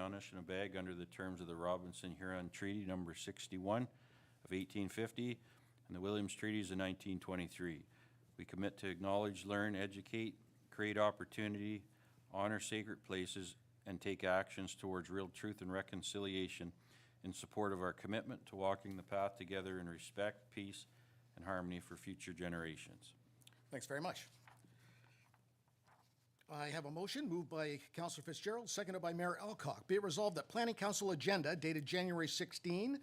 on us in a bag under the terms of the Robinson-Huron Treaty Number 61 of 1850 and the Williams Treaties of 1923. We commit to acknowledge, learn, educate, create opportunity, honor sacred places, and take actions towards real truth and reconciliation in support of our commitment to walking the path together in respect, peace, and harmony for future generations. Thanks very much. I have a motion moved by Councillor Fitzgerald, seconded by Mayor Alcock. Be it resolved that Planning Council agenda dated January 16,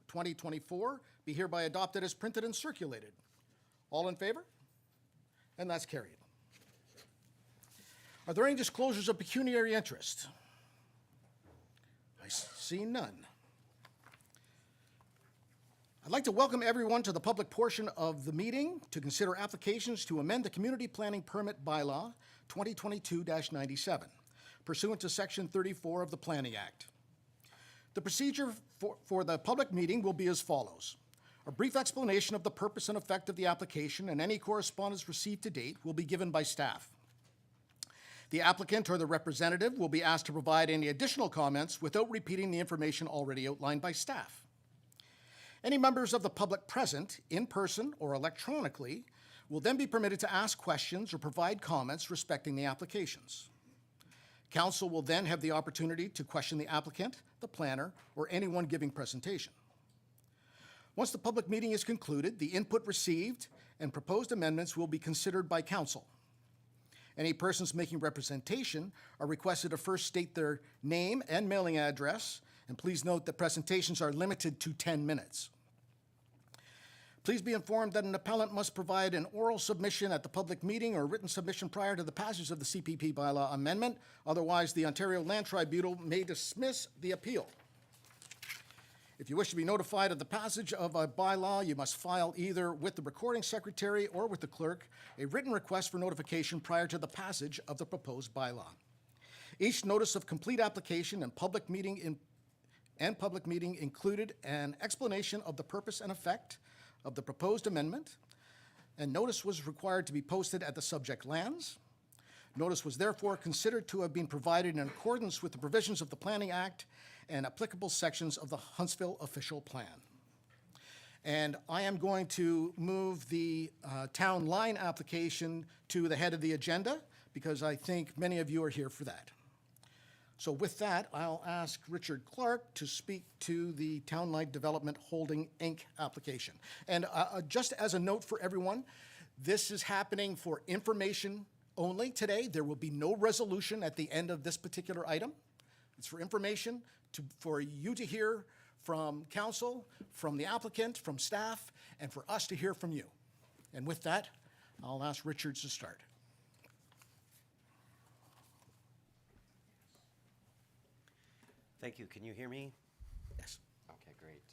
2024 be hereby adopted as printed and circulated. All in favor? And that's carried. Are there any disclosures of pecuniary interest? I see none. I'd like to welcome everyone to the public portion of the meeting to consider applications to amend the Community Planning Permit Bylaw 2022-97 pursuant to Section 34 of the Planning Act. The procedure for the public meeting will be as follows. A brief explanation of the purpose and effect of the application and any correspondence received to date will be given by staff. The applicant or the representative will be asked to provide any additional comments without repeating the information already outlined by staff. Any members of the public present, in person or electronically, will then be permitted to ask questions or provide comments respecting the applications. Council will then have the opportunity to question the applicant, the planner, or anyone giving presentation. Once the public meeting is concluded, the input received and proposed amendments will be considered by council. Any persons making representation are requested to first state their name and mailing address, and please note that presentations are limited to 10 minutes. Please be informed that an appellant must provide an oral submission at the public meeting or written submission prior to the passage of the CPP bylaw amendment. Otherwise, the Ontario Land Tribunal may dismiss the appeal. If you wish to be notified of the passage of a bylaw, you must file either with the recording secretary or with the clerk a written request for notification prior to the passage of the proposed bylaw. Each notice of complete application and public meeting included an explanation of the purpose and effect of the proposed amendment, and notice was required to be posted at the subject lands. Notice was therefore considered to have been provided in accordance with the provisions of the Planning Act and applicable sections of the Huntsville Official Plan. And I am going to move the town line application to the head of the agenda because I think many of you are here for that. So with that, I'll ask Richard Clark to speak to the Town Line Development Holding Inc. application. And just as a note for everyone, this is happening for information only today. There will be no resolution at the end of this particular item. It's for information, for you to hear from council, from the applicant, from staff, and for us to hear from you. And with that, I'll ask Richard to start. Thank you. Can you hear me? Yes. Okay, great.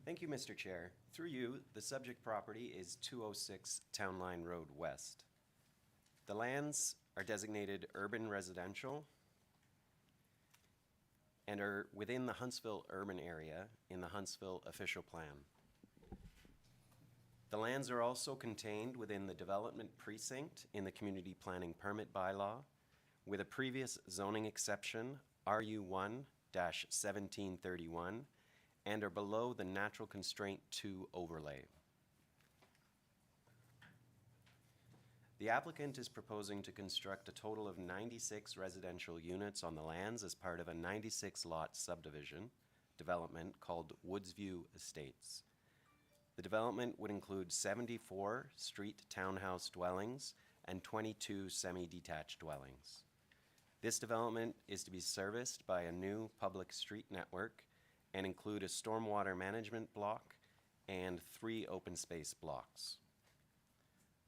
Thank you, Mr. Chair. Through you, the subject property is 206 Town Line Road West. The lands are designated urban residential and are within the Huntsville urban area in the Huntsville Official Plan. The lands are also contained within the development precinct in the Community Planning Permit Bylaw with a previous zoning exception RU1-1731 and are below the Natural Constraint 2 overlay. The applicant is proposing to construct a total of 96 residential units on the lands as part of a 96-lot subdivision development called Woodsview Estates. The development would include 74 street townhouse dwellings and 22 semi-detached dwellings. This development is to be serviced by a new public street network and include a stormwater management block and 3 open space blocks.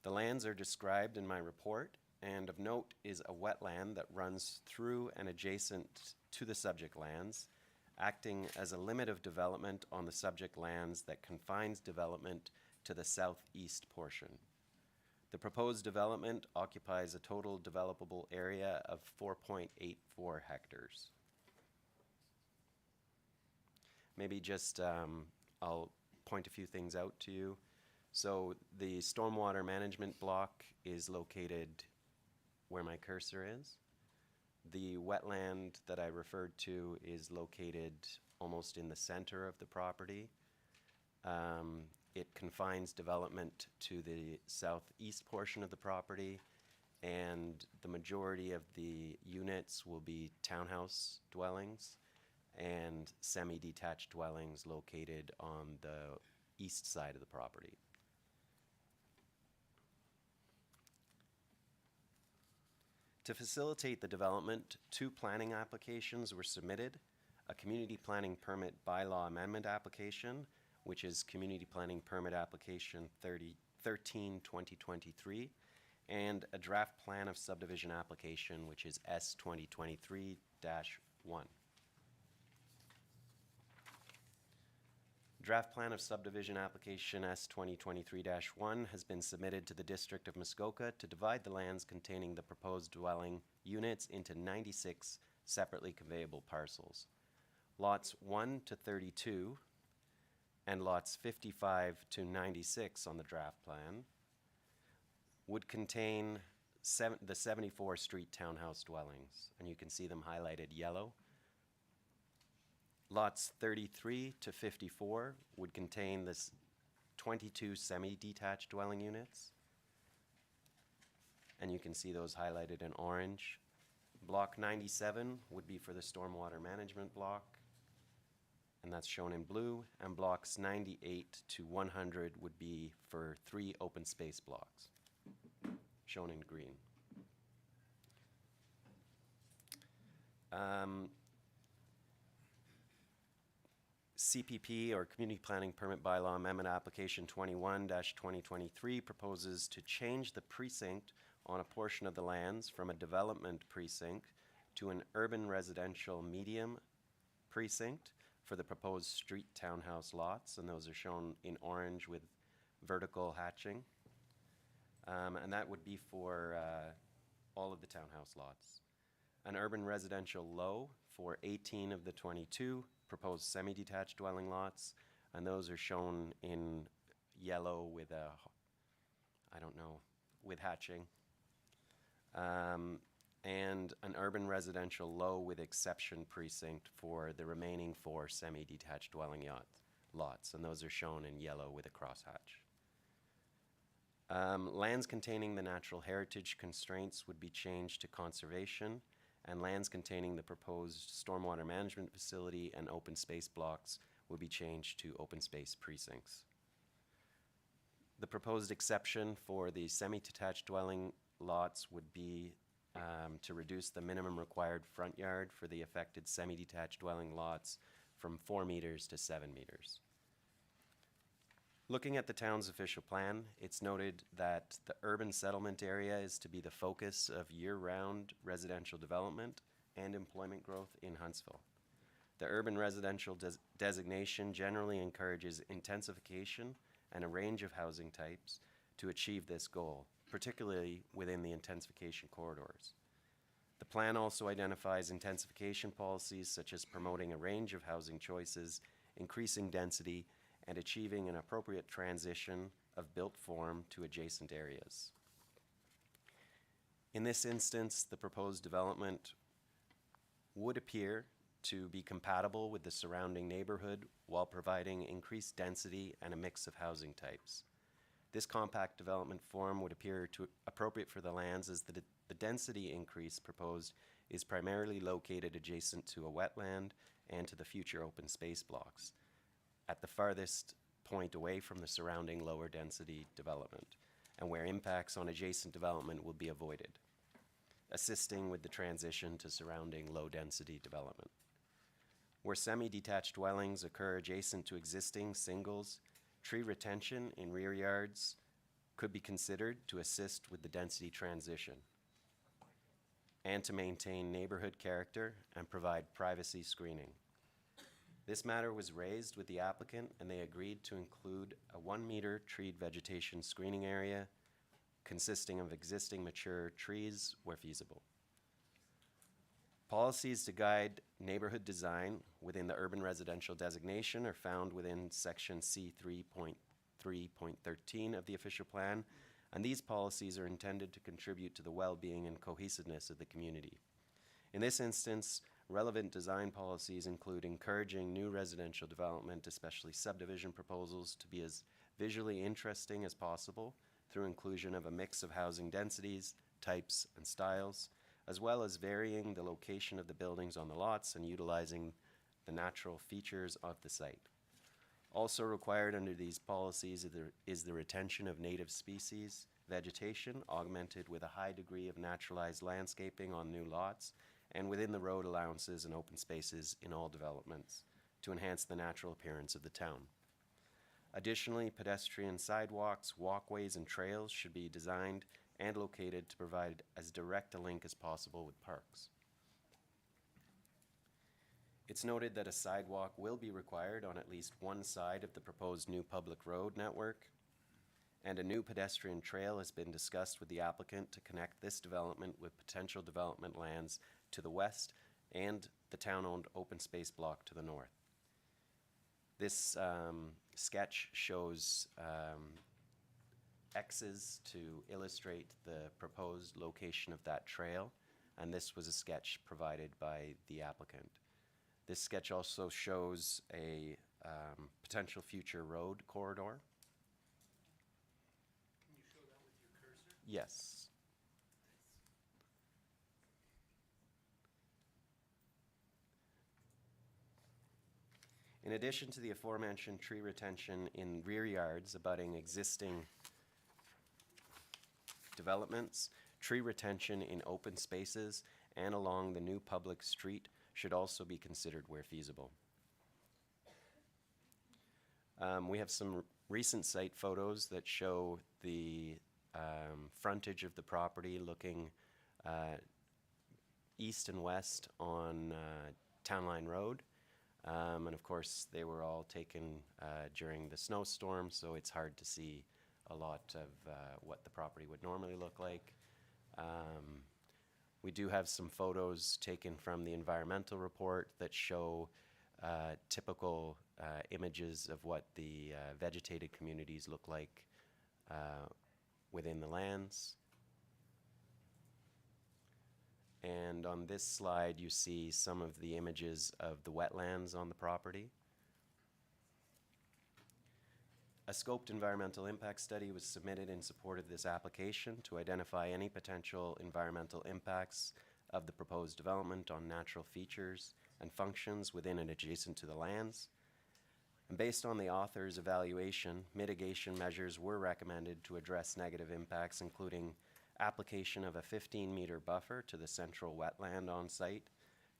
The lands are described in my report, and of note is a wetland that runs through and adjacent to the subject lands, acting as a limit of development on the subject lands that confines development to the southeast portion. The proposed development occupies a total developable area of 4.84 hectares. Maybe just, I'll point a few things out to you. So the stormwater management block is located where my cursor is. The wetland that I referred to is located almost in the center of the property. It confines development to the southeast portion of the property, and the majority of the units will be townhouse dwellings and semi-detached dwellings located on the east side of the property. To facilitate the development, 2 planning applications were submitted: a community planning permit bylaw amendment application, which is Community Planning Permit Application 13/2023, and a draft plan of subdivision application, which is S 2023-1. Draft plan of subdivision application S 2023-1 has been submitted to the District of Muskoka to divide the lands containing the proposed dwelling units into 96 separately conveyable parcels. Lots 1 to 32 and lots 55 to 96 on the draft plan would contain the 74 street townhouse dwellings, and you can see them highlighted yellow. Lots 33 to 54 would contain this 22 semi-detached dwelling units, and you can see those highlighted in orange. Block 97 would be for the stormwater management block, and that's shown in blue, and blocks 98 to 100 would be for 3 open space blocks, shown in green. CPP, or Community Planning Permit Bylaw Amendment Application 21-2023, proposes to change the precinct on a portion of the lands from a development precinct to an urban residential medium precinct for the proposed street townhouse lots, and those are shown in orange with vertical hatching. And that would be for all of the townhouse lots. An urban residential low for 18 of the 22 proposed semi-detached dwelling lots, and those are shown in yellow with with hatching. And an urban residential low with exception precinct for the remaining 4 semi-detached dwelling lots, and those are shown in yellow with a crosshatch. Lands containing the natural heritage constraints would be changed to conservation, and lands containing the proposed stormwater management facility and open space blocks would be changed to open space precincts. The proposed exception for the semi-detached dwelling lots would be to reduce the minimum required front yard for the affected semi-detached dwelling lots from 4 meters to 7 meters. Looking at the town's official plan, it's noted that the urban settlement area is to be the focus of year-round residential development and employment growth in Huntsville. The urban residential designation generally encourages intensification and a range of housing types to achieve this goal, particularly within the intensification corridors. The plan also identifies intensification policies such as promoting a range of housing choices, increasing density, and achieving an appropriate transition of built form to adjacent areas. In this instance, the proposed development would appear to be compatible with the surrounding neighborhood while providing increased density and a mix of housing types. This compact development form would appear to appropriate for the lands as the density increase proposed is primarily located adjacent to a wetland and to the future open space blocks, at the farthest point away from the surrounding lower density development, and where impacts on adjacent development will be avoided, assisting with the transition to surrounding low density development. Where semi-detached dwellings occur adjacent to existing singles, tree retention in rear yards could be considered to assist with the density transition and to maintain neighborhood character and provide privacy screening. This matter was raised with the applicant, and they agreed to include a 1-meter treed vegetation screening area consisting of existing mature trees where feasible. Policies to guide neighborhood design within the urban residential designation are found within section C3.3.13 of the official plan, and these policies are intended to contribute to the well-being and cohesiveness of the community. In this instance, relevant design policies include encouraging new residential development, especially subdivision proposals, to be as visually interesting as possible through inclusion of a mix of housing densities, types, and styles, as well as varying the location of the buildings on the lots and utilizing the natural features of the site. Also required under these policies is the retention of native species, vegetation augmented with a high degree of naturalized landscaping on new lots, and within the road allowances and open spaces in all developments to enhance the natural appearance of the town. Additionally, pedestrian sidewalks, walkways, and trails should be designed and located to provide as direct a link as possible with parks. It's noted that a sidewalk will be required on at least one side of the proposed new public road network, and a new pedestrian trail has been discussed with the applicant to connect this development with potential development lands to the west and the town-owned open space block to the north. This sketch shows X's to illustrate the proposed location of that trail, and this was a sketch provided by the applicant. This sketch also shows a potential future road corridor. Can you show that with your cursor? Yes. In addition to the aforementioned tree retention in rear yards abutting existing developments, tree retention in open spaces and along the new public street should also be considered where feasible. We have some recent site photos that show the frontage of the property looking east and west on Town Line Road. And of course, they were all taken during the snowstorm, so it's hard to see a lot of what the property would normally look like. We do have some photos taken from the environmental report that show typical images of what the vegetated communities look like within the lands. And on this slide, you see some of the images of the wetlands on the property. A scoped environmental impact study was submitted in support of this application to identify any potential environmental impacts of the proposed development on natural features and functions within and adjacent to the lands. And based on the author's evaluation, mitigation measures were recommended to address negative impacts, including application of a 15-meter buffer to the central wetland on site,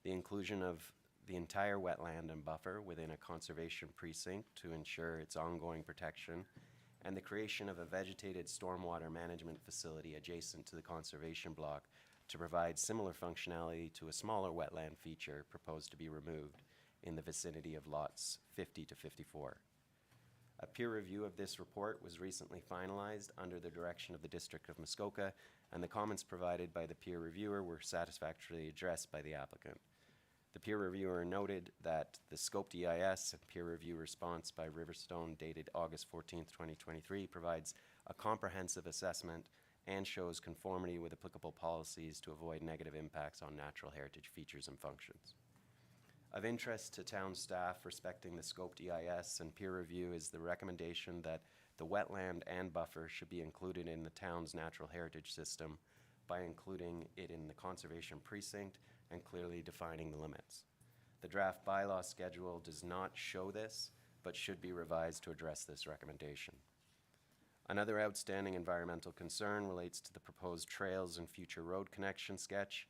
the inclusion of the entire wetland and buffer within a conservation precinct to ensure its ongoing protection, and the creation of a vegetated stormwater management facility adjacent to the conservation block to provide similar functionality to a smaller wetland feature proposed to be removed in the vicinity of lots 50 to 54. A peer review of this report was recently finalized under the direction of the District of Muskoka, and the comments provided by the peer reviewer were satisfactorily addressed by the applicant. The peer reviewer noted that the scoped EIS and peer review response by Riverstone dated August 14th, 2023 provides a comprehensive assessment and shows conformity with applicable policies to avoid negative impacts on natural heritage features and functions. Of interest to town staff respecting the scoped EIS and peer review is the recommendation that the wetland and buffer should be included in the town's natural heritage system by including it in the conservation precinct and clearly defining the limits. The draft bylaw schedule does not show this, but should be revised to address this recommendation. Another outstanding environmental concern relates to the proposed trails and future road connection sketch.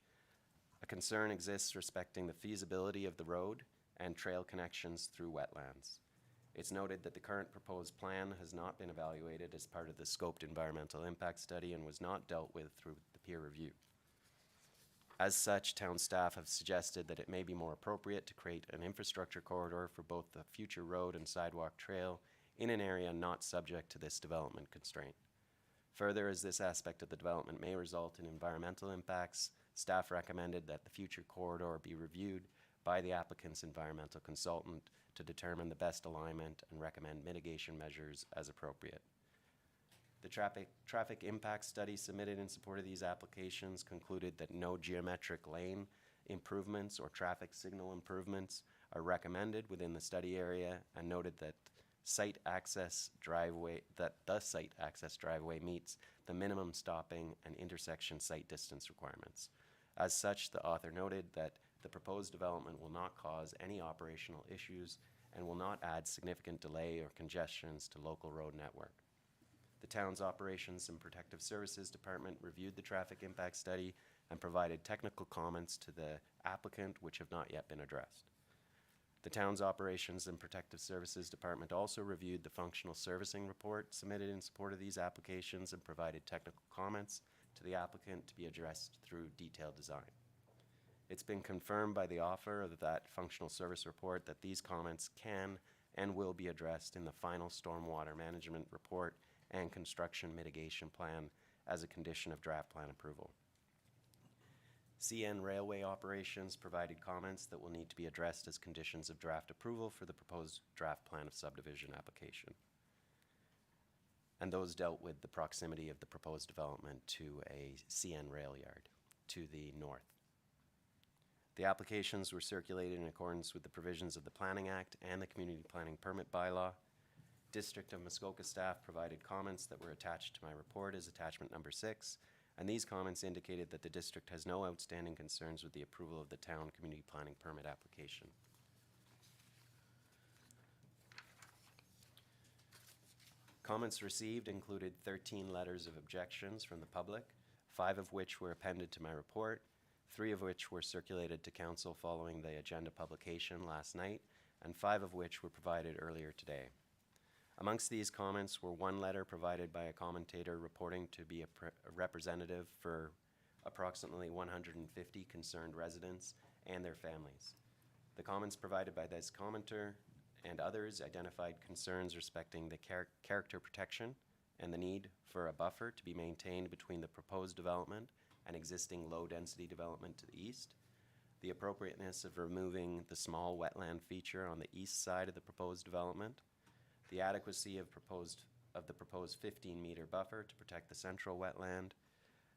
A concern exists respecting the feasibility of the road and trail connections through wetlands. It's noted that the current proposed plan has not been evaluated as part of the scoped environmental impact study and was not dealt with through the peer review. As such, town staff have suggested that it may be more appropriate to create an infrastructure corridor for both the future road and sidewalk trail in an area not subject to this development constraint. Further, as this aspect of the development may result in environmental impacts, staff recommended that the future corridor be reviewed by the applicant's environmental consultant to determine the best alignment and recommend mitigation measures as appropriate. The traffic impact study submitted in support of these applications concluded that no geometric lane improvements or traffic signal improvements are recommended within the study area, and noted that the site access driveway meets the minimum stopping and intersection site distance requirements. As such, the author noted that the proposed development will not cause any operational issues and will not add significant delay or congestions to local road network. The town's Operations and Protective Services Department reviewed the traffic impact study and provided technical comments to the applicant which have not yet been addressed. The town's Operations and Protective Services Department also reviewed the functional servicing report submitted in support of these applications and provided technical comments to the applicant to be addressed through detailed design. It's been confirmed by the author of that functional service report that these comments can and will be addressed in the final stormwater management report and construction mitigation plan as a condition of draft plan approval. CN Railway Operations provided comments that will need to be addressed as conditions of draft approval for the proposed draft plan of subdivision application. And those dealt with the proximity of the proposed development to a CN rail yard to the north. The applications were circulated in accordance with the provisions of the Planning Act and the Community Planning Permit Bylaw. District of Muskoka staff provided comments that were attached to my report as attachment number 6, and these comments indicated that the district has no outstanding concerns with the approval of the town community planning permit application. Comments received included 13 letters of objections from the public, 5 of which were appended to my report, 3 of which were circulated to council following the agenda publication last night, and 5 of which were provided earlier today. Amongst these comments were 1 letter provided by a commentator reporting to be a representative for approximately 150 concerned residents and their families. The comments provided by this commenter and others identified concerns respecting the character protection and the need for a buffer to be maintained between the proposed development and existing low-density development to the east, the appropriateness of removing the small wetland feature on the east side of the proposed development, the adequacy of the proposed 15-meter buffer to protect the central wetland,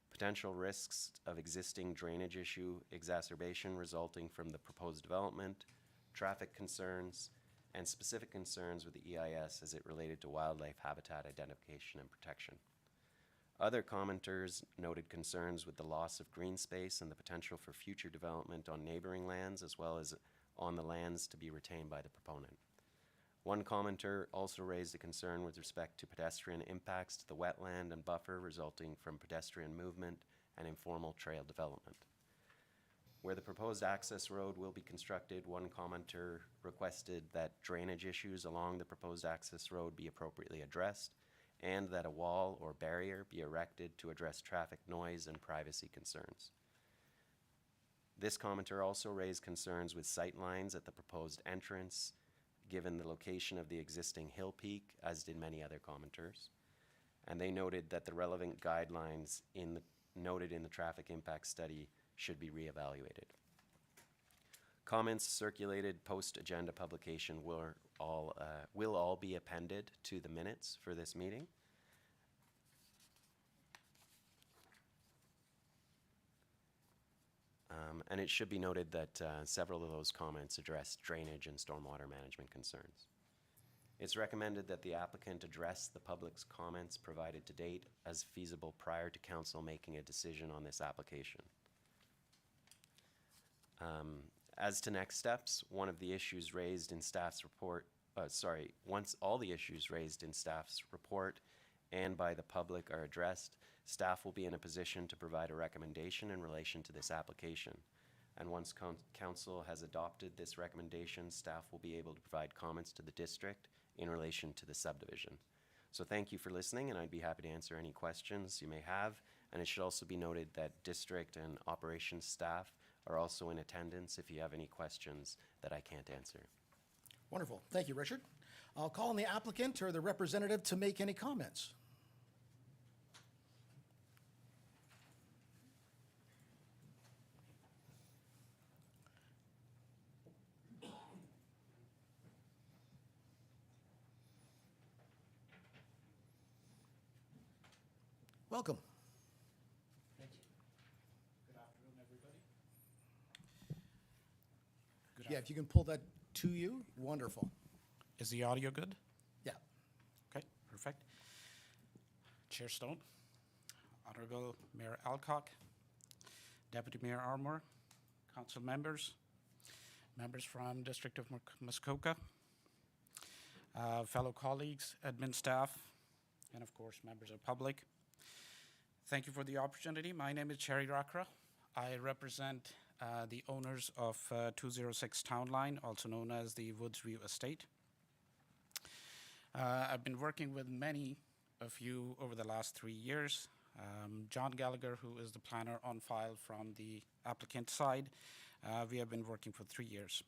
potential risks of existing drainage issue exacerbation resulting from the proposed development, traffic concerns, and specific concerns with the EIS as it related to wildlife habitat identification and protection. Other commenters noted concerns with the loss of green space and the potential for future development on neighboring lands as well as on the lands to be retained by the proponent. One commenter also raised a concern with respect to pedestrian impacts to the wetland and buffer resulting from pedestrian movement and informal trail development. Where the proposed access road will be constructed, one commenter requested that drainage issues along the proposed access road be appropriately addressed and that a wall or barrier be erected to address traffic noise and privacy concerns. This commenter also raised concerns with sight lines at the proposed entrance, given the location of the existing hill peak, as did many other commenters. And they noted that the relevant guidelines noted in the traffic impact study should be reevaluated. Comments circulated post-agenda publication will all be appended to the minutes for this meeting. And it should be noted that several of those comments address drainage and stormwater management concerns. It's recommended that the applicant address the public's comments provided to date as feasible prior to council making a decision on this application. As to next steps, once all the issues raised in staff's report and by the public are addressed, staff will be in a position to provide a recommendation in relation to this application. And once council has adopted this recommendation, staff will be able to provide comments to the district in relation to the subdivision. So thank you for listening, and I'd be happy to answer any questions you may have. And it should also be noted that district and operations staff are also in attendance if you have any questions that I can't answer. Wonderful. Thank you, Richard. I'll call on the applicant or the representative to make any comments. Welcome. Thank you. Good afternoon, everybody. Yeah, if you can pull that to you, wonderful. Is the audio good? Yeah. Okay, perfect. Chair Stone, Honorable Mayor Alcock, Deputy Mayor Armour, council members, members from District of Muskoka, fellow colleagues, admin staff, and of course, members of public. Thank you for the opportunity. My name is Cherry Rakra. I represent the owners of 206 Town Line, also known as the Woodsview Estate. I've been working with many of you over the last 3 years. John Gallagher, who is the planner on file from the applicant side, we have been working for 3 years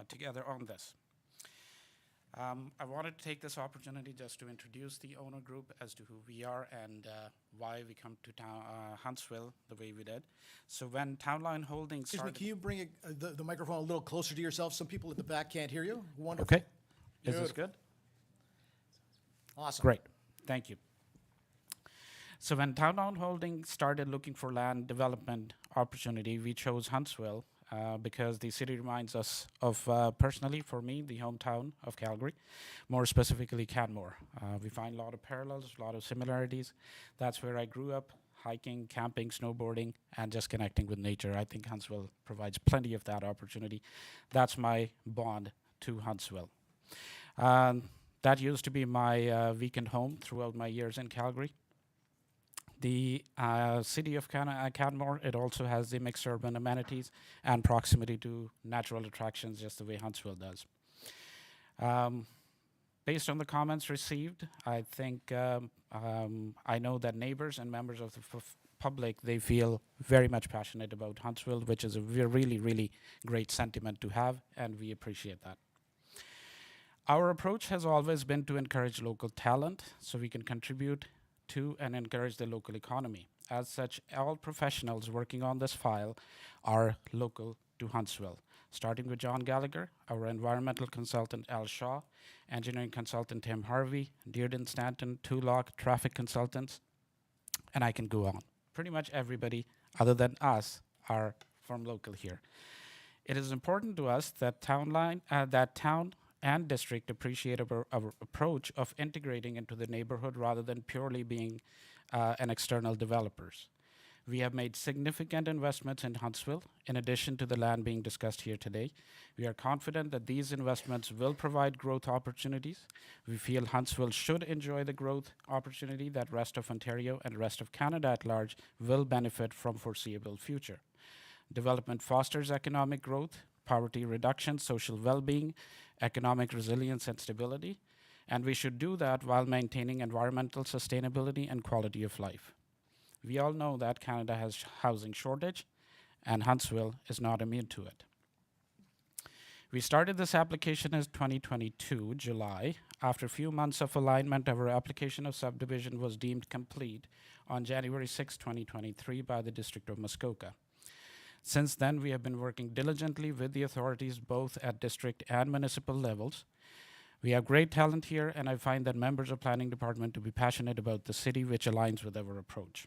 together on this. I wanted to take this opportunity just to introduce the owner group as to who we are and why we come to Huntsville the way we did. So when Town Line Holdings Excuse me, started... can you bring the microphone a little closer to yourself? Some people at the back can't hear you. Wonderful. Okay. Is this Beautiful. good? Awesome. Great, thank you. So when Town Line Holdings started looking for land development opportunity, we chose Huntsville because the city reminds us of, personally for me, the hometown of Calgary, more specifically Canmore. We find a lot of parallels, a lot of similarities. That's where I grew up, hiking, camping, snowboarding, and just connecting with nature. I think Huntsville provides plenty of that opportunity. That's my bond to Huntsville. That used to be my weekend home throughout my years in Calgary. The city of Canmore, it also has the mixed urban amenities and proximity to natural attractions just the way Huntsville does. Based on the comments received, I think I know that neighbors and members of the public, they feel very much passionate about Huntsville, which is a really, really great sentiment to have, and we appreciate that. Our approach has always been to encourage local talent so we can contribute to and encourage the local economy. As such, all professionals working on this file are local to Huntsville, starting with John Gallagher, our environmental consultant Al Shaw, engineering consultant Tim Harvey, Dearden Stanton, Tulloch, traffic consultants, and I can go on. Pretty much everybody other than us are from local here. It is important to us that town and district appreciate our approach of integrating into the neighborhood rather than purely being an external developers. We have made significant investments in Huntsville, in addition to the land being discussed here today. We are confident that these investments will provide growth opportunities. We feel Huntsville should enjoy the growth opportunity that rest of Ontario and rest of Canada at large will benefit from foreseeable future. Development fosters economic growth, poverty reduction, social well-being, economic resilience and stability, and we should do that while maintaining environmental sustainability and quality of life. We all know that Canada has housing shortage, and Huntsville is not immune to it. We started this application in 2022, July. After a few months of alignment, our application of subdivision was deemed complete on January 6, 2023 by the District of Muskoka. Since then, we have been working diligently with the authorities both at district and municipal levels. We have great talent here, and I find that members of Planning Department to be passionate about the city, which aligns with our approach.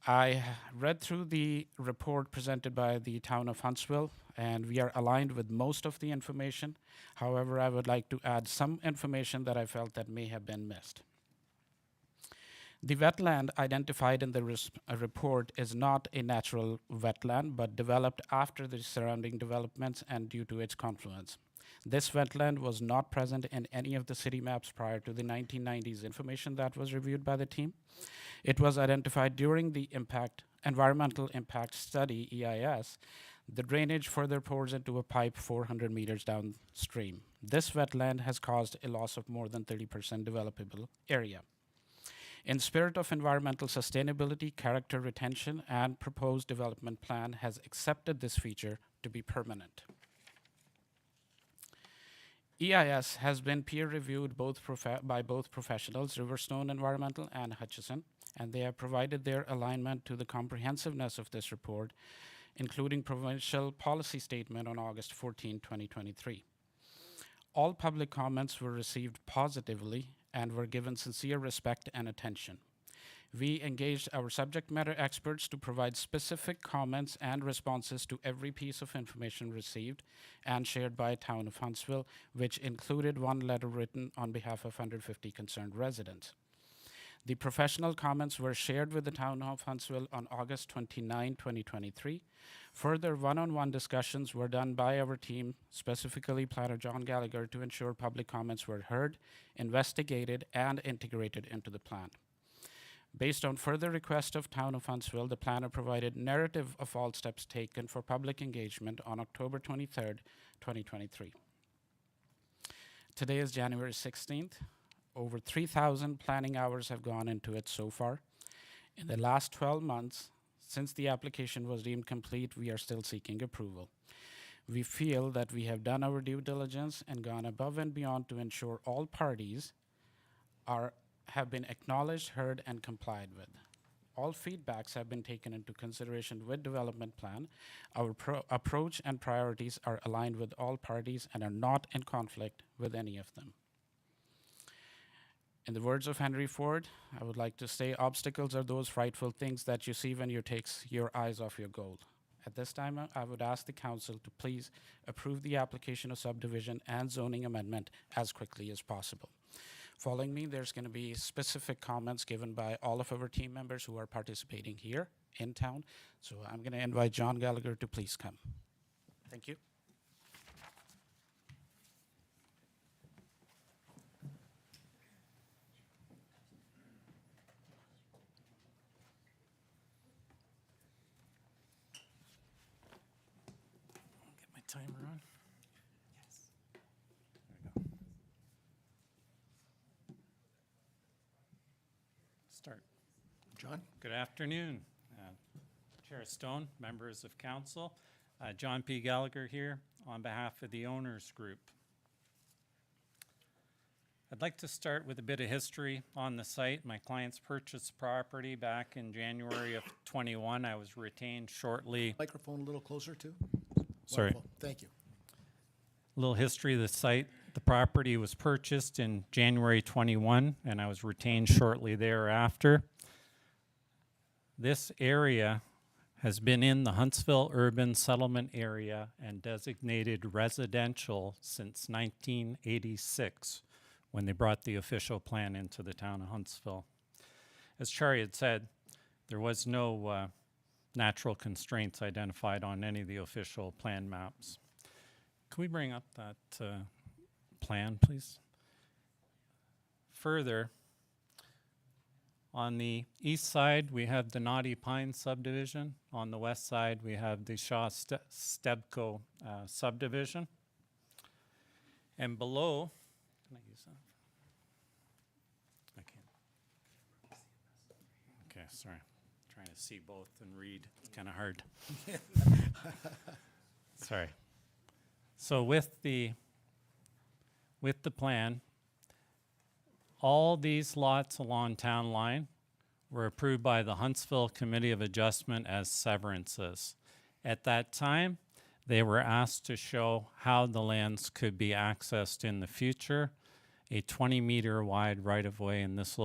I read through the report presented by the town of Huntsville, and we are aligned with most of the information. However, I would like to add some information that I felt that may have been missed. The wetland identified in the report is not a natural wetland, but developed after the surrounding developments and due to its confluence. This wetland was not present in any of the city maps prior to the 1990s information that was reviewed by the team. It was identified during the environmental impact study, EIS. The drainage further pours into a pipe 400 meters downstream. This wetland has caused a loss of more than 30% developable area. In spirit of environmental sustainability, character retention, and proposed development plan has accepted this feature to be permanent. EIS has been peer-reviewed by both professionals, Riverstone Environmental and Hutchison, and they have provided their alignment to the comprehensiveness of this report, including provincial policy statement on August 14, 2023. All public comments were received positively and were given sincere respect and attention. We engaged our subject matter experts to provide specific comments and responses to every piece of information received and shared by Town of Huntsville, which included one letter written on behalf of 150 concerned residents. The professional comments were shared with the Town of Huntsville on August 29, 2023. Further one-on-one discussions were done by our team, specifically Planner John Gallagher, to ensure public comments were heard, investigated, and integrated into the plan. Based on further request of Town of Huntsville, the planner provided narrative of all steps taken for public engagement on October 23rd, 2023. Today is January 16th. Over 3,000 planning hours have gone into it so far. In the last 12 months, since the application was deemed complete, we are still seeking approval. We feel that we have done our due diligence and gone above and beyond to ensure all parties have been acknowledged, heard, and complied with. All feedbacks have been taken into consideration with development plan. Our approach and priorities are aligned with all parties and are not in conflict with any of them. In the words of Henry Ford, I would like to say, obstacles are those frightful things that you see when you take your eyes off your goal. At this time, I would ask the council to please approve the application of subdivision and zoning amendment as quickly as possible. Following me, there's going to be specific comments given by all of our team members who are participating here in town. So I'm going to invite John Gallagher to please come. Thank you. Get my timer on. Start. John? Good afternoon, Chair Stone, members of council. John P. Gallagher here on behalf of the owners group. I'd like to start with a bit of history on the site. My clients purchased property back in January of 21. I was retained shortly. Microphone a little closer too. Sorry. Wonderful. Thank you. A little history of the site. The property was purchased in January 21, and I was retained shortly thereafter. This area has been in the Huntsville urban settlement area and designated residential since 1986, when they brought the official plan into the town of Huntsville. As Chari had said, there was no natural constraints identified on any of the official plan maps. Can we bring up that plan, please? Further, on the east side, we have the Naughty Pine subdivision. On the west side, we have the Shaw Stebco subdivision. And below, can I use that? I can't. Okay, sorry. Trying to see both and read. It's kind of hard. Sorry. So with the plan, all these lots along town line were approved by the Huntsville Committee of Adjustment as severances. At that time, they were asked to show how the lands could be accessed in the future. A 20-meter wide right-of-way in this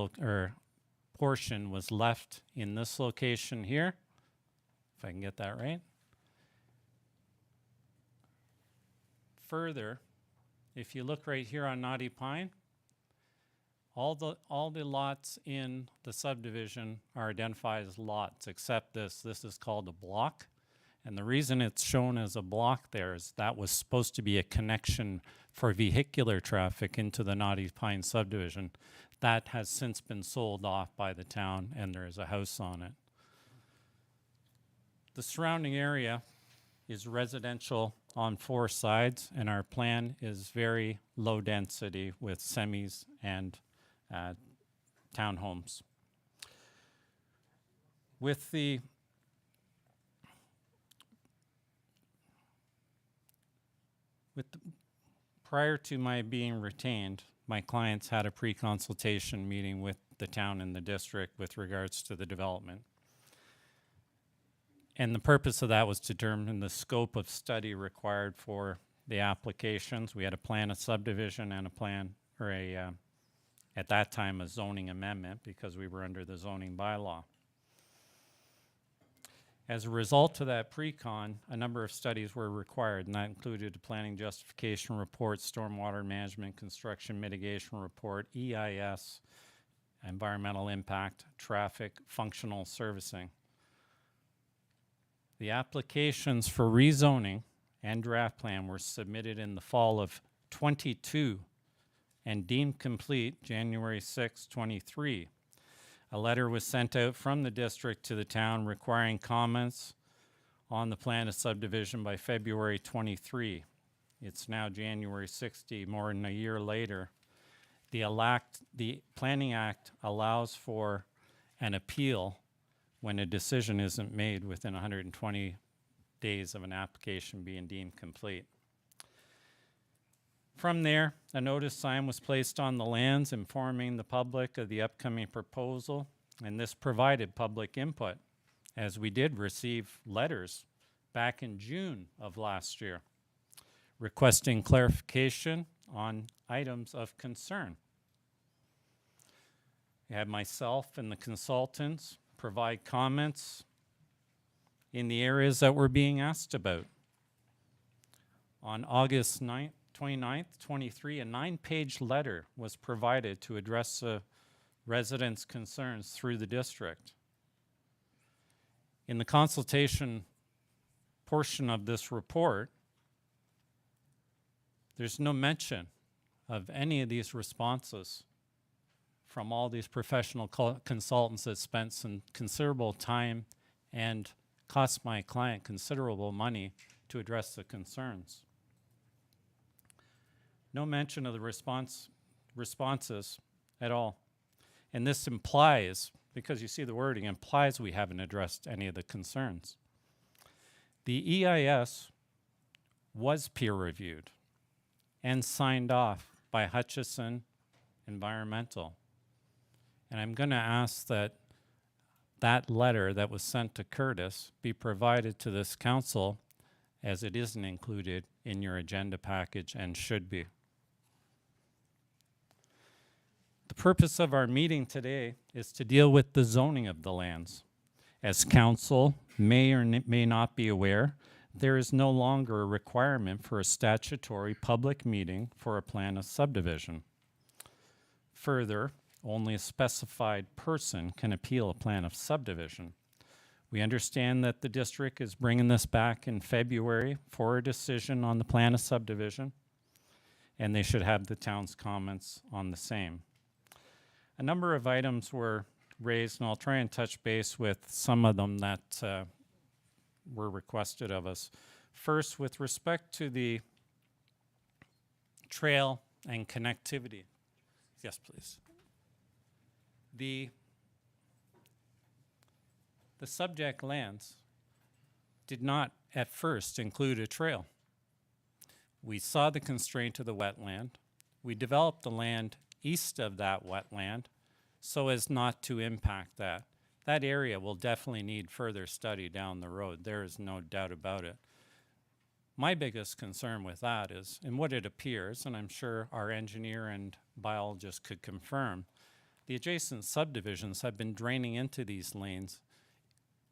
portion was left in this location here, if I can get that right. Further, if you look right here on Naughty Pine, all the lots in the subdivision are identified as lots, except this. This is called a block. And the reason it's shown as a block there is that was supposed to be a connection for vehicular traffic into the Naughty Pine subdivision. That has since been sold off by the town, and there is a house on it. The surrounding area is residential on 4 sides, and our plan is very low density with semis and townhomes. Prior to my being retained, my clients had a pre-consultation meeting with the town and the district with regards to the development. And the purpose of that was to determine the scope of study required for the applications. We had a plan of subdivision and a plan, or at that time a zoning amendment because we were under the zoning bylaw. As a result of that pre-con, a number of studies were required, and that included a planning justification report, stormwater management construction mitigation report, EIS, environmental impact, traffic, functional servicing. The applications for rezoning and draft plan were submitted in the fall of 22 and deemed complete January 6, 23. A letter was sent out from the district to the town requiring comments on the plan of subdivision by February 23. It's now January 60, more than a year later. The Planning Act allows for an appeal when a decision isn't made within 120 days of an application being deemed complete. From there, a notice sign was placed on the lands informing the public of the upcoming proposal, and this provided public input, as we did receive letters back in June of last year requesting clarification on items of concern. We had myself and the consultants provide comments in the areas that were being asked about. On August 29th, 23, a 9-page letter was provided to address residents' concerns through the district. In the consultation portion of this report, there's no mention of any of these responses from all these professional consultants that spent some considerable time and cost my client considerable money to address the concerns. No mention of the responses at all. And this implies, because you see the wording, implies we haven't addressed any of the concerns. The EIS was peer-reviewed and signed off by Hutchison Environmental. And I'm going to ask that that letter that was sent to Curtis be provided to this council, as it isn't included in your agenda package and should be. The purpose of our meeting today is to deal with the zoning of the lands. As council may or may not be aware, there is no longer a requirement for a statutory public meeting for a plan of subdivision. Further, only a specified person can appeal a plan of subdivision. We understand that the district is bringing this back in February for a decision on the plan of subdivision, and they should have the town's comments on the same. A number of items were raised, and I'll try and touch base with some of them that were requested of us. First, with respect to the trail and connectivity. Yes, please. The subject lands did not at first include a trail. We saw the constraint of the wetland. We developed the land east of that wetland so as not to impact that. That area will definitely need further study down the road. There is no doubt about it. My biggest concern with that is, and what it appears, and I'm sure our engineer and biologist could confirm, the adjacent subdivisions have been draining into these lanes,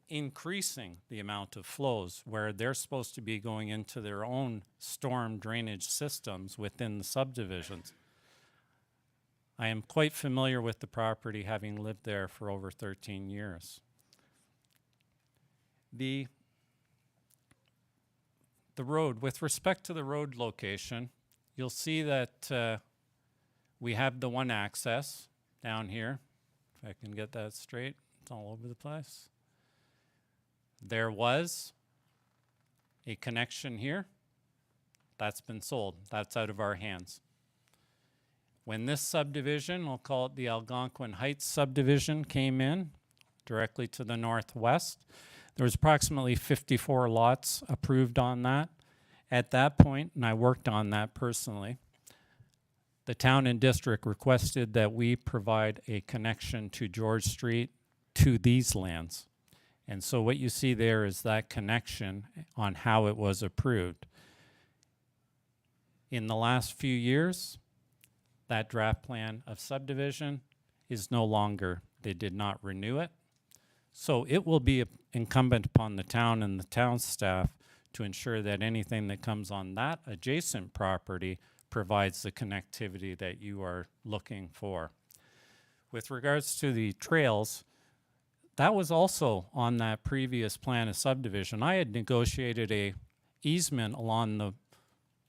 increasing the amount of flows where they're supposed to be going into their own storm drainage systems within the subdivisions. I am quite familiar with the property, having lived there for over 13 years. The road, with respect to the road location, you'll see that we have the one access down here. If I can get that straight, it's all over the place. There was a connection here. That's been sold. That's out of our hands. When this subdivision, we'll call it the Algonquin Heights subdivision, came in directly to the northwest, there was approximately 54 lots approved on that. At that point, and I worked on that personally, the town and district requested that we provide a connection to George Street to these lands. And so what you see there is that connection on how it was approved. In the last few years, that draft plan of subdivision is no longer, they did not renew it. So it will be incumbent upon the town and the town staff to ensure that anything that comes on that adjacent property provides the connectivity that you are looking for. With regards to the trails, that was also on that previous plan of subdivision. I had negotiated a easement along the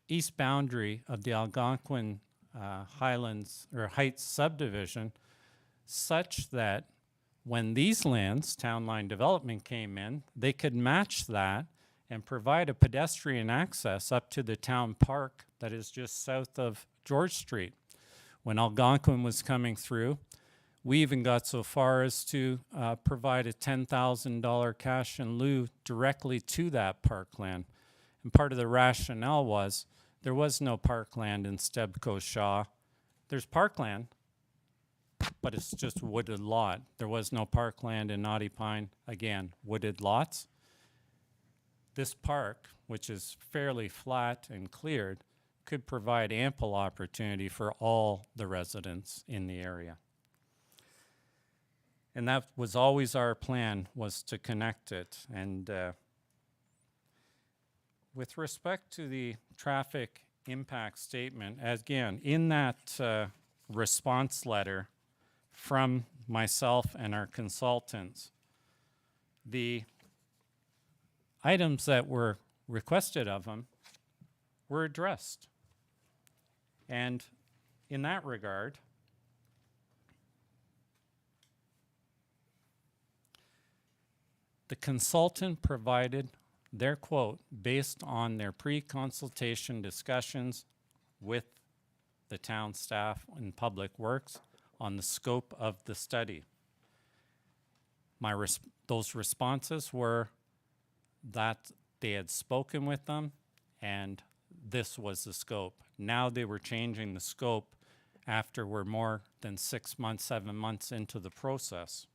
east boundary of the Algonquin Highlands or Heights subdivision such that when these lands, town line development came in, they could match that and provide a pedestrian access up to the town park that is just south of George Street. When Algonquin was coming through, we even got so far as to provide a $10,000 cash in lieu directly to that parkland. And part of the rationale was there was no parkland in Stebco Shaw. There's parkland, but it's just wooded lot. There was no parkland in Naughty Pine. Again, wooded lots. This park, which is fairly flat and cleared, could provide ample opportunity for all the residents in the area. And that was always our plan, was to connect it. And with respect to the traffic impact statement, again, in that response letter from myself and our consultants, the items that were requested of them were addressed. And in that regard, the consultant provided their quote based on their pre-consultation discussions with the town staff and Public Works on the scope of the study. Those responses were that they had spoken with them and this was the scope. Now they were changing the scope after we're more than 6 months, 7 months into the process.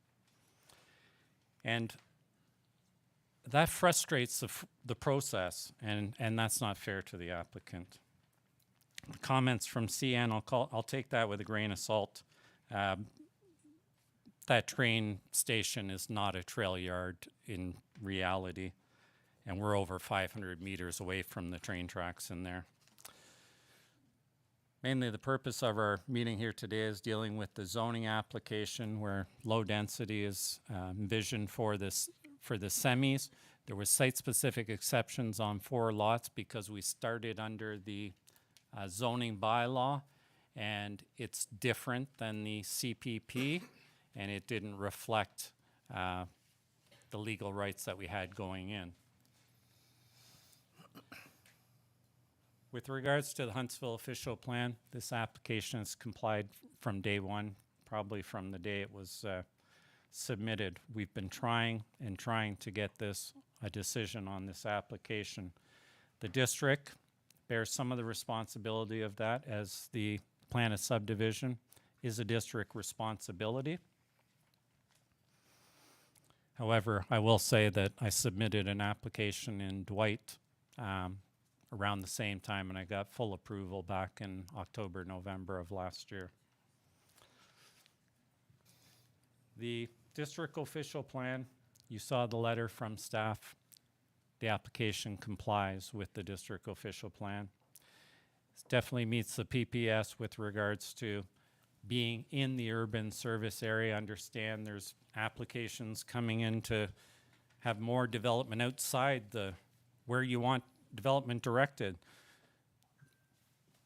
And that frustrates the process, and that's not fair to the applicant. The comments from CN, I'll take that with a grain of salt. That train station is not a trail yard in reality, and we're over 500 meters away from the train tracks in there. Mainly the purpose of our meeting here today is dealing with the zoning application where low density is envisioned for the semis. There were site-specific exceptions on 4 lots because we started under the zoning bylaw, and it's different than the CPP, and it didn't reflect the legal rights that we had going in. With regards to the Huntsville official plan, this application has complied from day one, probably from the day it was submitted. We've been trying to get a decision on this application. The district bears some of the responsibility of that, as the plan of subdivision is a district responsibility. However, I will say that I submitted an application in Dwight around the same time, and I got full approval back in October, November of last year. The district official plan, you saw the letter from staff. The application complies with the district official plan. It definitely meets the PPS with regards to being in the urban service area. Understand there's applications coming in to have more development outside where you want development directed.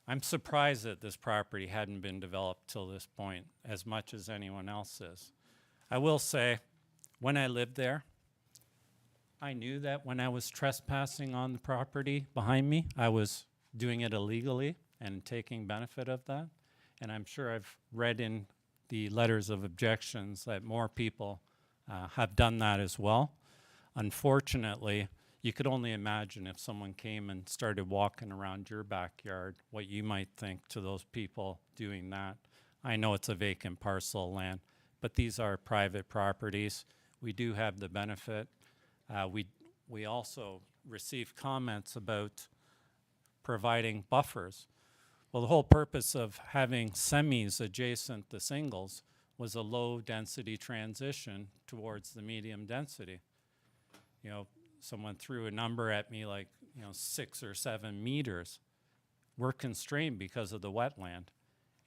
I'm surprised that this property hadn't been developed till this point as much as anyone else is. I will say, when I lived there, I knew that when I was trespassing on the property behind me, I was doing it illegally and taking benefit of that. And I'm sure I've read in the letters of objections that more people have done that as well. Unfortunately, you could only imagine if someone came and started walking around your backyard, what you might think to those people doing that. I know it's a vacant parcel of land, but these are private properties. We do have the benefit. We also received comments about providing buffers. Well, the whole purpose of having semis adjacent to singles was a low-density transition towards the medium density. You know, someone threw a number at me like, 6 or 7 meters. We're constrained because of the wetland.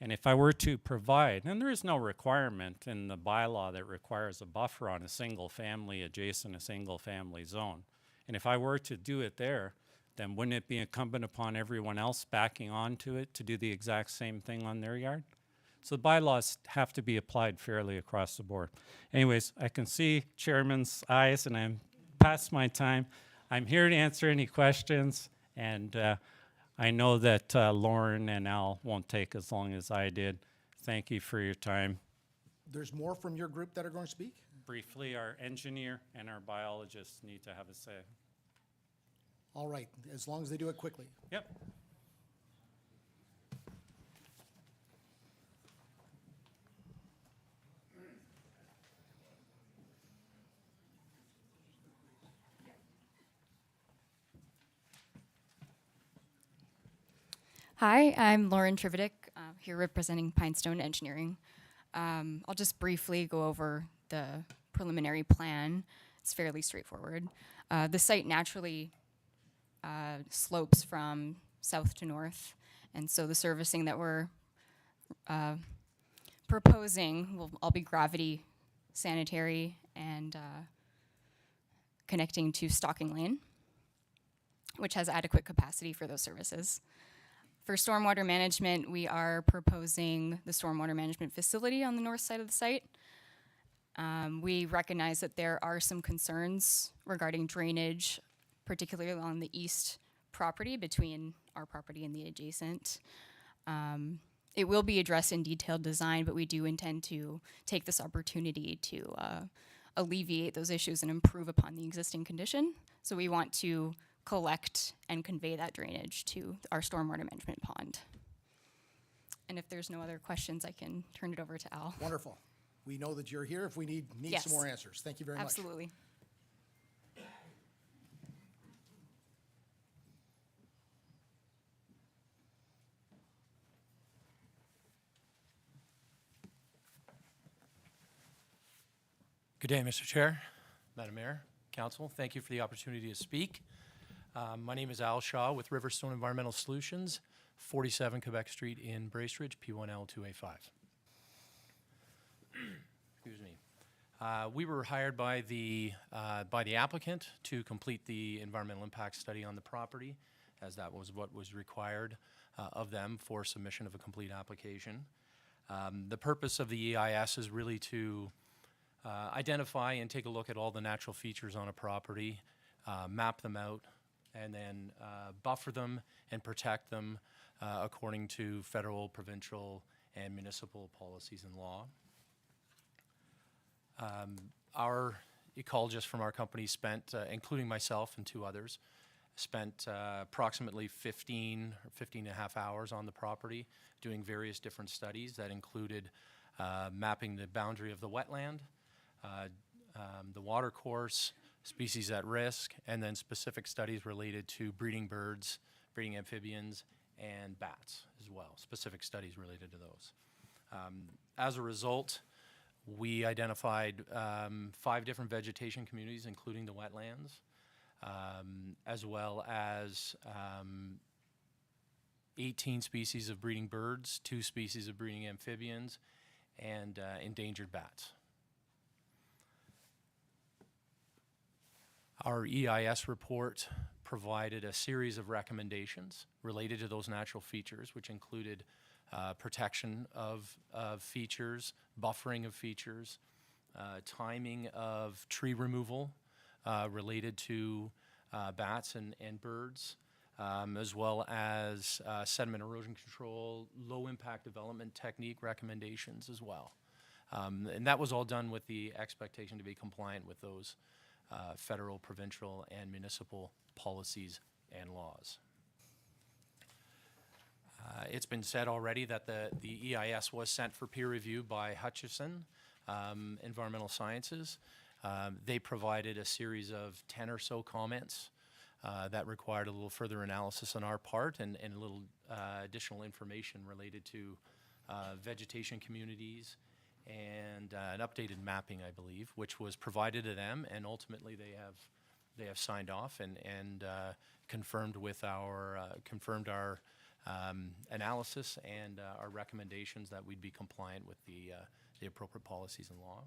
And if I were to provide, and there is no requirement in the bylaw that requires a buffer on a single family adjacent a single family zone. And if I were to do it there, then wouldn't it be incumbent upon everyone else backing onto it to do the exact same thing on their yard? So the bylaws have to be applied fairly across the board. Anyways, I can see Chairman's eyes and I'm past my time. I'm here to answer any questions, and I know that Lauren and Al won't take as long as I did. Thank you for your time. There's more from your group that are going to speak? Briefly, our engineer and our biologists need to have a say. All right, as long as they do it quickly. Yep. Hi, I'm Lauren Trividic, here representing Pinestone Engineering. I'll just briefly go over the preliminary plan. It's fairly straightforward. The site naturally slopes from south to north, and so the servicing that we're proposing will all be gravity sanitary and connecting to Stocking Lane, which has adequate capacity for those services. For stormwater management, we are proposing the stormwater management facility on the north side of the site. We recognize that there are some concerns regarding drainage, particularly on the east property between our property and the adjacent. It will be addressed in detailed design, but we do intend to take this opportunity to alleviate those issues and improve upon the existing condition. So we want to collect and convey that drainage to our stormwater management pond. And if there's no other questions, I can turn it over to Al. Wonderful. We know that you're here if we need Yes. some more answers. Thank you very much. Absolutely. Good day, Mr. Chair, Madam Mayor, Council. Thank you for the opportunity to speak. My name is Al Shaw with Riverstone Environmental Solutions, 47 Quebec Street in Bracebridge, P1L2A5. Excuse me. We were hired by the applicant to complete the environmental impact study on the property, as that was what was required of them for submission of a complete application. The purpose of the EIS is really to identify and take a look at all the natural features on a property, map them out, and then buffer them and protect them according to federal, provincial, and municipal policies and law. Our ecologists from our company spent, including myself and 2 others, spent approximately 15 and a half hours on the property doing various different studies that included mapping the boundary of the wetland, the water course, species at risk, and then specific studies related to breeding birds, breeding amphibians, and bats as well, specific studies related to those. As a result, we identified 5 different vegetation communities, including the wetlands, as well as 18 species of breeding birds, 2 species of breeding amphibians, and endangered bats. Our EIS report provided a series of recommendations related to those natural features, which included protection of features, buffering of features, timing of tree removal related to bats and birds, as well as sediment erosion control, low impact development technique recommendations as well. And that was all done with the expectation to be compliant with those federal, provincial, and municipal policies and laws. It's been said already that the EIS was sent for peer review by Hutchison Environmental Sciences. They provided a series of 10 or so comments that required a little further analysis on our part and a little additional information related to vegetation communities and an updated mapping, I believe, which was provided to them, and ultimately they have signed off and confirmed our analysis and our recommendations that we'd be compliant with the appropriate policies and law.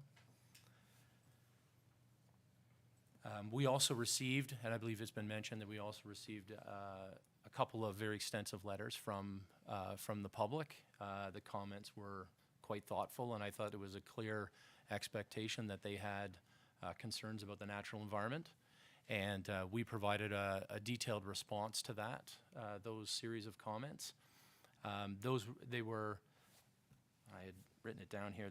We also received, and I believe it's been mentioned, that we also received a couple of very extensive letters from the public. The comments were quite thoughtful, and I thought it was a clear expectation that they had concerns about the natural environment. And we provided a detailed response to that, those series of comments. I had written it down here.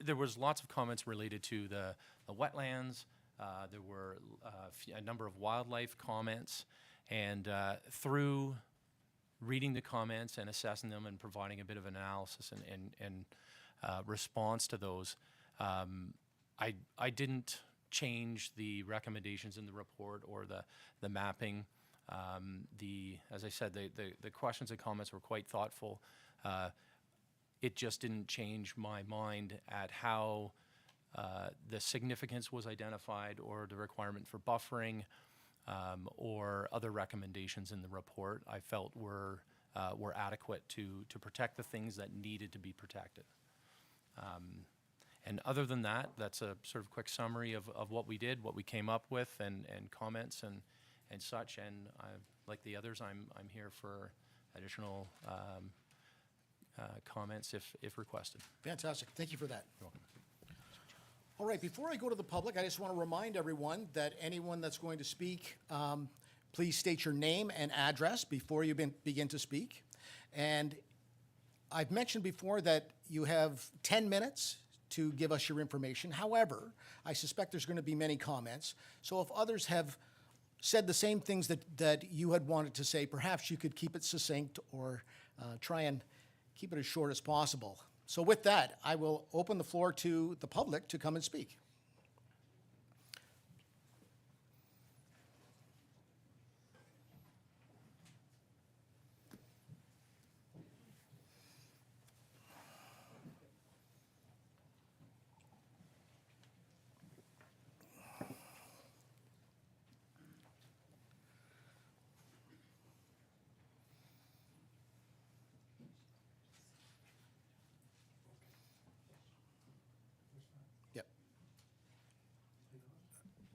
There was lots of comments related to the wetlands. There were a number of wildlife comments, and through reading the comments and assessing them and providing a bit of an analysis and response to those, I didn't change the recommendations in the report or the mapping. As I said, the questions and comments were quite thoughtful. It just didn't change my mind at how the significance was identified or the requirement for buffering or other recommendations in the report I felt were adequate to protect the things that needed to be protected. And other than that, that's a sort of quick summary of what we did, what we came up with, and comments and such. And like the others, I'm here for additional comments if requested. Fantastic. Thank you for that. All right, before I go to the public, I just want to remind everyone that anyone that's going to speak, please state your name and address before you begin to speak. And I've mentioned before that you have 10 minutes to give us your information. However, I suspect there's going to be many comments. So if others have said the same things that you had wanted to say, perhaps you could keep it succinct or try and keep it as short as possible. So with that, I will open the floor to the public to come and speak.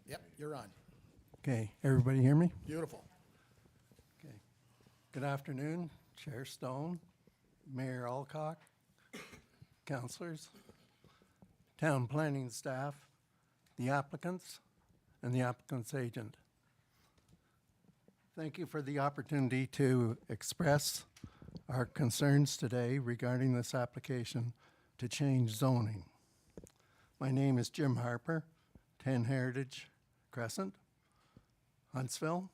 Yep, you're on. Okay, everybody hear me? Beautiful. Okay. Good afternoon, Chair Stone, Mayor Alcock, councilors, town planning staff, the applicants, and the applicant's agent. Thank you for the opportunity to express our concerns today regarding this application to change zoning. My name is Jim Harper, 10 Heritage Crescent, Huntsville,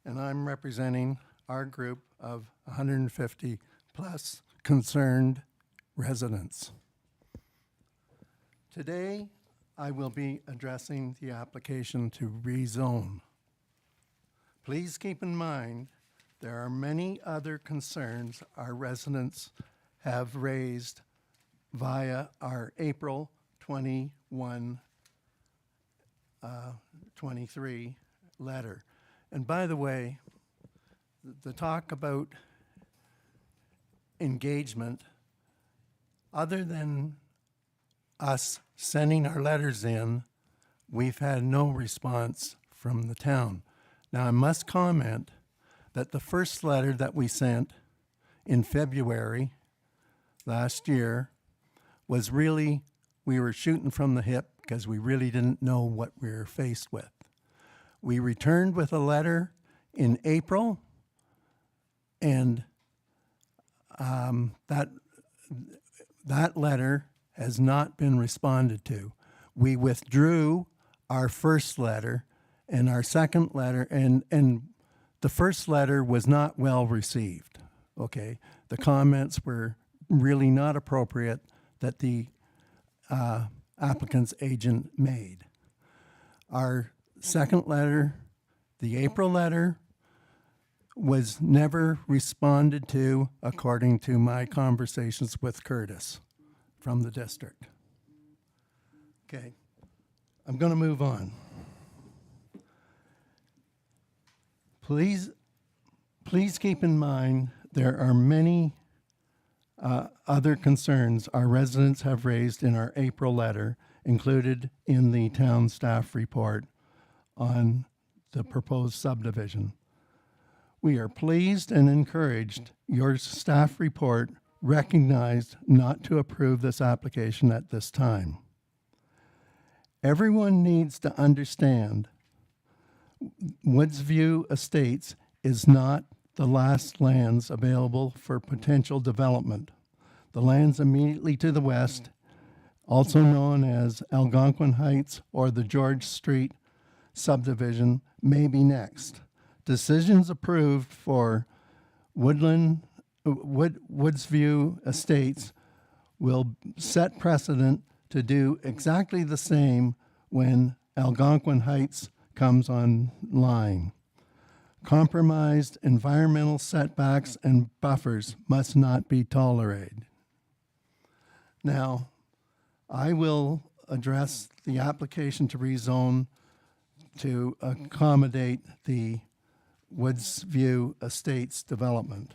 and I'm representing our group of 150 plus concerned residents. Today, I will be addressing the application to rezone. Please keep in mind, there are many other concerns our residents have raised via our April 23 letter. And by the way, the talk about engagement, other than us sending our letters in, we've had no response from the town. Now, I must comment that the first letter that we sent in February last year was really, we were shooting from the hip because we really didn't know what we were faced with. We returned with a letter in April, and that letter has not been responded to. We withdrew our first letter and our second letter, and the first letter was not well received, okay? The comments were really not appropriate that the applicant's agent made. Our second letter, the April letter, was never responded to according to my conversations with Curtis from the district. Okay, I'm going to move on. Please keep in mind there are many other concerns our residents have raised in our April letter included in the town staff report on the proposed subdivision. We are pleased and encouraged your staff report recognized not to approve this application at this time. Everyone needs to understand Woodsview Estates is not the last lands available for potential development. The lands immediately to the west, also known as Algonquin Heights or the George Street subdivision, may be next. Decisions approved for Woodsview Estates will set precedent to do exactly the same when Algonquin Heights comes online. Compromised environmental setbacks and buffers must not be tolerated. Now, I will address the application to rezone to accommodate the Woodsview Estates development.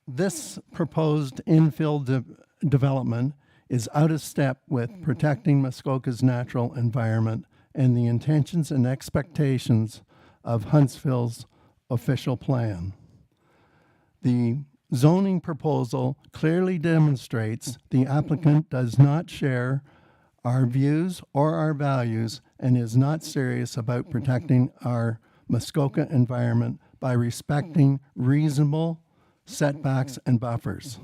This proposed infill development is out of step with protecting Muskoka's natural environment and the intentions and expectations of Huntsville's official plan. The zoning proposal clearly demonstrates the applicant does not share our views or our values and is not serious about protecting our Muskoka environment by respecting reasonable setbacks and buffers.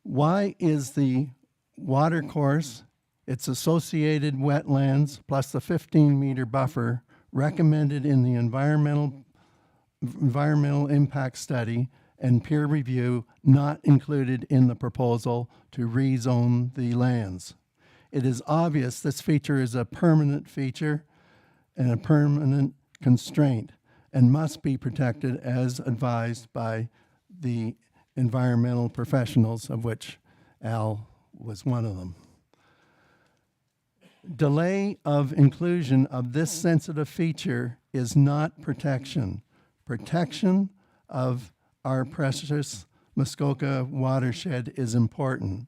Why is the water course, its associated wetlands, plus the 15-meter buffer recommended in the environmental impact study and peer review not included in the proposal to rezone the lands? It is obvious this feature is a permanent feature and a permanent constraint and must be protected as advised by the environmental professionals, of which Al was one of them. Delay of inclusion of this sensitive feature is not protection. Protection of our precious Muskoka watershed is important,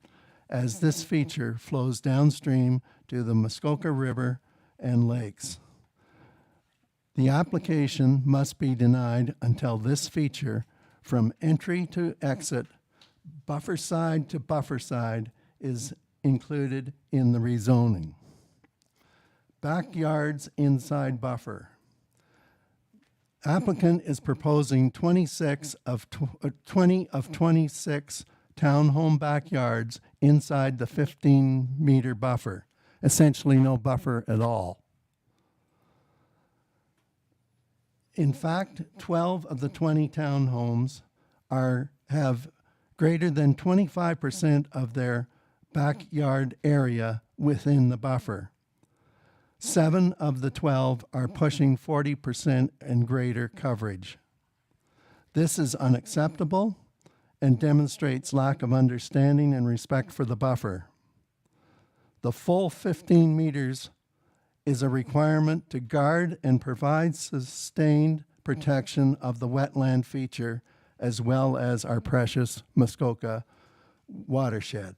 as this feature flows downstream to the Muskoka River and lakes. The application must be denied until this feature, from entry to exit, buffer side to buffer side, is included in the rezoning. Backyards inside buffer. Applicant is proposing 20 of 26 townhome backyards inside the 15-meter buffer, essentially no buffer at all. In fact, 12 of the 20 townhomes have greater than 25% of their backyard area within the buffer. 7 of the 12 are pushing 40% and greater coverage. This is unacceptable and demonstrates lack of understanding and respect for the buffer. The full 15 meters is a requirement to guard and provide sustained protection of the wetland feature as well as our precious Muskoka watershed.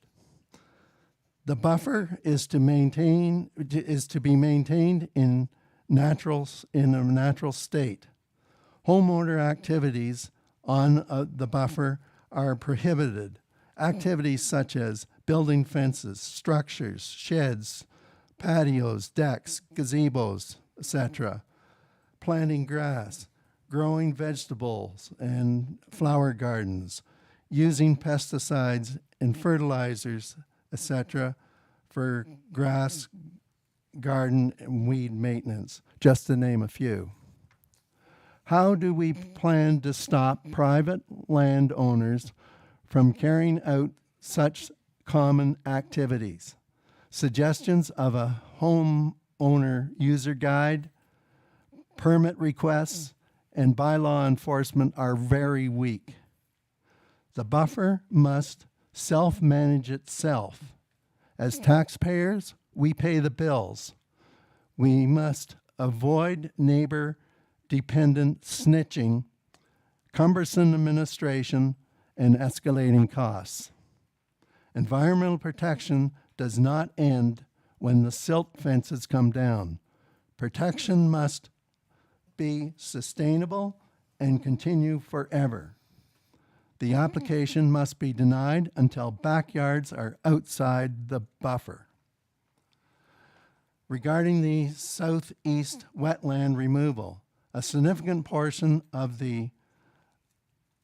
The buffer is to be maintained in a natural state. Homeowner activities on the buffer are prohibited. Activities such as building fences, structures, sheds, patios, decks, gazebos, etc., planting grass, growing vegetables and flower gardens, using pesticides and fertilizers, etc., for grass, garden, and weed maintenance, just to name a few. How do we plan to stop private landowners from carrying out such common activities. Suggestions of a homeowner user guide, permit requests, and bylaw enforcement are very weak. The buffer must self-manage itself. As taxpayers, we pay the bills. We must avoid neighbor-dependent snitching, cumbersome administration, and escalating costs. Environmental protection does not end when the silt fences come down. Protection must be sustainable and continue forever. The application must be denied until backyards are outside the buffer. Regarding the southeast wetland removal, a significant portion of the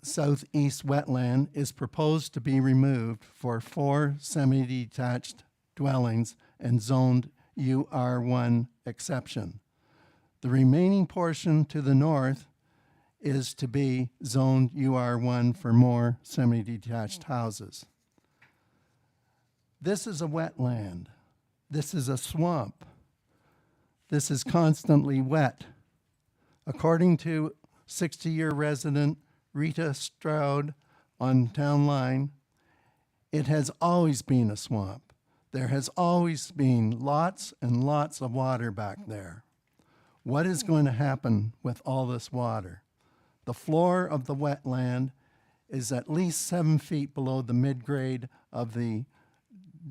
southeast wetland is proposed to be removed for 4 semi-detached dwellings and zoned UR1 exception. The remaining portion to the north is to be zoned UR1 for more semi-detached houses. This is a wetland. This is a swamp. This is constantly wet. According to 60-year resident Rita Stroud on Town Line, it has always been a swamp. There has always been lots and lots of water back there. What is going to happen with all this water? The floor of the wetland is at least 7 feet below the mid-grade of the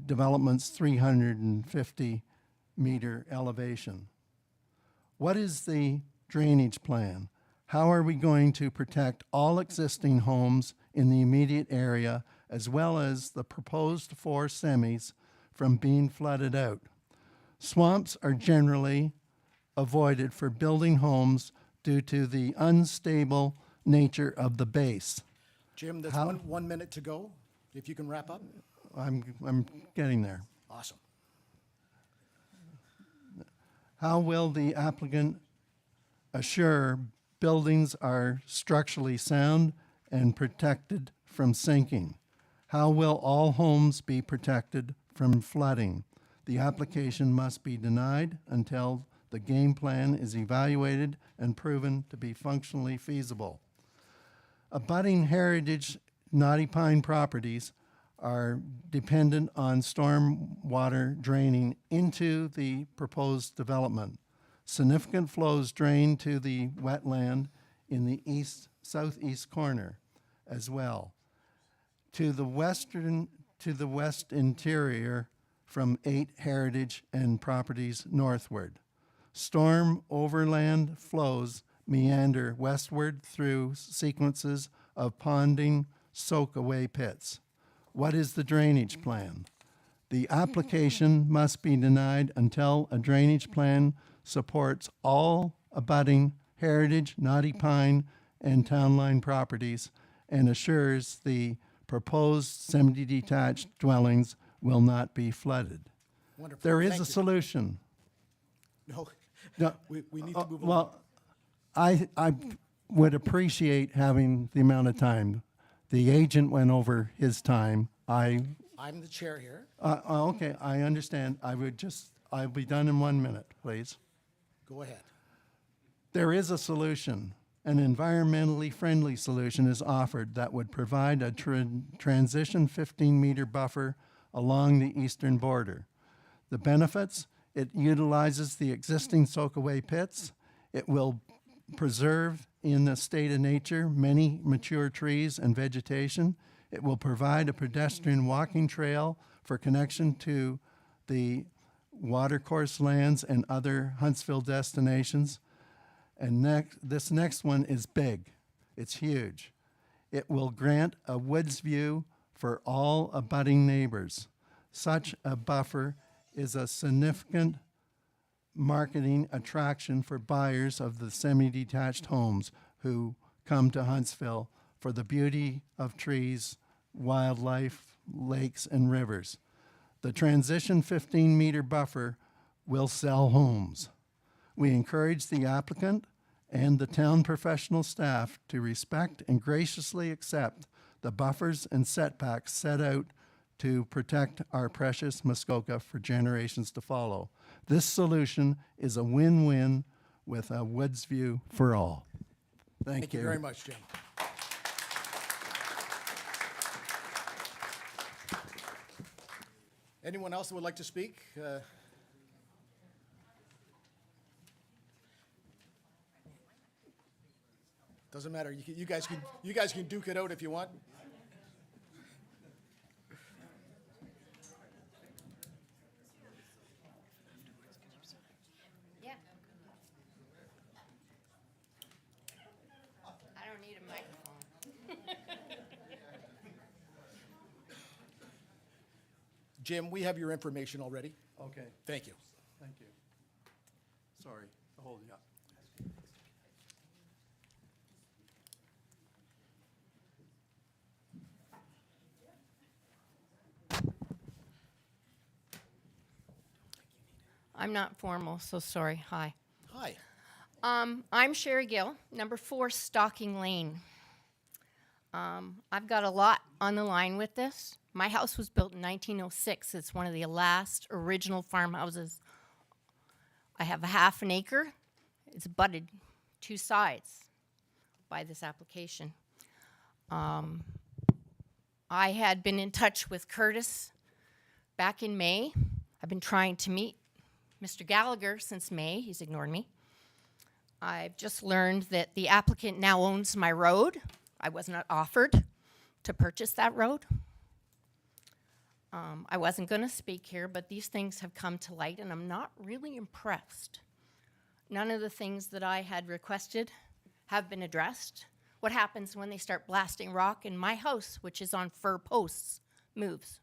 development's 350-meter elevation. What is the drainage plan? How are we going to protect all existing homes in the immediate area, as well as the proposed 4 semis from being flooded out? Swamps are generally avoided for building homes due to the unstable nature of the base. Jim, there's How- 1 minute to go. If you can wrap up. I'm getting there. Awesome. How will the applicant assure buildings are structurally sound and protected from sinking? How will all homes be protected from flooding? The application must be denied until the game plan is evaluated and proven to be functionally feasible. Abutting heritage Knotty Pine properties are dependent on storm water draining into the proposed development. Significant flows drain to the wetland in the southeast corner as well. To the west interior from 8 heritage and properties northward. Storm overland flows meander westward through sequences of ponding soak-away pits. What is the drainage plan? The application must be denied until a drainage plan supports all abutting heritage, knotty pine, and town line properties and assures the proposed semi-detached dwellings will not be flooded. Wonderful. There is Thank a you. solution. No, No, we need to move on. well, I would appreciate having the amount of time. The agent went over his time. I'm the chair here. Okay, I understand. I'll be done in 1 minute, please. Go ahead. There is a solution. An environmentally friendly solution is offered that would provide a transition 15-meter buffer along the eastern border. The benefits: it utilizes the existing soak-away pits. It will preserve in a state of nature many mature trees and vegetation. It will provide a pedestrian walking trail for connection to the watercourse lands and other Huntsville destinations. And this next one is big. It's huge. It will grant a woods view for all abutting neighbors. Such a buffer is a significant marketing attraction for buyers of the semi-detached homes who come to Huntsville for the beauty of trees, wildlife, lakes, and rivers. The transition 15-meter buffer will sell homes. We encourage the applicant and the town professional staff to respect and graciously accept the buffers and setbacks set out to protect our precious Muskoka for generations to follow. This solution is a win-win with a Woods view for all. Thank you very much, Jim. Anyone else that would like to speak? Doesn't matter. You guys can duke it out if you want. Yeah. I don't need a microphone. Jim, we have your information already. Okay, Thank you. thank you. Sorry to hold you up. I'm not formal, so sorry. Hi. Hi. I'm Sherry Gill, number 4 Stocking Lane. I've got a lot on the line with this. My house was built in 1906. It's one of the last original farmhouses. I have a half an acre. It's budded 2 sides by this application. I had been in touch with Curtis back in May. I've been trying to meet Mr. Gallagher since May. He's ignored me. I've just learned that the applicant now owns my road. I was not offered to purchase that road. I wasn't going to speak here, but these things have come to light, and I'm not really impressed. None of the things that I had requested have been addressed. What happens when they start blasting rock and my house, which is on fir posts, moves?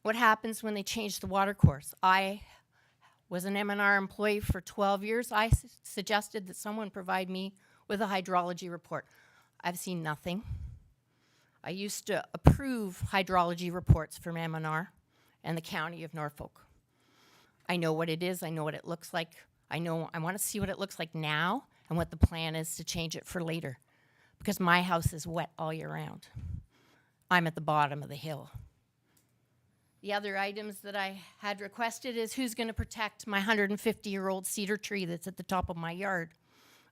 What happens when they change the water course? I was an M&R employee for 12 years. I suggested that someone provide me with a hydrology report. I've seen nothing. I used to approve hydrology reports from M&R and the County of Norfolk. I know what it is. I know what it looks like. I want to see what it looks like now and what the plan is to change it for later, because my house is wet all year round. I'm at the bottom of the hill. The other items that I had requested is who's going to protect my 150-year-old cedar tree that's at the top of my yard,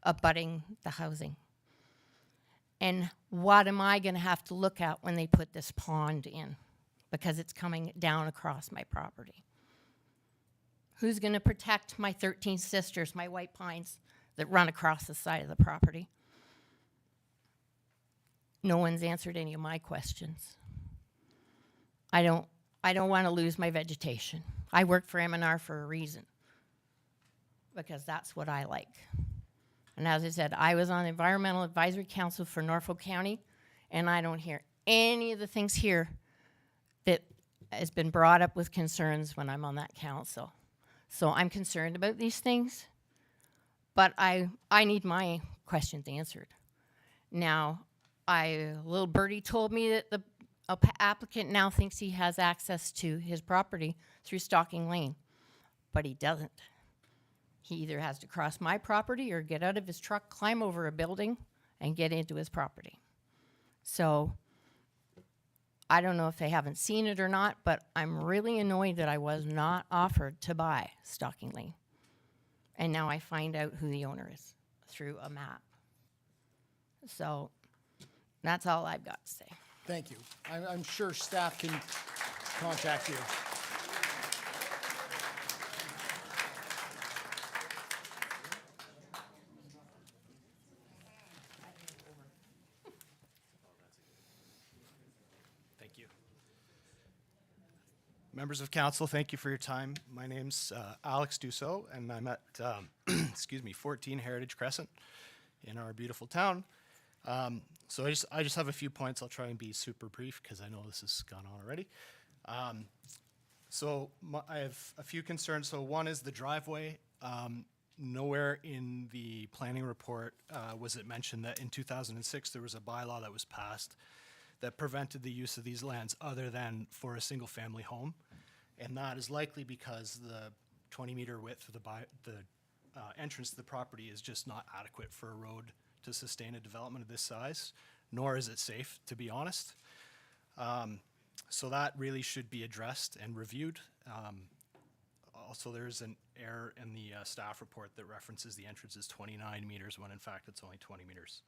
abutting the housing. And what am I going to have to look at when they put this pond in? Because it's coming down across my property. Who's going to protect my 13 sisters, my white pines that run across the side of the property? No one's answered any of my questions. I don't want to lose my vegetation. I work for M&R for a reason, because that's what I like. And as I said, I was on the Environmental Advisory Council for Norfolk County, and I don't hear any of the things here that has been brought up with concerns when I'm on that council. So I'm concerned about these things, but I need my questions answered. Now, little birdie told me that the applicant now thinks he has access to his property through Stocking Lane, but he doesn't. He either has to cross my property or get out of his truck, climb over a building, and get into his property. So I don't know if they haven't seen it or not, but I'm really annoyed that I was not offered to buy Stocking Lane. And now I find out who the owner is through a map. So that's all I've got to say. Thank you. I'm sure staff can contact you. Thank you. Members of council, thank you for your time. My name's Alex Dussault, and I'm at, 14 Heritage Crescent in our beautiful town. So I just have a few points. I'll try and be super brief because I know this has gone on already. I have a few concerns. So one is the driveway. Nowhere in the planning report was it mentioned that in 2006 there was a bylaw that was passed that prevented the use of these lands other than for a single family home. And that is likely because the 20-meter width of the entrance to the property is just not adequate for a road to sustain a development of this size, nor is it safe, to be honest. So that really should be addressed and reviewed. Also, there's an error in the staff report that references the entrance is 29 meters when in fact it's only 20 meters.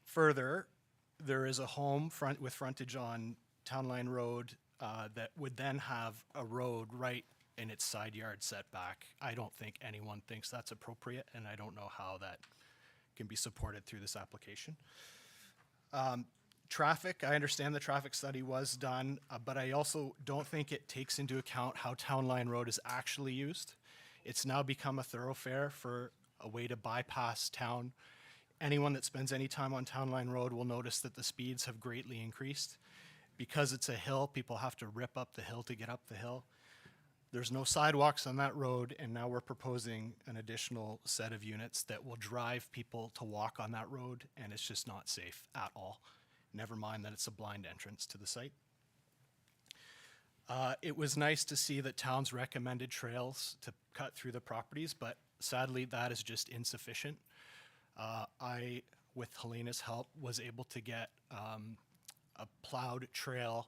Further, there is a home with frontage on Town Line Road that would then have a road right in its side yard setback. I don't think anyone thinks that's appropriate, and I don't know how that can be supported through this application. Traffic, I understand the traffic study was done, but I also don't think it takes into account how Town Line Road is actually used. It's now become a thoroughfare for a way to bypass town. Anyone that spends any time on Town Line Road will notice that the speeds have greatly increased. Because it's a hill, people have to rip up the hill to get up the hill. There's no sidewalks on that road, and now we're proposing an additional set of units that will drive people to walk on that road, and it's just not safe at all. Never mind that it's a blind entrance to the site. It was nice to see that towns recommended trails to cut through the properties, but sadly that is just insufficient. I, with Helena's help, was able to get a plowed trail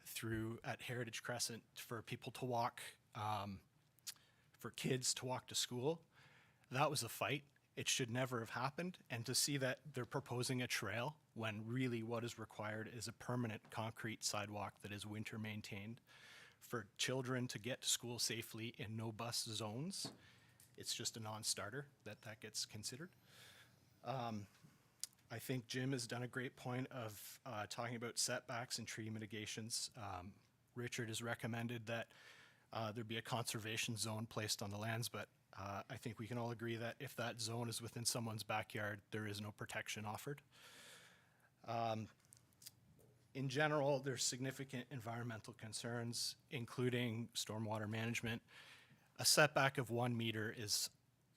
through at Heritage Crescent for people to walk, for kids to walk to school. That was a fight. It should never have happened. And to see that they're proposing a trail when really what is required is a permanent concrete sidewalk that is winter maintained for children to get to school safely in no bus zones, it's just a non-starter that gets considered. I think Jim has done a great point of talking about setbacks and tree mitigations. Richard has recommended that there be a conservation zone placed on the lands, but I think we can all agree that if that zone is within someone's backyard, there is no protection offered. In general, there's significant environmental concerns, including stormwater management. A setback of 1 meter is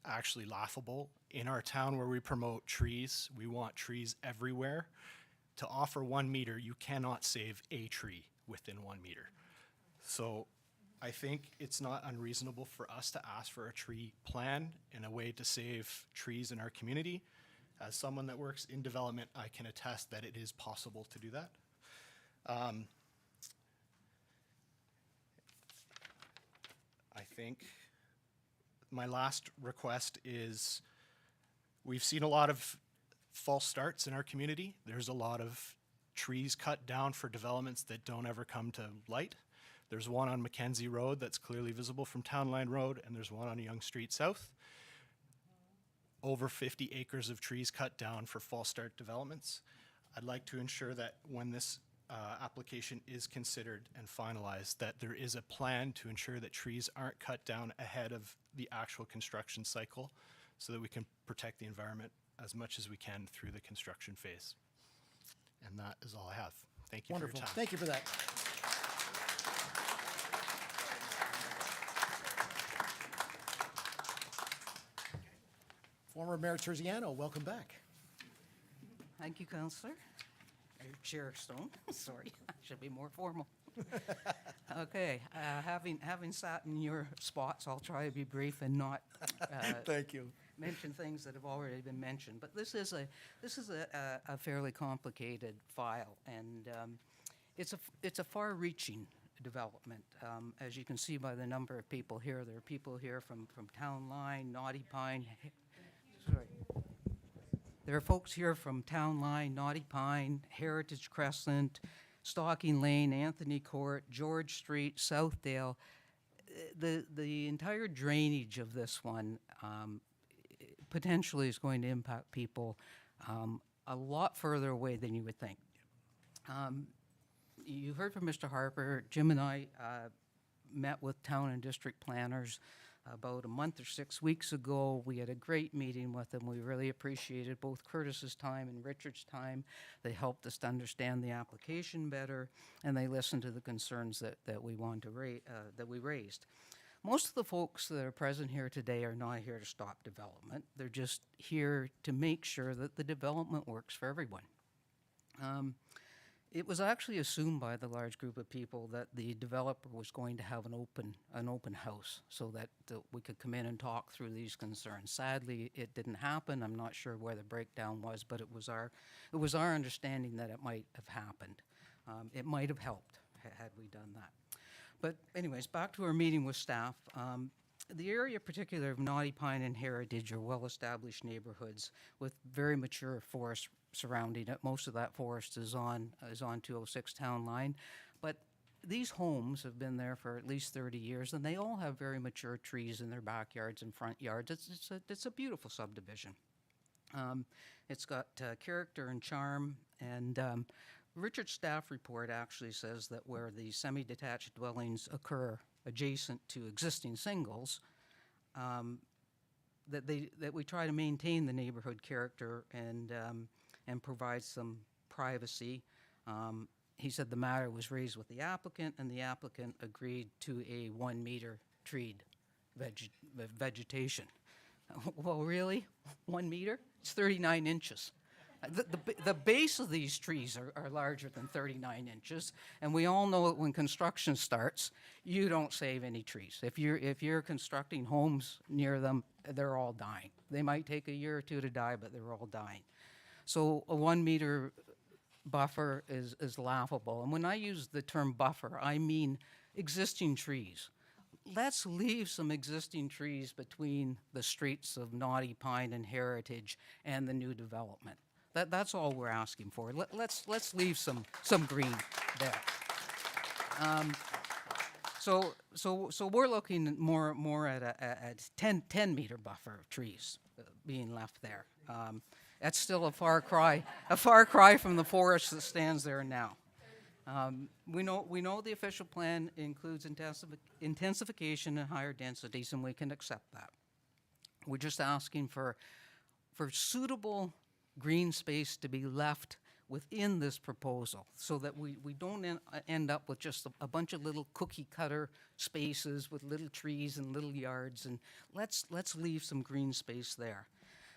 actually laughable. In our town where we promote trees, we want trees everywhere. To offer 1 meter, you cannot save a tree within 1 meter. So I think it's not unreasonable for us to ask for a tree plan and a way to save trees in our community. As someone that works in development, I can attest that it is possible to do that. I think my last request is, we've seen a lot of false starts in our community. There's a lot of trees cut down for developments that don't ever come to light. There's one on Mackenzie Road that's clearly visible from Town Line Road, and there's one on Yonge Street South. Over 50 acres of trees cut down for false start developments. I'd like to ensure that when this application is considered and finalized, that there is a plan to ensure that trees aren't cut down ahead of the actual construction cycle, so that we can protect the environment as much as we can through the construction phase. And that is all I have. Thank you for your Wonderful. time. Thank you for that. Former Mayor Terziano, welcome back. Thank you, Councillor. Chair Stone, sorry, I should be more formal. Okay, having sat in your spots, I'll try to be brief and not Thank you. mention things that have already been mentioned. But this is a fairly complicated file, and it's a far-reaching development. As you can see by the number of people here, there are people here from Town Line, Naughty Pine. Sorry. There are folks here from Town Line, Naughty Pine, Heritage Crescent, Stocking Lane, Anthony Court, George Street, Southdale. The entire drainage of this one potentially is going to impact people a lot further away than you would think. You heard from Mr. Harper. Jim and I met with town and district planners about a month or 6 weeks ago. We had a great meeting with them. We really appreciated both Curtis's time and Richard's time. They helped us to understand the application better, and they listened to the concerns that we wanted to that we raised. Most of the folks that are present here today are not here to stop development. They're just here to make sure that the development works for everyone. It was actually assumed by the large group of people that the developer was going to have an open house so that we could come in and talk through these concerns. Sadly, it didn't happen. I'm not sure where the breakdown was, but it was our understanding that it might have happened. It might have helped had we done that. But anyways, back to our meeting with staff. The area particular of Naughty Pine and Heritage are well-established neighborhoods with very mature forest surrounding it. Most of that forest is on 206 Town Line. But these homes have been there for at least 30 years, and they all have very mature trees in their backyards and front yards. It's a beautiful subdivision. It's got character and charm, and Richard's staff report actually says that where the semi-detached dwellings occur adjacent to existing singles, that we try to maintain the neighborhood character and provide some privacy. He said the matter was raised with the applicant, and the applicant agreed to a 1 meter treed vegetation. Well, really? 1 meter? It's 39 inches. The base of these trees are larger than 39 inches, and we all know that when construction starts, you don't save any trees. If you're constructing homes near them, they're all dying. They might take a year or two to die, but they're all dying. So a 1 meter buffer is laughable. And when I use the term buffer, I mean existing trees. Let's leave some existing trees between the streets of Naughty Pine and Heritage and the new development. That's all we're asking for. Let's leave some green there. So we're looking more at a 10 meter buffer of trees being left there. That's still a far cry from the forest that stands there now. We know the official plan includes intensification and higher densities, and we can accept that. We're just asking for suitable green space to be left within this proposal so that we don't end up with just a bunch of little cookie cutter spaces with little trees and little yards, and let's leave some green space there.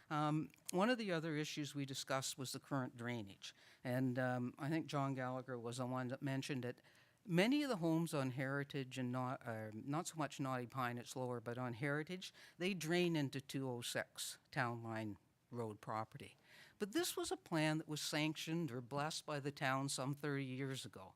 One of the other issues we discussed was the current drainage, and I think John Gallagher was the one that mentioned it. Many of the homes on Heritage and not so much Naughty Pine, it's lower, but on Heritage, they drain into 206 Town Line Road property. But this was a plan that was sanctioned or blessed by the town some 30 years ago.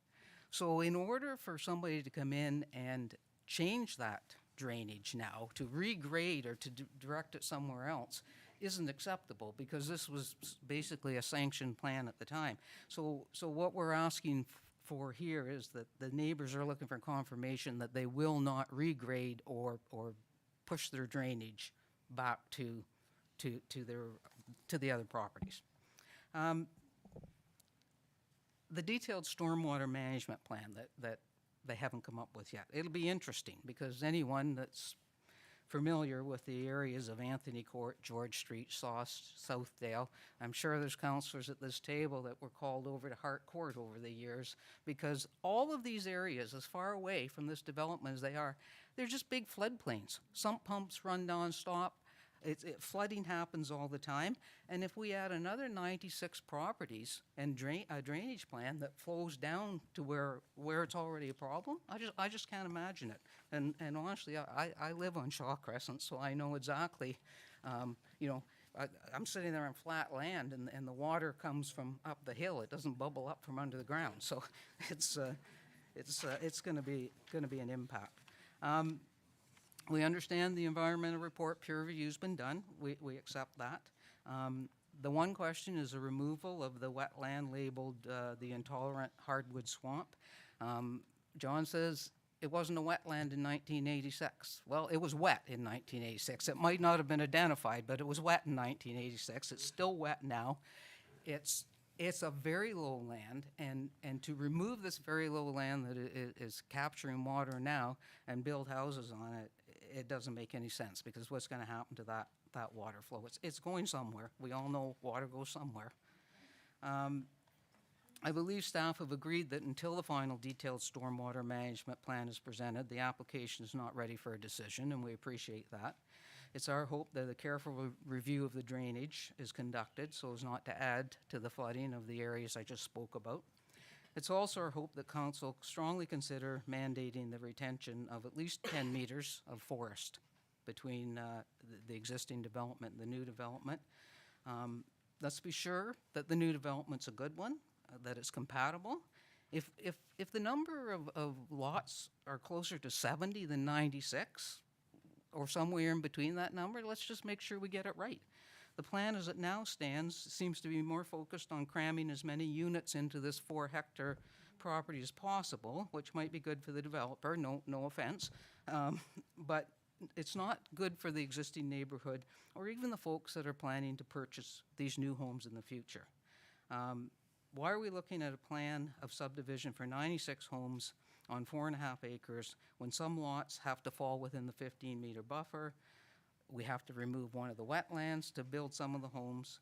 So in order for somebody to come in and change that drainage now, to regrade or to direct it somewhere else, isn't acceptable because this was basically a sanctioned plan at the time. So what we're asking for here is that the neighbors are looking for confirmation that they will not regrade or push their drainage back to the other properties. The detailed stormwater management plan that they haven't come up with yet. It'll be interesting because anyone that's familiar with the areas of Anthony Court, George Street, Southdale, I'm sure there's councillors at this table that were called over to Hart Court over the years because all of these areas, as far away from this development as they are, they're just big floodplains. Sump pumps run nonstop. Flooding happens all the time, and if we add another 96 properties and a drainage plan that flows down to where it's already a problem, I just can't imagine it. And honestly, I live on Shaw Crescent, so I know exactly. I'm sitting there on flat land, and the water comes from up the hill. It doesn't bubble up from under the ground, so it's going to be an impact. We understand the environmental report peer review's been done. We accept that. The one question is the removal of the wetland labeled the intolerant hardwood swamp. John says it wasn't a wetland in 1986. Well, it was wet in 1986. It might not have been identified, but it was wet in 1986. It's still wet now. It's a very low land, and to remove this very low land that is capturing water now and build houses on it, it doesn't make any sense because what's going to happen to that water flow? It's going somewhere. We all know water goes somewhere. I believe staff have agreed that until the final detailed stormwater management plan is presented, the application is not ready for a decision, and we appreciate that. It's our hope that a careful review of the drainage is conducted so as not to add to the flooding of the areas I just spoke about. It's also our hope that council strongly consider mandating the retention of at least 10 meters of forest between the existing development and the new development. Let's be sure that the new development's a good one, that it's compatible. If the number of lots are closer to 70 than 96, or somewhere in between that number, let's just make sure we get it right. The plan as it now stands seems to be more focused on cramming as many units into this 4-hectare property as possible, which might be good for the developer, no offense, but it's not good for the existing neighborhood or even the folks that are planning to purchase these new homes in the future. Why are we looking at a plan of subdivision for 96 homes on 4.5 acres when some lots have to fall within the 15-meter buffer? We have to remove one of the wetlands to build some of the homes.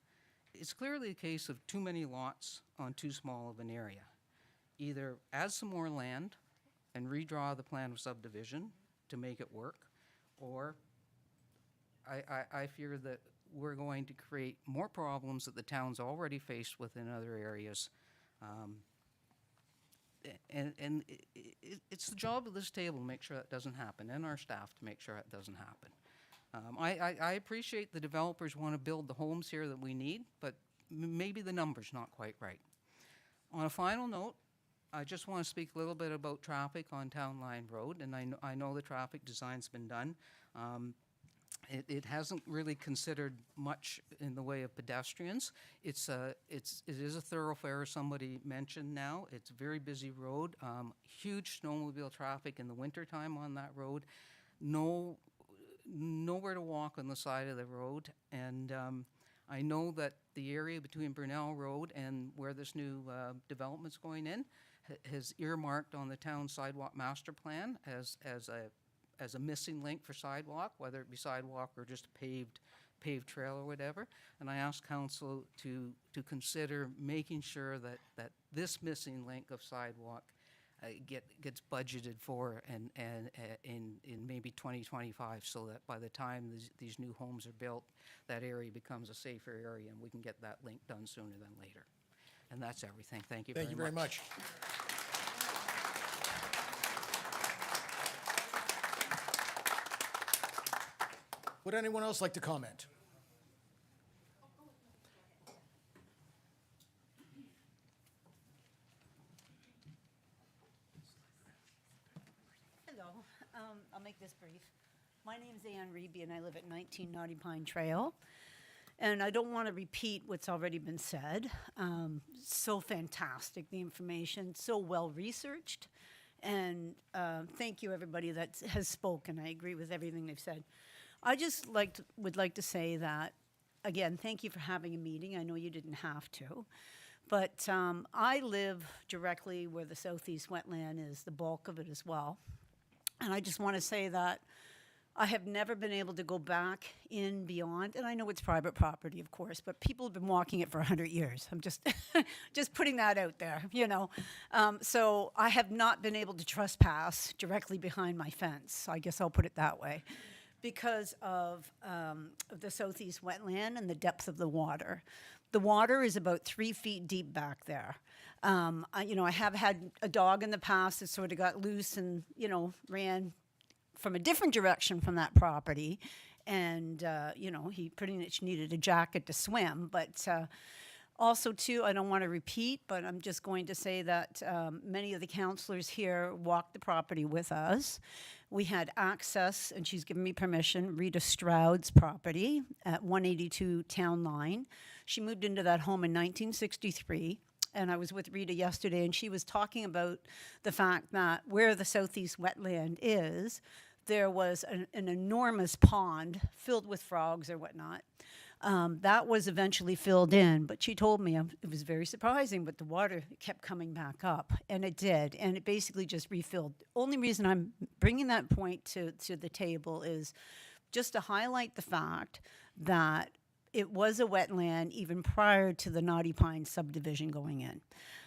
It's clearly a case of too many lots on too small of an area. Either add some more land and redraw the plan of subdivision to make it work, or I fear that we're going to create more problems that the town's already faced with in other areas. And it's the job of this table to make sure that doesn't happen, and our staff to make sure that doesn't happen. I appreciate the developers want to build the homes here that we need, but maybe the number's not quite right. On a final note, I just want to speak a little bit about traffic on Town Line Road, and I know the traffic design's been done. It hasn't really considered much in the way of pedestrians. It is a thoroughfare, as somebody mentioned now. It's a very busy road, huge snowmobile traffic in the wintertime on that road. Nowhere to walk on the side of the road, and I know that the area between Brunel Road and where this new development's going in has earmarked on the town sidewalk master plan as a missing link for sidewalk, whether it be sidewalk or just paved trail or whatever. And I asked council to consider making sure that this missing link of sidewalk gets budgeted for and in maybe 2025, so that by the time these new homes are built, that area becomes a safer area and we can get that link done sooner than later. And that's everything. Thank you very much. Thank you very much. Would anyone else like to comment? Hello, I'll make this brief. My name's Ann Reeby and I live at 19 Naughty Pine Trail. And I don't want to repeat what's already been said. So fantastic, the information, so well researched. And thank you everybody that has spoken. I agree with everything they've said. I just would like to say that, again, thank you for having a meeting. I know you didn't have to. But I live directly where the southeast wetland is, the bulk of it as well. And I just want to say that I have never been able to go back in beyond, and I know it's private property, of course, but people have been walking it for 100 years. I'm just just putting that out there, you know. So I have not been able to trespass directly behind my fence. I guess I'll put it that way, because of the southeast wetland and the depth of the water. The water is about 3 feet deep back there. I have had a dog in the past that sort of got loose and, ran from a different direction from that property. And, he pretty much needed a jacket to swim. But also, too, I don't want to repeat, but I'm just going to say that many of the counselors here walked the property with us. We had access, and she's given me permission, Rita Stroud's property at 182 Town Line. She moved into that home in 1963. And I was with Rita yesterday, and she was talking about the fact that where the southeast wetland is, there was an enormous pond filled with frogs or whatnot. That was eventually filled in, but she told me it was very surprising, but the water kept coming back up, and it did, and it basically just refilled. Only reason I'm bringing that point to the table is just to highlight the fact that it was a wetland even prior to the Naughty Pine subdivision going in.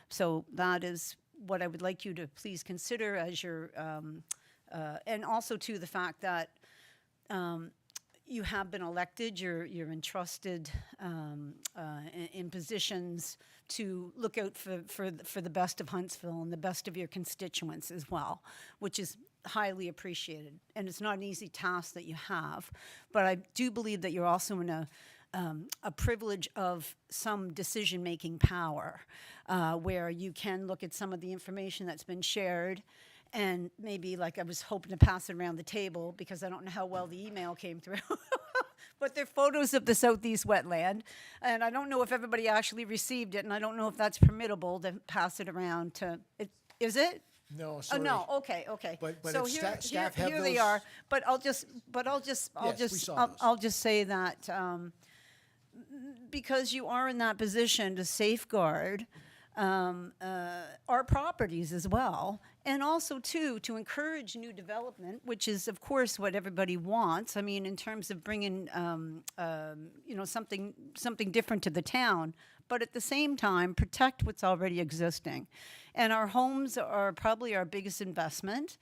So that is what I would like you to please consider as your, and also to the fact that you have been elected, you're entrusted in positions to look out for the best of Huntsville and the best of your constituents as well, which is highly appreciated. And it's not an easy task that you have, but I do believe that you're also in a a privilege of some decision-making power, where you can look at some of the information that's been shared, and maybe, like, I was hoping to pass it around the table because I don't know how well the email came through. But they're photos of the southeast wetland, and I don't know if everybody actually received it, and I don't know if that's permittable to pass it around to. Is it? No, Oh, sorry. no. Okay. Okay. But so if here, staff here, have here they those- are. But I'll just I'll just say that because you are in that position to safeguard our properties as well, and also too to encourage new development, which is of course what everybody wants. I mean, in terms of bringing something different to the town, but at the same time protect what's already existing. And our homes are probably our biggest investment.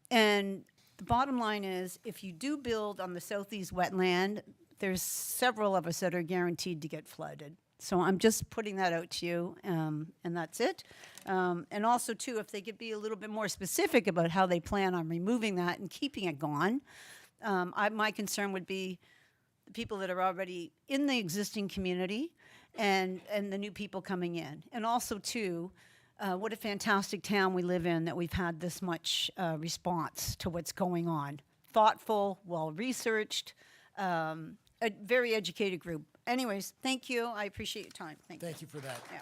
And the bottom line is, if you do build on the southeast wetland, there's several of us that are guaranteed to get flooded. So I'm just putting that out to you, and that's it. And also, too, if they could be a little bit more specific about how they plan on removing that and keeping it gone, my concern would be the people that are already in the existing community and the new people coming in. And also, too, what a fantastic town we live in that we've had this much response to what's going on. Thoughtful, well-researched, a very educated group. Anyways, thank you. I appreciate your time. Thank you. Thank you for that. Yeah.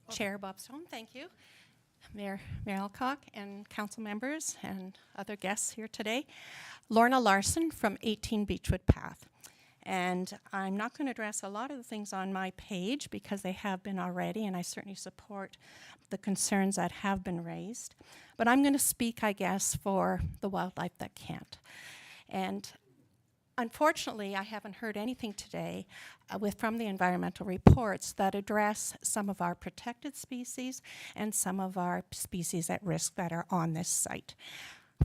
Chair Bob Stone, thank you. Mayor Alcock and council members and other guests here today. Lorna Larson from 18 Beechwood Path. And I'm not going to address a lot of the things on my page because they have been already, and I certainly support the concerns that have been raised. But I'm going to speak, I guess, for the wildlife that can't. And unfortunately, I haven't heard anything today from the environmental reports that address some of our protected species and some of our species at risk that are on this site.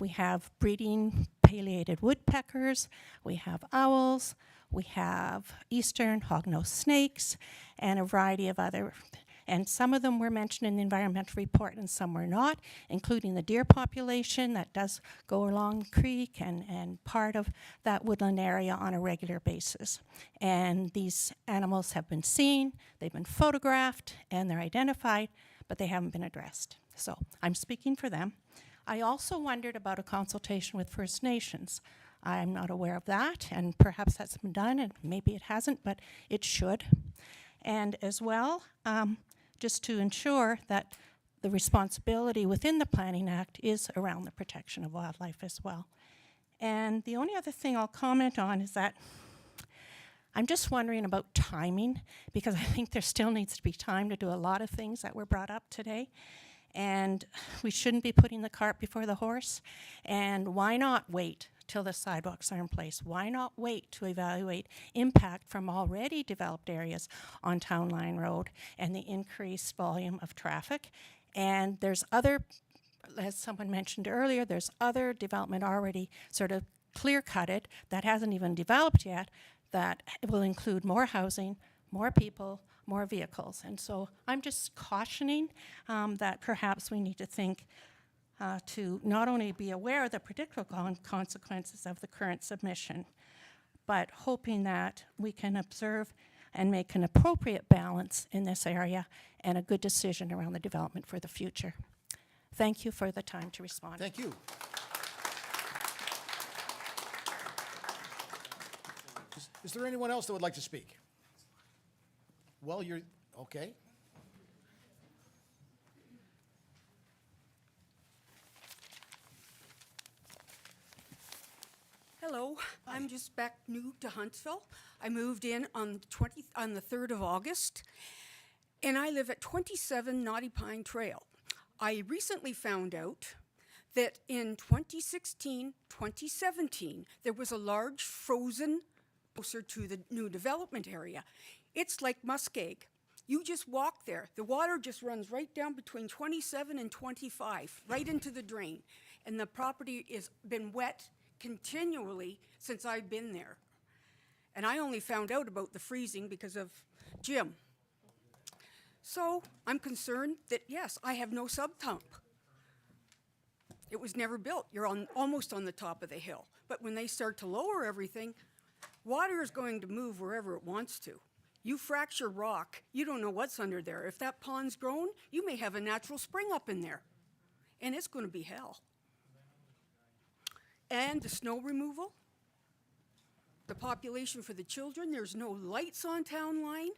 We have breeding pileated woodpeckers, we have owls, we have eastern hognose snakes, and a variety of other. And some of them were mentioned in the environmental report and some were not, including the deer population that does go along the creek and part of that woodland area on a regular basis. And these animals have been seen, they've been photographed, and they're identified, but they haven't been addressed. So I'm speaking for them. I also wondered about a consultation with First Nations. I'm not aware of that, and perhaps that's been done, and maybe it hasn't, but it should. And as well, just to ensure that the responsibility within the Planning Act is around the protection of wildlife as well. And the only other thing I'll comment on is that I'm just wondering about timing, because I think there still needs to be time to do a lot of things that were brought up today. And we shouldn't be putting the cart before the horse. And why not wait till the sidewalks are in place? Why not wait to evaluate impact from already developed areas on Town Line Road and the increased volume of traffic? And there's other, as someone mentioned earlier, there's other development already sort of clear-cutted that hasn't even developed yet that will include more housing, more people, more vehicles. And so I'm just cautioning that perhaps we need to think to not only be aware of the particular consequences of the current submission, but hoping that we can observe and make an appropriate balance in this area and a good decision around the development for the future. Thank you for the time to respond. Thank you. Is there anyone else that would like to speak? Well, you're, okay. Hello, I'm just back new to Huntsville. I moved in on the 3rd of August, and I live at 27 Knotty Pine Trail. I recently found out that in 2016, 2017, there was a large frozen closer to the new development area. It's like muskeg. You just walk there. The water just runs right down between 27 and 25, right into the drain. And the property has been wet continually since I've been there. And I only found out about the freezing because of Jim. So I'm concerned that, yes, I have no sub-pump. It was never built. You're almost on the top of the hill. But when they start to lower everything, water is going to move wherever it wants to. You fracture rock, you don't know what's under there. If that pond's grown, you may have a natural spring up in there. And it's going to be hell. And the snow removal, the population for the children, there's no lights on Town Line.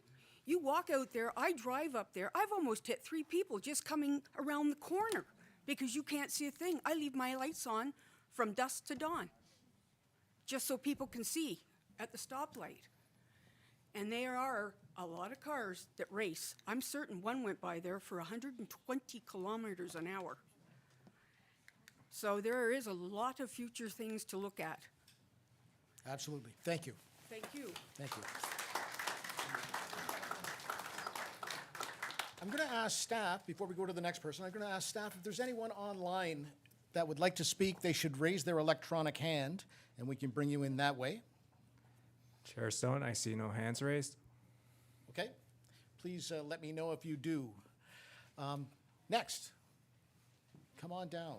You walk out there, I drive up there, I've almost hit 3 people just coming around the corner because you can't see a thing. I leave my lights on from dusk to dawn, just so people can see at the stoplight. And there are a lot of cars that race. I'm certain one went by there for 120 kilometers an hour. So there is a lot of future things to look at. Absolutely. Thank you. Thank you. Thank you. I'm going to ask staff, before we go to the next person, I'm going to ask staff if there's anyone online that would like to speak, they should raise their electronic hand, and we can bring you in that way. Chair Stone, I see no hands raised. Okay? Please let me know if you do. Next. Come on down.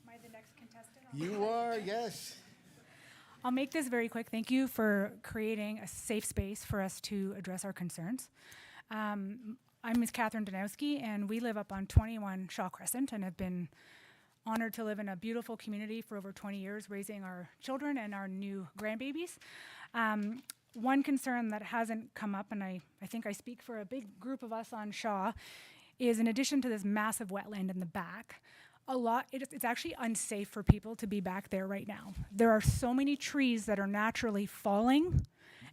Am I the next contestant? You are, yes. I'll make this very quick. Thank you for creating a safe space for us to address our concerns. I'm Ms. Catherine Danowski, and we live up on 21 Shaw Crescent and have been honored to live in a beautiful community for over 20 years, raising our children and our new grandbabies. One concern that hasn't come up, and I think I speak for a big group of us on Shaw, is in addition to this massive wetland in the back, it's actually unsafe for people to be back there right now. There are so many trees that are naturally falling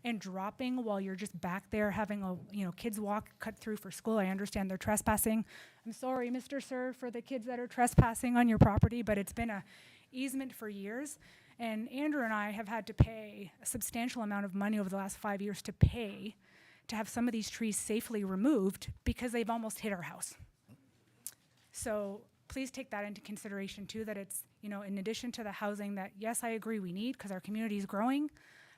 and dropping while you're just back there having kids cut through for school. I understand they're trespassing. I'm sorry, Mr. Sir, for the kids that are trespassing on your property, but it's been a easement for years. And Andrew and I have had to pay a substantial amount of money over the last 5 years to have some of these trees safely removed because they've almost hit our house. So please take that into consideration too, that it's, in addition to the housing that, yes, I agree we need because our community is growing,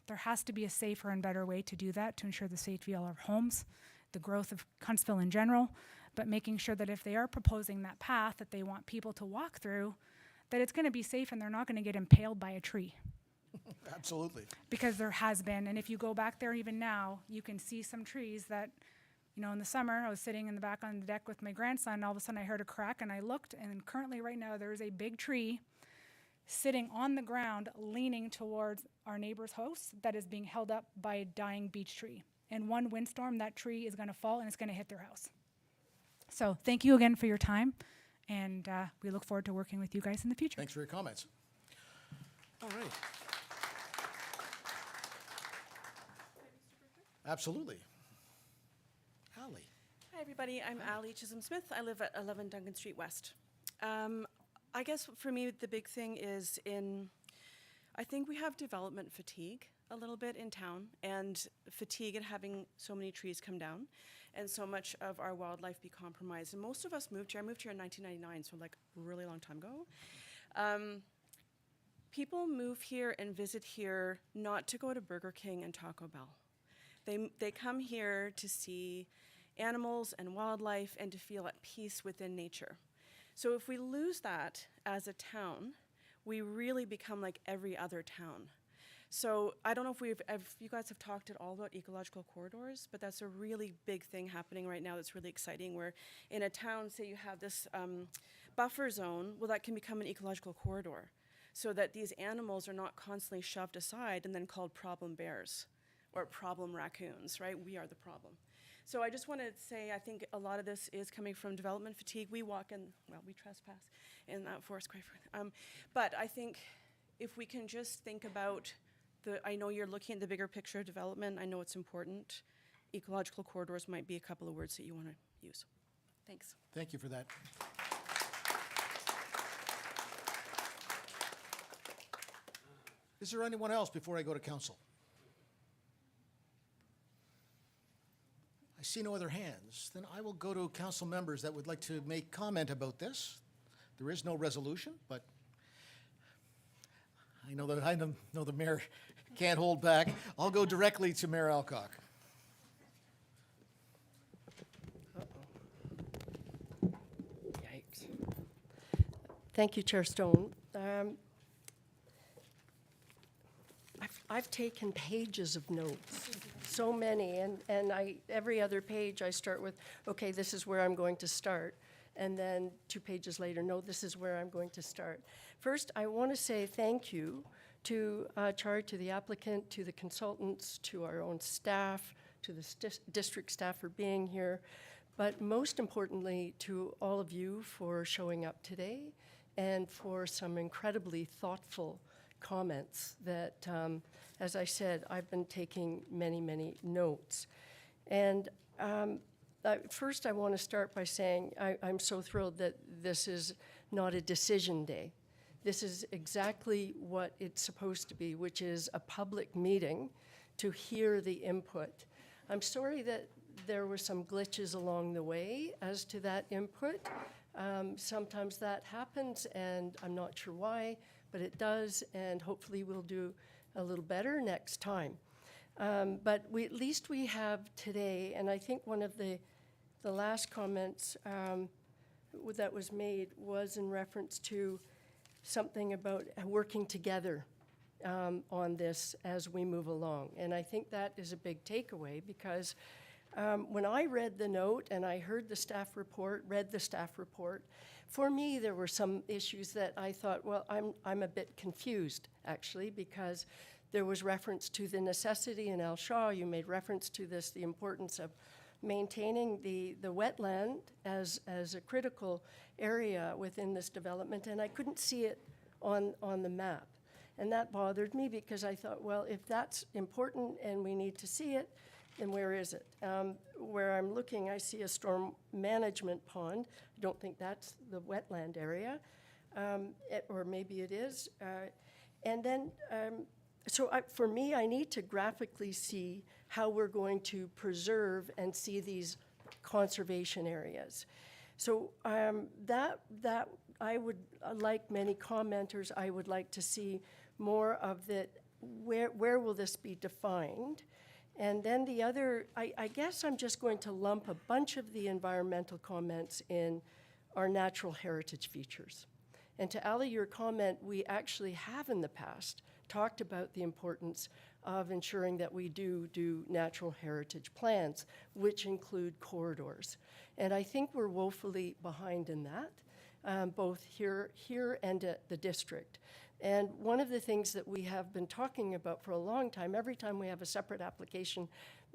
there has to be a safer and better way to do that to ensure the safety of our homes, the growth of Huntsville in general, but making sure that if they are proposing that path that they want people to walk through, that it's going to be safe and they're not going to get impaled by a tree. Absolutely. Because there has been, and if you go back there even now, you can see some trees that, in the summer, I was sitting in the back on the deck with my grandson, and all of a sudden I heard a crack, and I looked, and currently right now there is a big tree sitting on the ground leaning towards our neighbor's house that is being held up by a dying beech tree. In one windstorm, that tree is going to fall, and it's going to hit their house. So thank you again for your time, and we look forward to working with you guys in the future. Thanks for your comments. All right. Absolutely. Allie. Hi, everybody. I'm Allie Chisholm-Smith. I live at 11 Duncan Street West. I guess for me, the big thing is I think we have development fatigue a little bit in town, and fatigue at having so many trees come down and so much of our wildlife be compromised. And most of us moved here. I moved here in 1999, so like a really long time ago. People move here and visit here not to go to Burger King and Taco Bell. They come here to see animals and wildlife and to feel at peace within nature. So if we lose that as a town, we really become like every other town. So I don't know if you guys have talked at all about ecological corridors, but that's a really big thing happening right now that's really exciting, where in a town, say you have this buffer zone, well, that can become an ecological corridor, so that these animals are not constantly shoved aside and then called problem bears or problem raccoons, right? We are the problem. So I just want to say, I think a lot of this is coming from development fatigue. We walk in, we trespass in that forest quite frequently. But I think if we can just think about I know you're looking at the bigger picture of development. I know it's important. Ecological corridors might be a couple of words that you want to use. Thanks. Thank you for that. Is there anyone else before I go to council? I see no other hands. Then I will go to council members that would like to make comment about this. There is no resolution, but I know the mayor can't hold back. I'll go directly to Mayor Alcock. Thank you, Chair Stone. I've taken pages of notes, so many, and every other page I start with, okay, this is where I'm going to start. And then 2 pages later, no, this is where I'm going to start. First, I want to say thank you to to the applicant, to the consultants, to our own staff, to the district staff for being here, but most importantly, to all of you for showing up today and for some incredibly thoughtful comments that, as I said, I've been taking many, many notes. And first, I want to start by saying I'm so thrilled that this is not a decision day. This is exactly what it's supposed to be, which is a public meeting to hear the input. I'm sorry that there were some glitches along the way as to that input. Sometimes that happens, and I'm not sure why, but it does, and hopefully we'll do a little better next time. But at least we have today, and I think one of the last comments that was made was in reference to something about working together on this as we move along. And I think that is a big takeaway because when I read the note and I heard the staff report, read the staff report, for me there were some issues that I thought, well, I'm a bit confused actually, because there was reference to the necessity, and Al Shaw, you made reference to this, the importance of maintaining the wetland as a critical area within this development, and I couldn't see it on the map. And that bothered me because I thought, well, if that's important and we need to see it, then where is it? Where I'm looking, I see a storm management pond. I don't think that's the wetland area, or maybe it is. And then, for me, I need to graphically see how we're going to preserve and see these conservation areas. So that I would, like many commenters, I would like to see more of the, where will this be defined? And then the other, I guess I'm just going to lump a bunch of the environmental comments in our natural heritage features. And to Ali, your comment, we actually have in the past talked about the importance of ensuring that we do natural heritage plans, which include corridors. And I think we're woefully behind in that, both here and at the district. And one of the things that we have been talking about for a long time, every time we have a separate application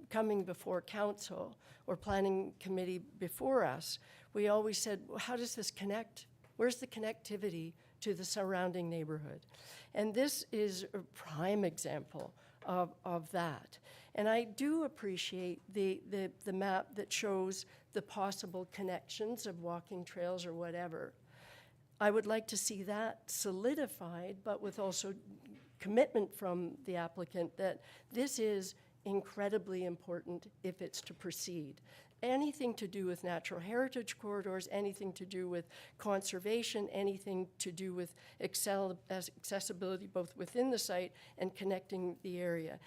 coming before council or planning committee before us, we always said, well, how does this connect? Where's the connectivity to the surrounding neighborhood? And this is a prime example of that. And I do appreciate the map that shows the possible connections of walking trails or whatever. I would like to see that solidified, but with also commitment from the applicant that this is incredibly important if it's to proceed. Anything to do with natural heritage corridors, anything to do with conservation, anything to do with accessibility both within the site and connecting the area.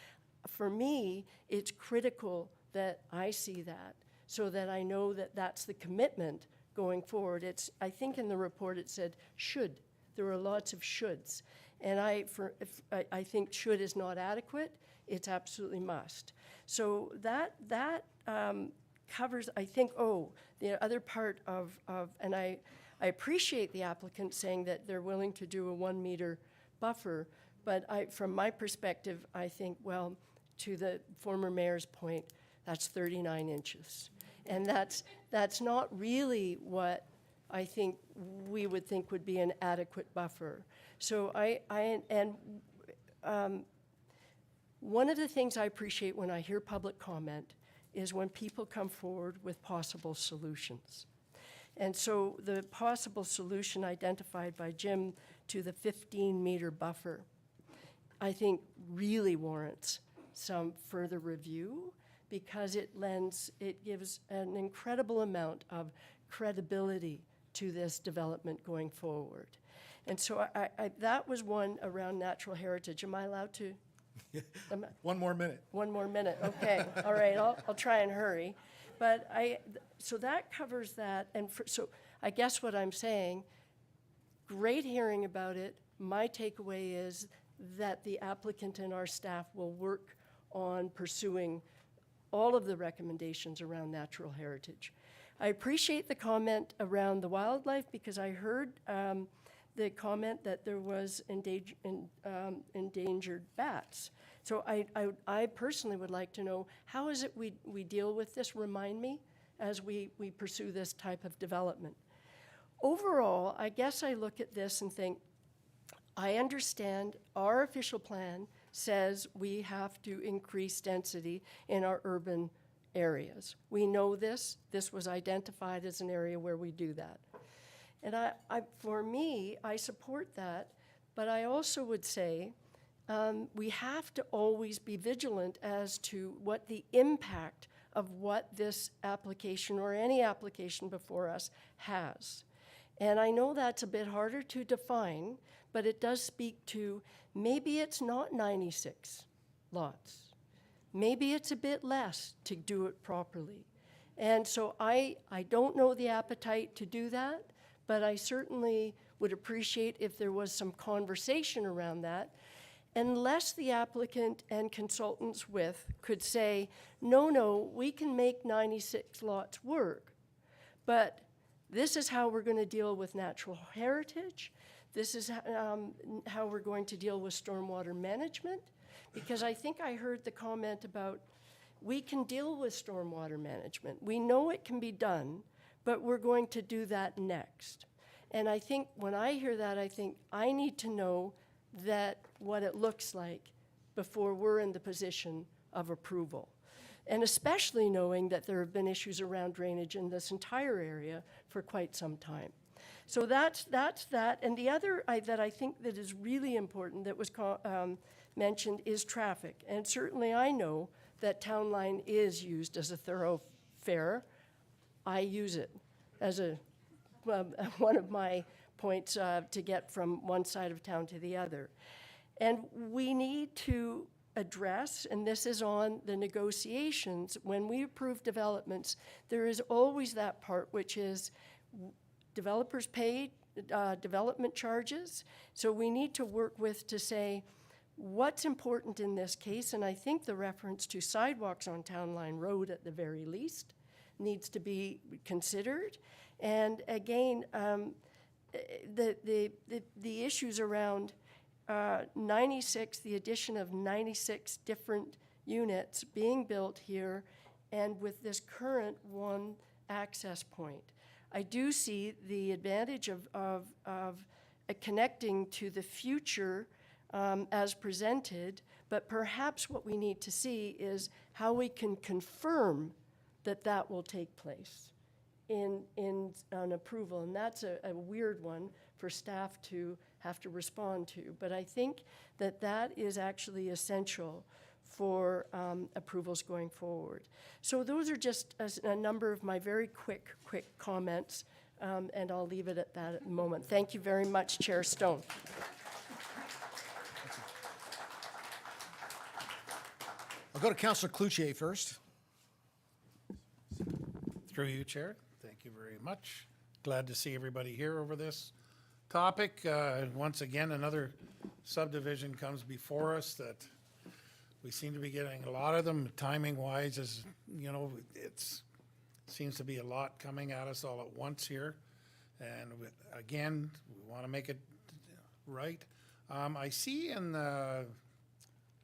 For me, it's critical that I see that so that I know that that's the commitment going forward. I think in the report it said should. There are lots of shoulds. And I think should is not adequate. It's absolutely must. So that covers, I think, the other part of and I appreciate the applicant saying that they're willing to do a 1 meter buffer, but from my perspective, I think, well, to the former mayor's point, that's 39 inches. And that's not really what I think we would think would be an adequate buffer. So one of the things I appreciate when I hear public comment is when people come forward with possible solutions. And so the possible solution identified by Jim to the 15-meter buffer, I think really warrants some further review because it gives an incredible amount of credibility to this development going forward. And so that was one around natural heritage. Am I allowed to? One more minute. 1 more minute, okay. All right, I'll try and hurry. But so that covers that. And so I guess what I'm saying, great hearing about it. My takeaway is that the applicant and our staff will work on pursuing all of the recommendations around natural heritage. I appreciate the comment around the wildlife because I heard the comment that there was endangered bats. So I personally would like to know, how is it we deal with this? Remind me as we pursue this type of development. Overall, I guess I look at this and think, I understand our official plan says we have to increase density in our urban areas. We know this. This was identified as an area where we do that. And for me, I support that, but I also would say we have to always be vigilant as to what the impact of what this application or any application before us has. And I know that's a bit harder to define, but it does speak to maybe it's not 96 lots. Maybe it's a bit less to do it properly. And so I don't know the appetite to do that, but I certainly would appreciate if there was some conversation around that, unless the applicant and consultants could say, no, we can make 96 lots work, but this is how we're going to deal with natural heritage. This is how we're going to deal with stormwater management. Because I think I heard the comment about we can deal with stormwater management. We know it can be done, but we're going to do that next. And I think when I hear that, I think I need to know that what it looks like before we're in the position of approval. And especially knowing that there have been issues around drainage in this entire area for quite some time. So that's that. And the other that I think that is really important that was mentioned is traffic. And certainly I know that Town Line is used as a thoroughfare. I use it as one of my points to get from one side of town to the other. And we need to address, and this is on the negotiations, when we approve developments, there is always that part which is developers pay development charges. So we need to work to say what's important in this case, and I think the reference to sidewalks on Town Line Road at the very least needs to be considered. And again, the issues around 96, the addition of 96 different units being built here, and with this current one access point. I do see the advantage of connecting to the future as presented, but perhaps what we need to see is how we can confirm that will take place in an approval. And that's a weird one for staff to have to respond to. But I think that is actually essential for approvals going forward. So those are just a number of my very quick comments, and I'll leave it at that at the moment. Thank you very much, Chair Stone. I'll go to Councillor Cloutier first. Through you, Chair. Thank you very much. Glad to see everybody here over this topic. Once again, another subdivision comes before us that we seem to be getting a lot of them. Timing-wise, as you know, it seems to be a lot coming at us all at once here. And again, we want to make it right. I see in the,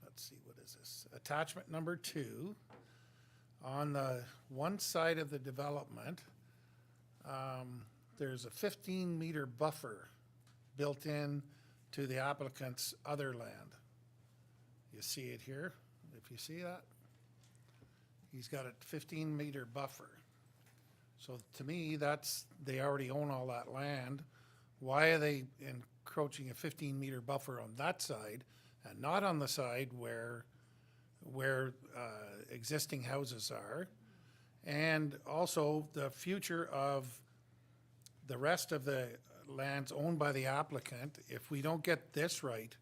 let's see, what is this? Attachment number 2, on the one side of the development, there's a 15-meter buffer built in to the applicant's other land. You see it here, if you see that. He's got a 15-meter buffer. So to me, they already own all that land. Why are they encroaching a 15-meter buffer on that side and not on the side where existing houses are? And also the future of the rest of the lands owned by the applicant. If we don't get this right,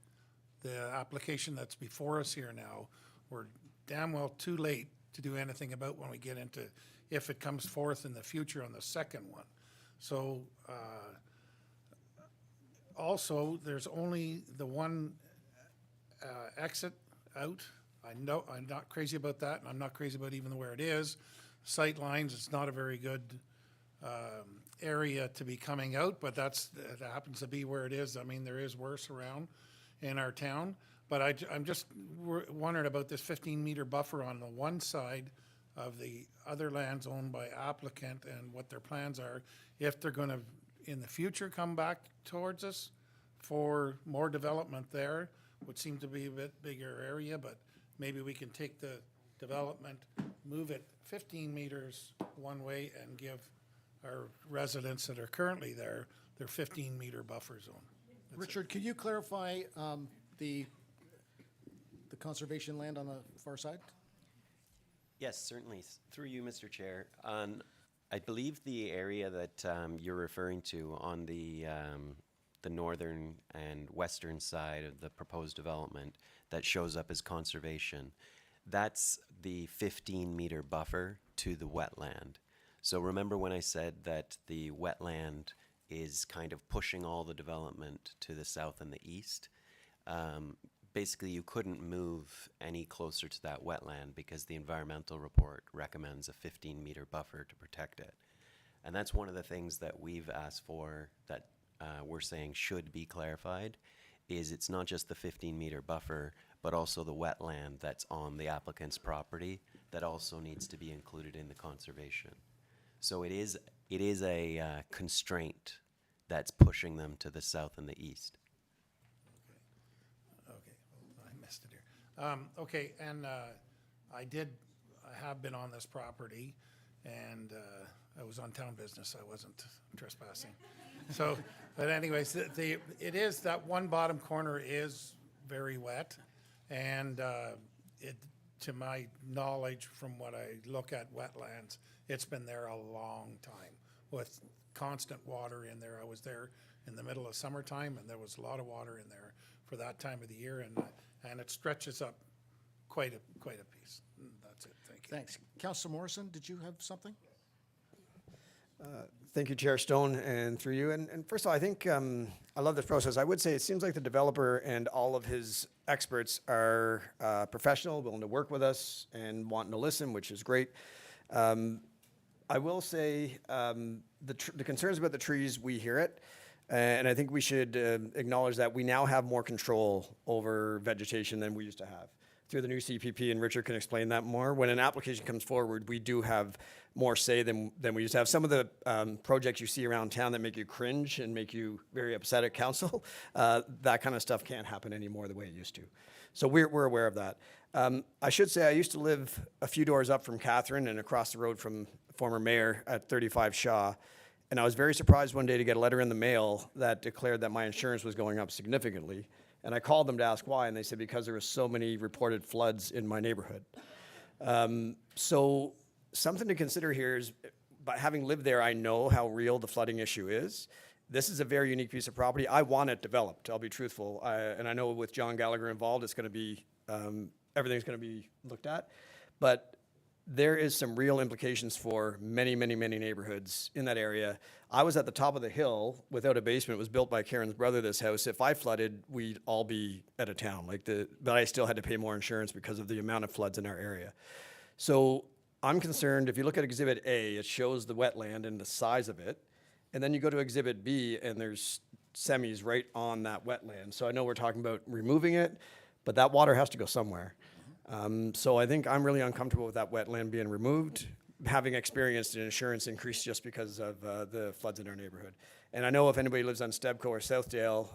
the application that's before us here now, we're damn well too late to do anything about when we get into, if it comes forth in the future on the second one. So also, there's only the one exit out. I know, I'm not crazy about that, and I'm not crazy about even where it is. Sight lines, it's not a very good area to be coming out, but that happens to be where it is. I mean, there is worse around in our town. But I'm just wondering about this 15-meter buffer on the one side of the other lands owned by applicant and what their plans are, if they're going to, in the future, come back towards us for more development there. Would seem to be a bit bigger area, but maybe we can take the development, move it 15 meters one way and give our residents that are currently there their 15-meter buffer zone. Richard, could you clarify the conservation land on the far side? Yes, certainly. Through you, Mr. Chair. I believe the area that you're referring to on the northern and western side of the proposed development that shows up as conservation, that's the 15-meter buffer to the wetland. So remember when I said that the wetland is kind of pushing all the development to the south and the east? Basically, you couldn't move any closer to that wetland because the environmental report recommends a 15-meter buffer to protect it. And that's one of the things that we've asked for that we're saying should be clarified, is it's not just the 15-meter buffer, but also the wetland that's on the applicant's property that also needs to be included in the conservation. So it is a constraint that's pushing them to the south and the east. I missed it here. Okay, and I have been on this property, and I was on town business. I wasn't trespassing. So, but anyways, it is, that one bottom corner is very wet, and to my knowledge, from what I look at wetlands, it's been there a long time with constant water in there. I was there in the middle of summertime, and there was a lot of water in there for that time of the year, and it stretches up quite a piece. That's it. Thank you. Thanks. Councillor Morrison, did you have something? Thank you, Chair Stone, and through you. And first of all, I think I love this process. I would say it seems like the developer and all of his experts are professional, willing to work with us, and wanting to listen, which is great. I will say the concerns about the trees, we hear it. And I think we should acknowledge that we now have more control over vegetation than we used to have through the new CPP, and Richard can explain that more. When an application comes forward, we do have more say than we used to have. Some of the projects you see around town that make you cringe and make you very upset at council, that kind of stuff can't happen anymore the way it used to. So we're aware of that. I should say I used to live a few doors up from Catherine and across the road from former mayor at 35 Shaw. And I was very surprised one day to get a letter in the mail that declared that my insurance was going up significantly. And I called them to ask why, and they said because there were so many reported floods in my neighborhood. So something to consider here is, by having lived there, I know how real the flooding issue is. This is a very unique piece of property. I want it developed, I'll be truthful. And I know with John Gallagher involved, it's gonna be, everything's gonna be looked at. But there is some real implications for many, many, many neighborhoods in that area. I was at the top of the hill without a basement. It was built by Karen's brother, this house. If I flooded, we'd all be out of town. But I still had to pay more insurance because of the amount of floods in our area. So I'm concerned, if you look at Exhibit A, it shows the wetland and the size of it. And then you go to Exhibit B, and there's semis right on that wetland. So I know we're talking about removing it, but that water has to go somewhere. So I think I'm really uncomfortable with that wetland being removed, having experienced an insurance increase just because of the floods in our neighborhood. And I know if anybody lives on Stebco or Southdale,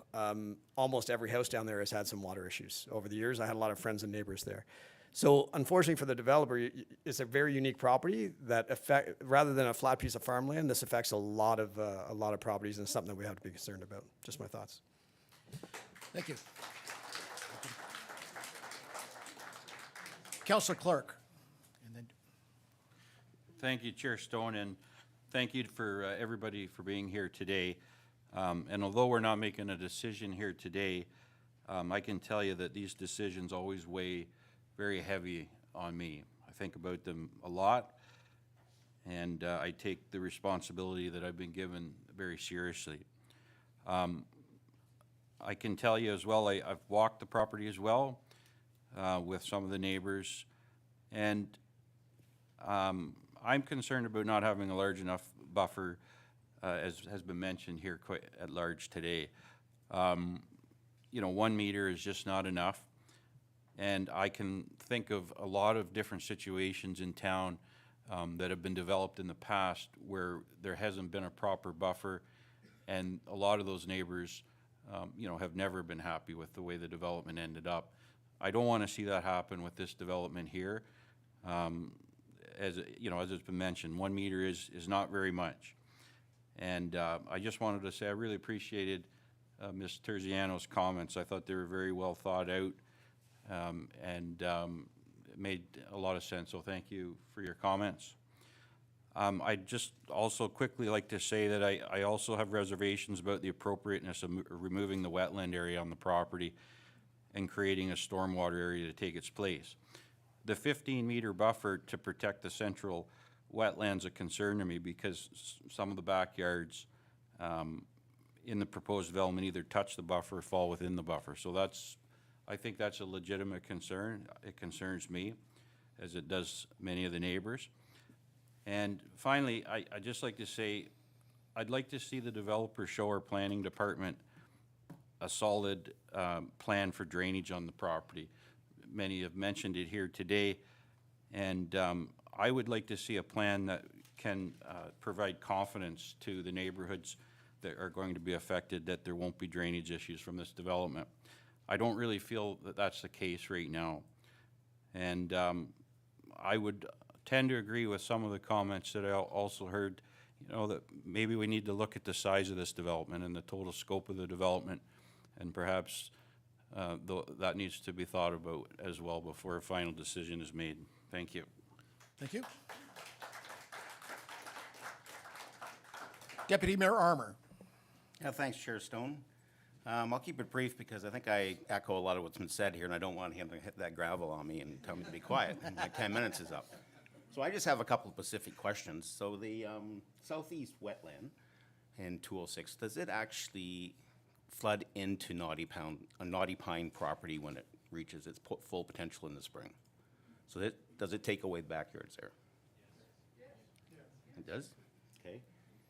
almost every house down there has had some water issues over the years. I had a lot of friends and neighbors there. So unfortunately for the developer, it's a very unique property that rather than a flat piece of farmland, this affects a lot of properties, and something that we have to be concerned about. Just my thoughts. Thank you. Councillor Clark. And then Thank you, Chair Stone, and thank you for everybody for being here today. And although we're not making a decision here today, I can tell you that these decisions always weigh very heavy on me. I think about them a lot, and I take the responsibility that I've been given very seriously. I can tell you as well, I've walked the property as well with some of the neighbors, and I'm concerned about not having a large enough buffer, as has been mentioned here quite at large today. You know, 1 meter is just not enough, and I can think of a lot of different situations in town that have been developed in the past where there hasn't been a proper buffer, and a lot of those neighbors, you know, have never been happy with the way the development ended up. I don't want to see that happen with this development here. As you know, as it's been mentioned, 1 meter is not very much. And I just wanted to say I really appreciated Ms. Terziano's comments. I thought they were very well thought out, and it made a lot of sense. So thank you for your comments. I'd just also quickly like to say that I also have reservations about the appropriateness of removing the wetland area on the property and creating a stormwater area to take its place. The 15-meter buffer to protect the central wetlands a concern to me because some of the backyards in the proposed development either touch the buffer or fall within the buffer. So I think that's a legitimate concern. It concerns me, as it does many of the neighbors. And finally, I'd just like to say, I'd like to see the developer show our planning department a solid plan for drainage on the property. Many have mentioned it here today, and I would like to see a plan that can provide confidence to the neighborhoods that are going to be affected that there won't be drainage issues from this development. I don't really feel that that's the case right now. And I would tend to agree with some of the comments that I also heard, you know, that maybe we need to look at the size of this development and the total scope of the development, and perhaps that needs to be thought about as well before a final decision is made. Thank you. Thank you. Deputy Mayor Armour. Yeah, thanks, Chair Stone. I'll keep it brief because I think I echo a lot of what's been said here, and I don't want him to hit that gravel on me and tell me to be quiet. My 10 minutes is up. So I just have a couple of specific questions. So the southeast wetland in 206, does it actually flood into Naughty Pine property when it reaches its full potential in the spring? So does it take away the backyards there? It does? Okay.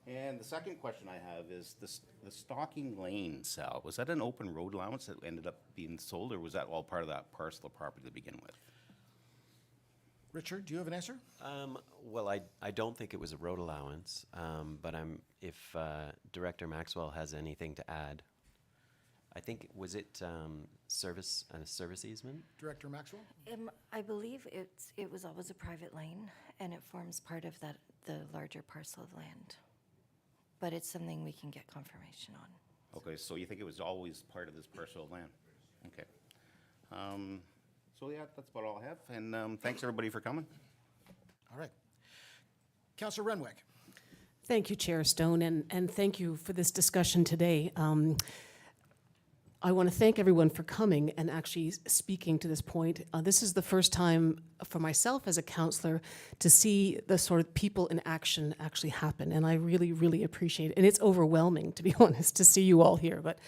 And the second question I have is the Stalking Lane sale. Was that an open road allowance that ended up being sold, or was that all part of that parcel of property to begin with? Richard, do you have an answer? Well, I don't think it was a road allowance, but if Director Maxwell has anything to add. I think, was it a service easement? Director Maxwell? I believe it was always a private lane, and it forms part of the larger parcel of land. But it's something we can get confirmation on. Okay, so you think it was always part of this parcel of land? Okay. So yeah, that's about all I have, and thanks everybody for coming. All right. Councillor Renwick. Thank you, Chair Stone, and thank you for this discussion today. I want to thank everyone for coming and actually speaking to this point. This is the first time for myself as a councillor to see the sort of people in action actually happen, and I really, really appreciate it. And it's overwhelming, to be honest, to see you all here. But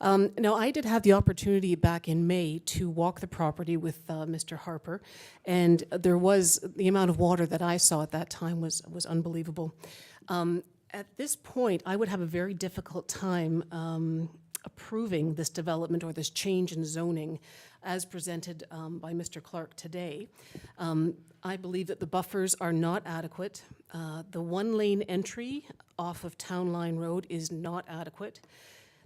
now, I did have the opportunity back in May to walk the property with Mr. Harper, and the amount of water that I saw at that time was unbelievable. At this point, I would have a very difficult time approving this development or this change in zoning as presented by Mr. Clark today. I believe that the buffers are not adequate. The one-lane entry off of Town Line Road is not adequate.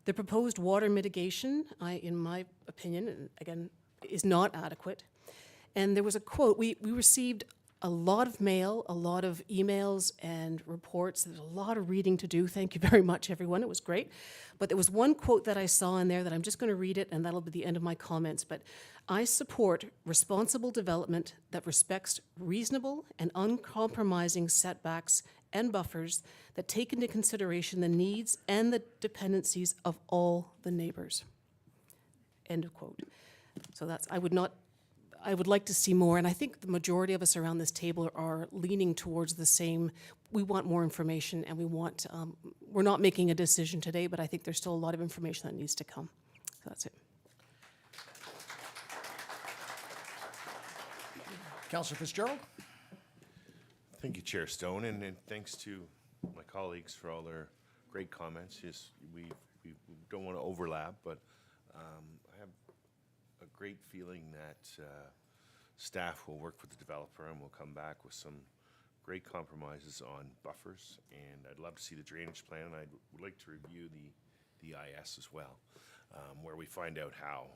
The proposed water mitigation, in my opinion, again, is not adequate. And there was a quote, we received a lot of mail, a lot of emails and reports. There's a lot of reading to do. Thank you very much, everyone. It was great. But there was one quote that I saw in there that I'm just going to read it, and that'll be the end of my comments. But I support responsible development that respects reasonable and uncompromising setbacks and buffers that take into consideration the needs and the dependencies of all the neighbors. End of quote. So I would like to see more, and I think the majority of us around this table are leaning towards the same. We want more information, and we're not making a decision today, but I think there's still a lot of information that needs to come. That's it. Councillor Fitzgerald? Thank you, Chair Stone, and thanks to my colleagues for all their great comments. Yes, we don't want to overlap, but I have a great feeling that staff will work with the developer and will come back with some great compromises on buffers. And I'd love to see the drainage plan, and I would like to review the IS as well, where we find out how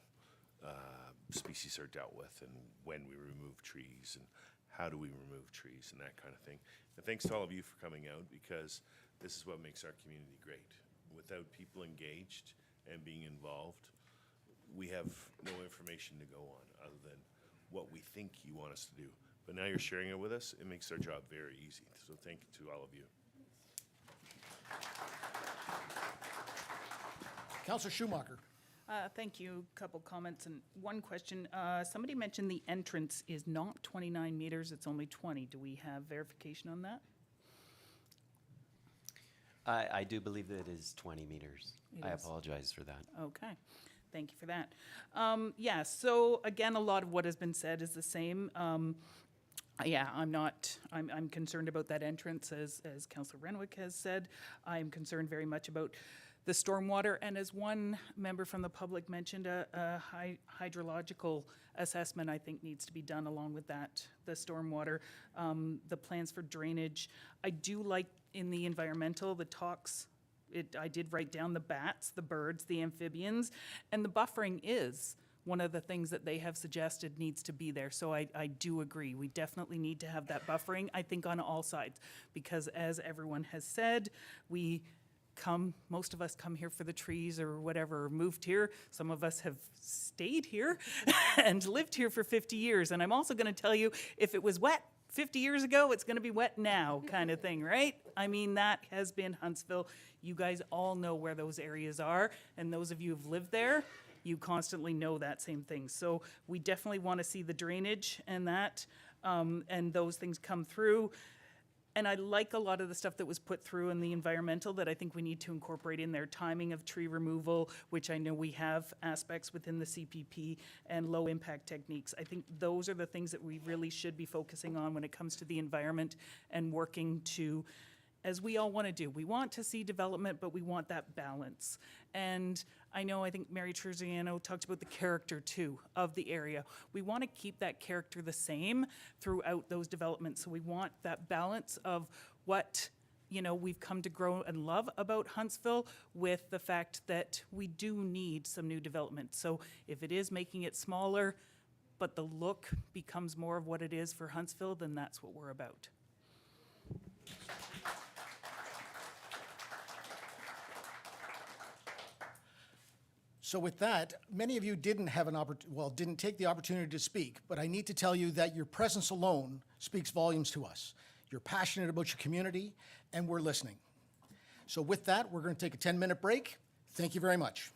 species are dealt with and when we remove trees and how do we remove trees and that kind of thing. And thanks to all of you for coming out, because this is what makes our community great. Without people engaged and being involved, we have no information to go on other than what we think you want us to do. But now you're sharing it with us, it makes our job very easy. So thank you to all of you. Councillor Schumacher? Thank you. Couple comments and one question. Somebody mentioned the entrance is not 29 meters, it's only 20. Do we have verification on that? I do believe that it is 20 meters. It I is. apologize for that. Okay, thank you for that. Yeah, so again, a lot of what has been said is the same. Yeah, I'm concerned about that entrance, as Councillor Renwick has said. I'm concerned very much about the stormwater, and as one member from the public mentioned, a hydrological assessment, I think, needs to be done along with that, the stormwater, the plans for drainage. I do like in the environmental, the talks, I did write down the bats, the birds, the amphibians, and the buffering is one of the things that they have suggested needs to be there. So I do agree. We definitely need to have that buffering, I think, on all sides, because as everyone has said, most of us come here for the trees or whatever, moved here. Some of us have stayed here and lived here for 50 years. And I'm also going to tell you, if it was wet 50 years ago, it's going to be wet now, kind of thing, right? I mean, that has been Huntsville. You guys all know where those areas are. And those of you who've lived there, you constantly know that same thing. So we definitely want to see the drainage and that, and those things come through. And I like a lot of the stuff that was put through in the environmental that I think we need to incorporate in there. Timing of tree removal, which I know we have aspects within the CPP, and low impact techniques. I think those are the things that we really should be focusing on when it comes to the environment and working to, as we all want to do. We want to see development, but we want that balance. And I think Mary Terziano talked about the character too of the area. We want to keep that character the same throughout those developments. So we want that balance of what we've come to grow and love about Huntsville with the fact that we do need some new development. So if it is making it smaller, but the look becomes more of what it is for Huntsville, then that's what we're about. So with that, many of you didn't take the opportunity to speak, but I need to tell you that your presence alone speaks volumes to us. You're passionate about your community, and we're listening. So with that, we're going to take a 10-minute break. Thank you very much.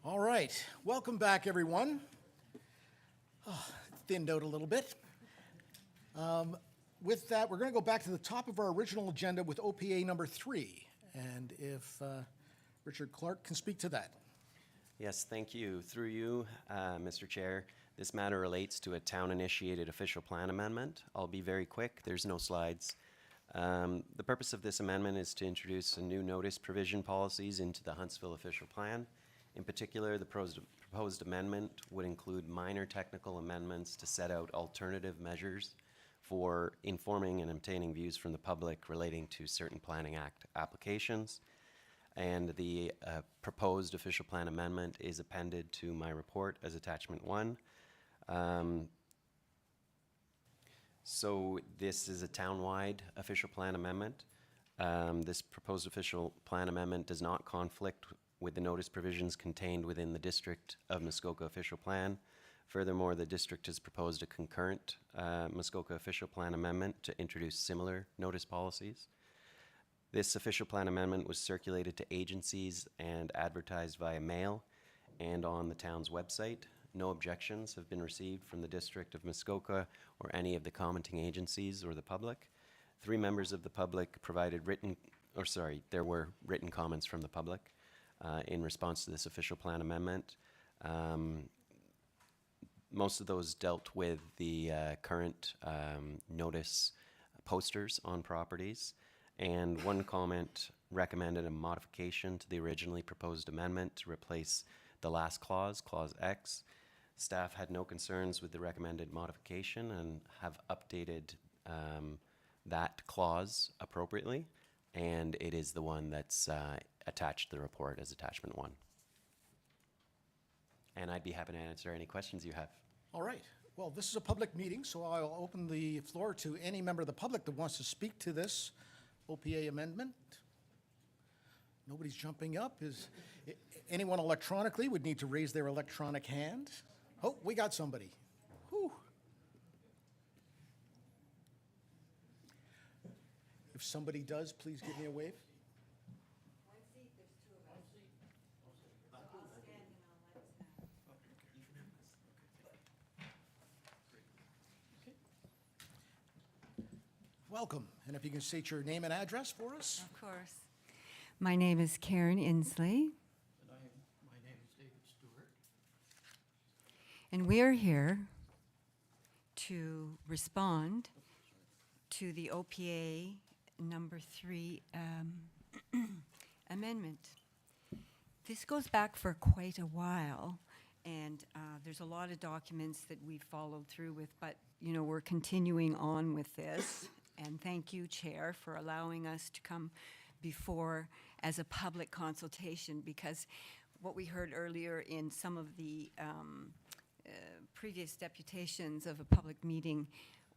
All right, welcome back, everyone. Oh, thinned out a little bit. With that, we're going to go back to the top of our original agenda with OPA number 3. And if Richard Clark can speak to that. Yes, thank you. Through you, Mr. Chair, this matter relates to a town-initiated official plan amendment. I'll be very quick. There's no slides. The purpose of this amendment is to introduce a new notice provision policies into the Huntsville official plan. In particular, the proposed amendment would include minor technical amendments to set out alternative measures for informing and obtaining views from the public relating to certain Planning Act applications. And the proposed official plan amendment is appended to my report as attachment 1. So this is a town-wide official plan amendment. This proposed official plan amendment does not conflict with the notice provisions contained within the District of Muskoka official plan. Furthermore, the district has proposed a concurrent Muskoka official plan amendment to introduce similar notice policies. This official plan amendment was circulated to agencies and advertised via mail and on the town's website. No objections have been received from the District of Muskoka or any of the commenting agencies or the public. 3 members of the public provided there were written comments from the public in response to this official plan amendment. Most of those dealt with the current notice posters on properties, and 1 comment recommended a modification to the originally proposed amendment to replace the last clause, Clause X. Staff had no concerns with the recommended modification and have updated that clause appropriately, and it is the one that's attached to the report as attachment 1. And I'd be happy to answer any questions you have. All right. Well, this is a public meeting, so I'll open the floor to any member of the public that wants to speak to this OPA amendment. Nobody's jumping up. Is anyone electronically would need to raise their electronic hand? Oh, we got somebody. Whew. If somebody does, please give me a wave. Welcome, and if you can state your name and address for us. Of course. My name is Karen Inslee. My name is David Stewart. And we are here to respond to the OPA number 3 amendment. This goes back for quite a while, and there's a lot of documents that we've followed through with, but you know, we're continuing on with this. And thank you, Chair, for allowing us to come before as a public consultation, because what we heard earlier in some of the previous deputations of a public meeting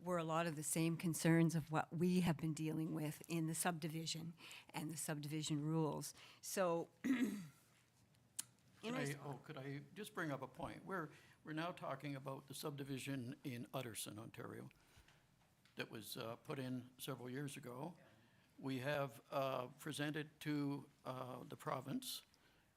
were a lot of the same concerns of what we have been dealing with in the subdivision and the subdivision rules. So, could I just bring up a point? We're now talking about the subdivision in Utterson, Ontario, that was put in several years ago. We have presented to the province,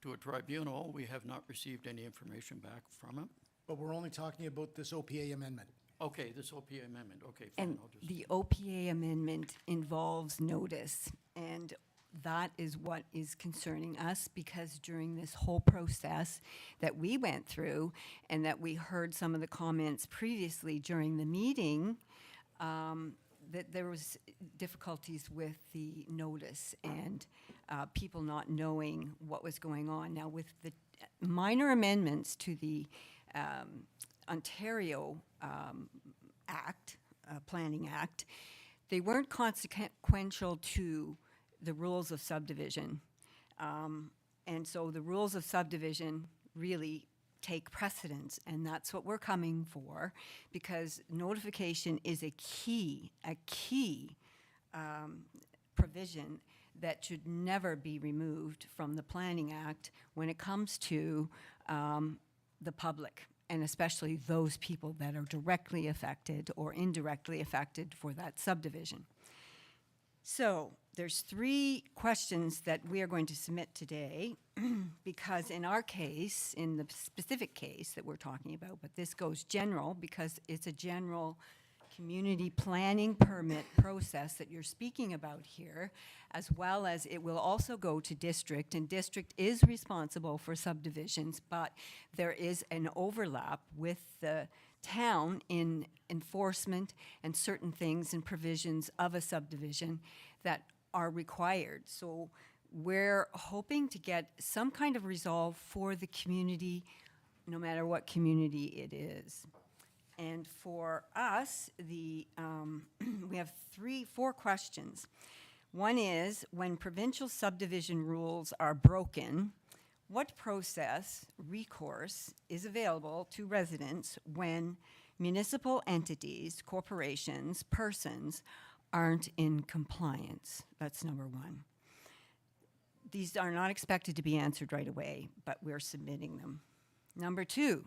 to a tribunal. We have not received any information back from it. But we're only talking about this OPA amendment. Okay, this OPA amendment, okay, fine. and I'll just- the OPA amendment involves notice, and that is what is concerning us, because during this whole process that we went through and that we heard some of the comments previously during the meeting, that there was difficulties with the notice and people not knowing what was going on. Now, with the minor amendments to the Ontario Act, Planning Act, they weren't consequential to the rules of subdivision. And so the rules of subdivision really take precedence, and that's what we're coming for, because notification is a key provision that should never be removed from the Planning Act when it comes to the public, and especially those people that are directly affected or indirectly affected for that subdivision. So there's 3 questions that we are going to submit today because in our case, in the specific case that we're talking about, but this goes general because it's a general community planning permit process that you're speaking about here, as well as it will also go to district, and district is responsible for subdivisions, but there is an overlap with the town in enforcement and certain things and provisions of a subdivision that are required. So we're hoping to get some kind of resolve for the community, no matter what community it is. And for us, we have 4 questions. One is, when provincial subdivision rules are broken, what process, recourse, is available to residents when municipal entities, corporations, persons aren't in compliance? That's number 1. These are not expected to be answered right away, but we're submitting them. Number 2,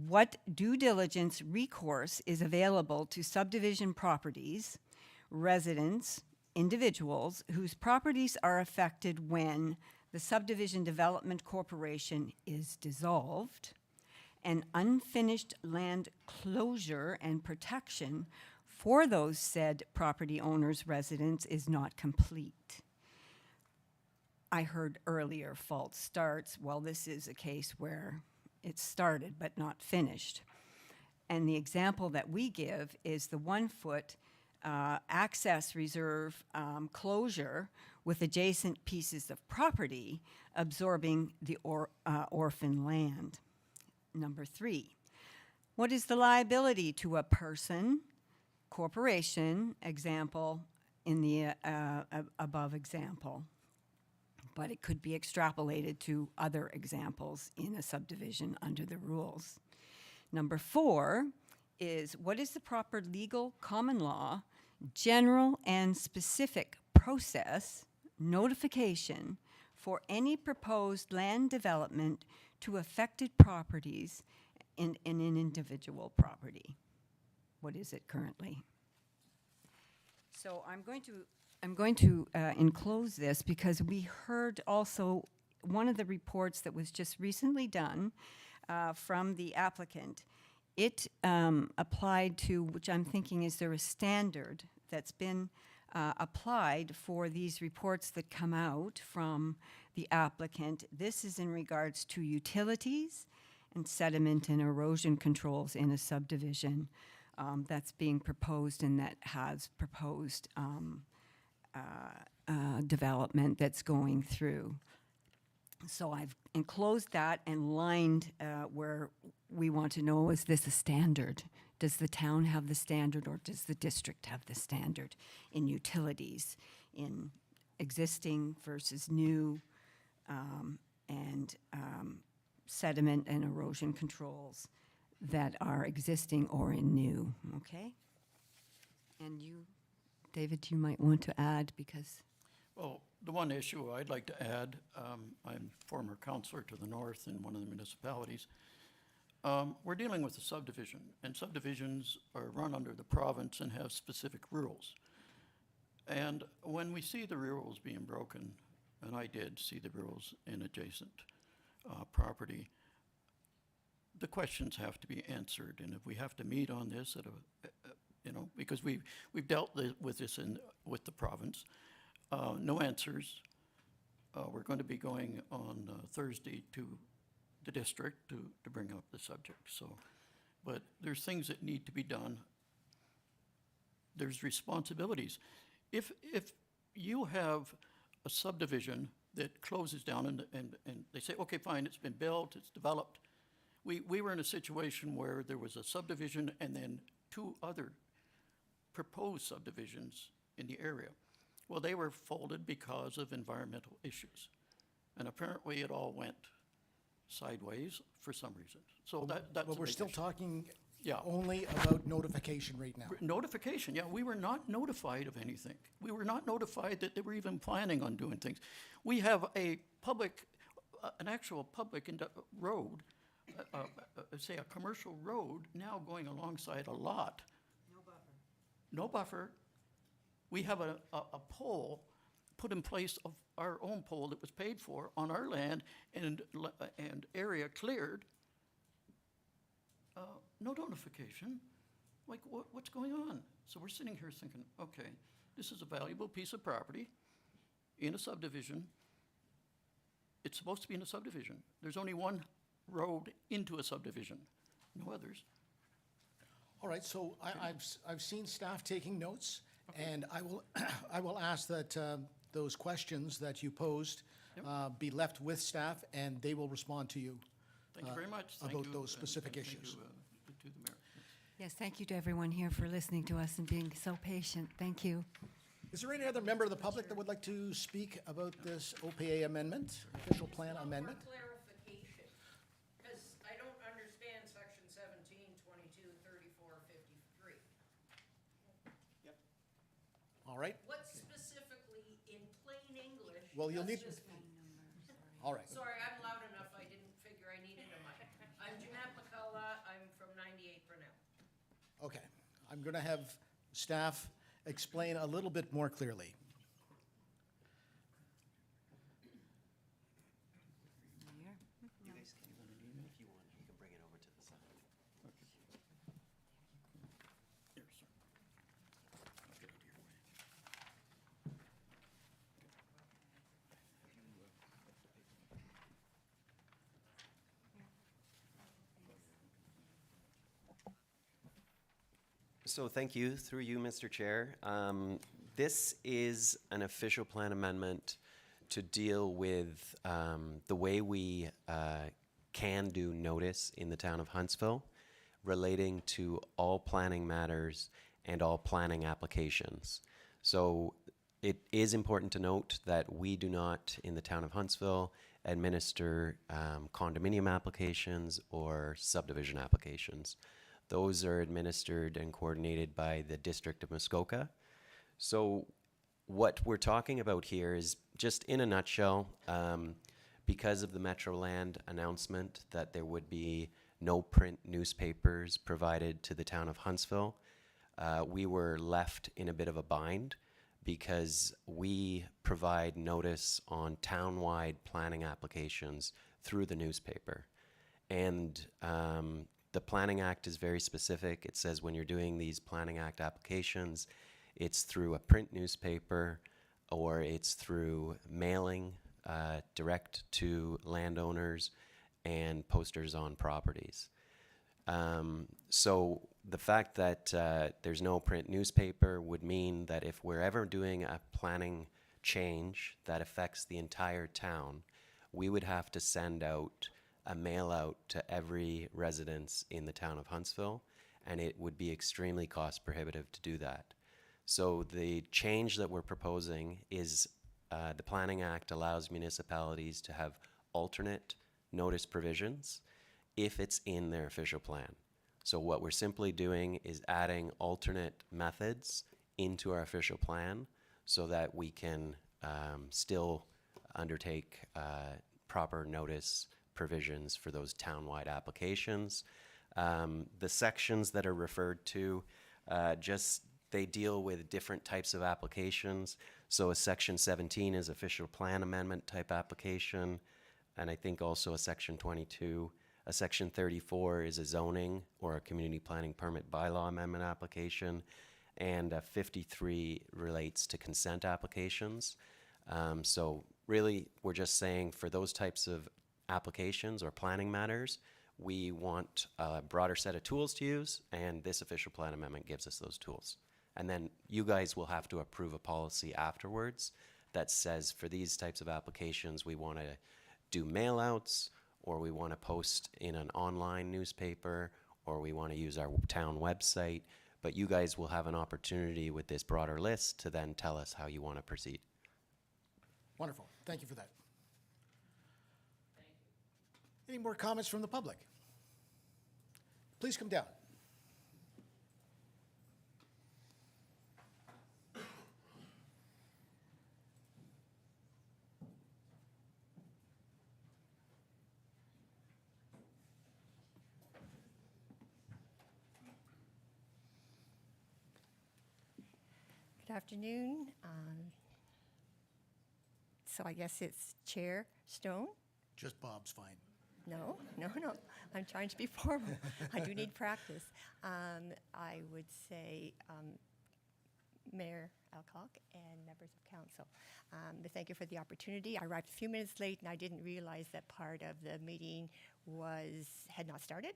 what due diligence recourse is available to subdivision properties, residents, individuals whose properties are affected when the subdivision development corporation is dissolved, and unfinished land closure and protection for those said property owners' residence is not complete? I heard earlier false starts. Well, this is a case where it started but not finished. And the example that we give is the 1-foot access reserve closure with adjacent pieces of property absorbing the orphan land. Number 3, what is the liability to a person, corporation, example in the above example? But it could be extrapolated to other examples in a subdivision under the rules. Number 4 is, what is the proper legal, common law, general and specific process, notification for any proposed land development to affected properties in an individual property? What is it currently? So I'm going to enclose this because we heard also one of the reports that was just recently done from the applicant. It applied to, which I'm thinking, is there a standard that's been applied for these reports that come out from the applicant? This is in regards to utilities and sediment and erosion controls in a subdivision that's being proposed and that has proposed development that's going through. So I've enclosed that and lined where we want to know, is this a standard? Does the town have the standard, or does the district have the standard in utilities, in existing versus new, and sediment and erosion controls that are existing or in new, okay? And you, David, you might want to add, because... Well, the one issue I'd like to add, I'm former councillor to the north in one of the municipalities. We're dealing with a subdivision, and subdivisions are run under the province and have specific rules. And when we see the rules being broken, and I did see the rules in adjacent property, the questions have to be answered. And if we have to meet on this at a, because we've dealt with this with the province, no answers. We're going to be going on Thursday to the district to bring up the subject. So, but there's things that need to be done. There's responsibilities. If you have a subdivision that closes down and they say, okay, fine, it's been built, it's developed. We were in a situation where there was a subdivision and then 2 other proposed subdivisions in the area. Well, they were folded because of environmental issues. And apparently it all went sideways for some reason. So that's But a we're big still issue. talking Yeah. only about notification right now. Notification, yeah, we were not notified of anything. We were not notified that they were even planning on doing things. We have a public, an actual public road, say a commercial road now going alongside a lot. No buffer. we have a pole put in place of our own pole that was paid for on our land and area cleared. No notification. Like, what's going on? So we're sitting here thinking, okay, this is a valuable piece of property in a subdivision. It's supposed to be in a subdivision. There's only one road into a subdivision, no others. All right, so I've seen staff taking notes, and I will ask that those questions that you posed be left with staff, and they will respond to you. Thank you very much. Thank About you, those and specific thank you, issues. to the mayor. Yes, thank you to everyone here for listening to us and being so patient. Thank you. Is there any other member of the public that would like to speak about this OPA amendment, official plan amendment? Clarification, because I don't understand section 17, 22, 34, 53. All right, What specifically, in plain English, Well, you'll does need- this mean? all right. Sorry, I'm loud enough, I didn't figure I needed a mic. I'm Jeanette McCullough, I'm from 98 Brunel. Okay, I'm going to have staff explain a little bit more clearly. You guys, if you want, you can bring it over to the side. Here, sir. I'll get out of your way. So thank you, through you, Mr. Chair. This is an official plan amendment to deal with the way we can do notice in the town of Huntsville relating to all planning matters and all planning applications. So it is important to note that we do not, in the town of Huntsville, administer condominium applications or subdivision applications. Those are administered and coordinated by the District of Muskoka. So what we're talking about here is, just in a nutshell, because of the Metroland announcement that there would be no print newspapers provided to the town of Huntsville, we were left in a bit of a bind because we provide notice on townwide planning applications through the newspaper. And the Planning Act is very specific. It says when you're doing these Planning Act applications, it's through a print newspaper or it's through mailing direct to landowners and posters on properties. So the fact that there's no print newspaper would mean that if we're ever doing a planning change that affects the entire town, we would have to send out a mail out to every residence in the town of Huntsville, and it would be extremely cost prohibitive to do that. So the change that we're proposing is the Planning Act allows municipalities to have alternate notice provisions if it's in their official plan. So what we're simply doing is adding alternate methods into our official plan so that we can still undertake proper notice provisions for those townwide applications. The sections that are referred to, they deal with different types of applications. So a section 17 is official plan amendment type application, and I think also a section 22. A section 34 is a zoning or a community planning permit bylaw amendment application, and 53 relates to consent applications. So really, we're just saying for those types of applications or planning matters, we want a broader set of tools to use, and this official plan amendment gives us those tools. And then you guys will have to approve a policy afterwards that says for these types of applications, we want to do mail outs, or we want to post in an online newspaper, or we want to use our town website. But you guys will have an opportunity with this broader list to then tell us how you want to proceed. Wonderful. Thank you for that. Any more comments from the public? Please come down. Good afternoon. So I guess it's Chair Stone? Just Bob's fine. No. I'm trying to be formal. I do need practice. I would say Mayor Alcock and members of council. Thank you for the opportunity. I arrived a few minutes late and I didn't realize that part of the meeting had not started,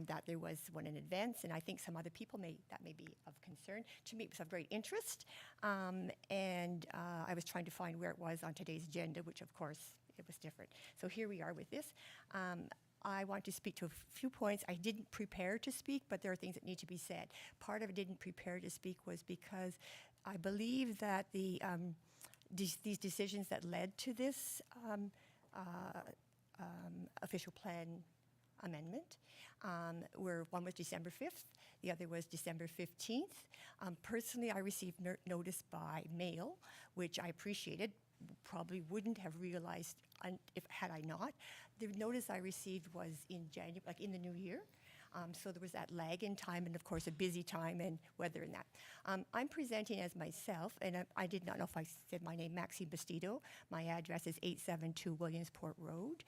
that there was one in advance, and I think some other people that may be of concern. To me, it was of great interest, and I was trying to find where it was on today's agenda, which of course it was different. So here we are with this. I want to speak to a few points. I didn't prepare to speak, but there are things that need to be said. Part of it didn't prepare to speak was because I believe that these decisions that led to this official plan amendment one was December 5th, the other was December 15th. Personally, I received notice by mail, which I appreciated. Probably wouldn't have realized had I not. The notice I received was in January, like in the new year. So there was that lag in time and, of course, a busy time and weather and that. I'm presenting as myself, and I did not know if I said my name, Maxine Bastido. My address is 872 Williamsport Road.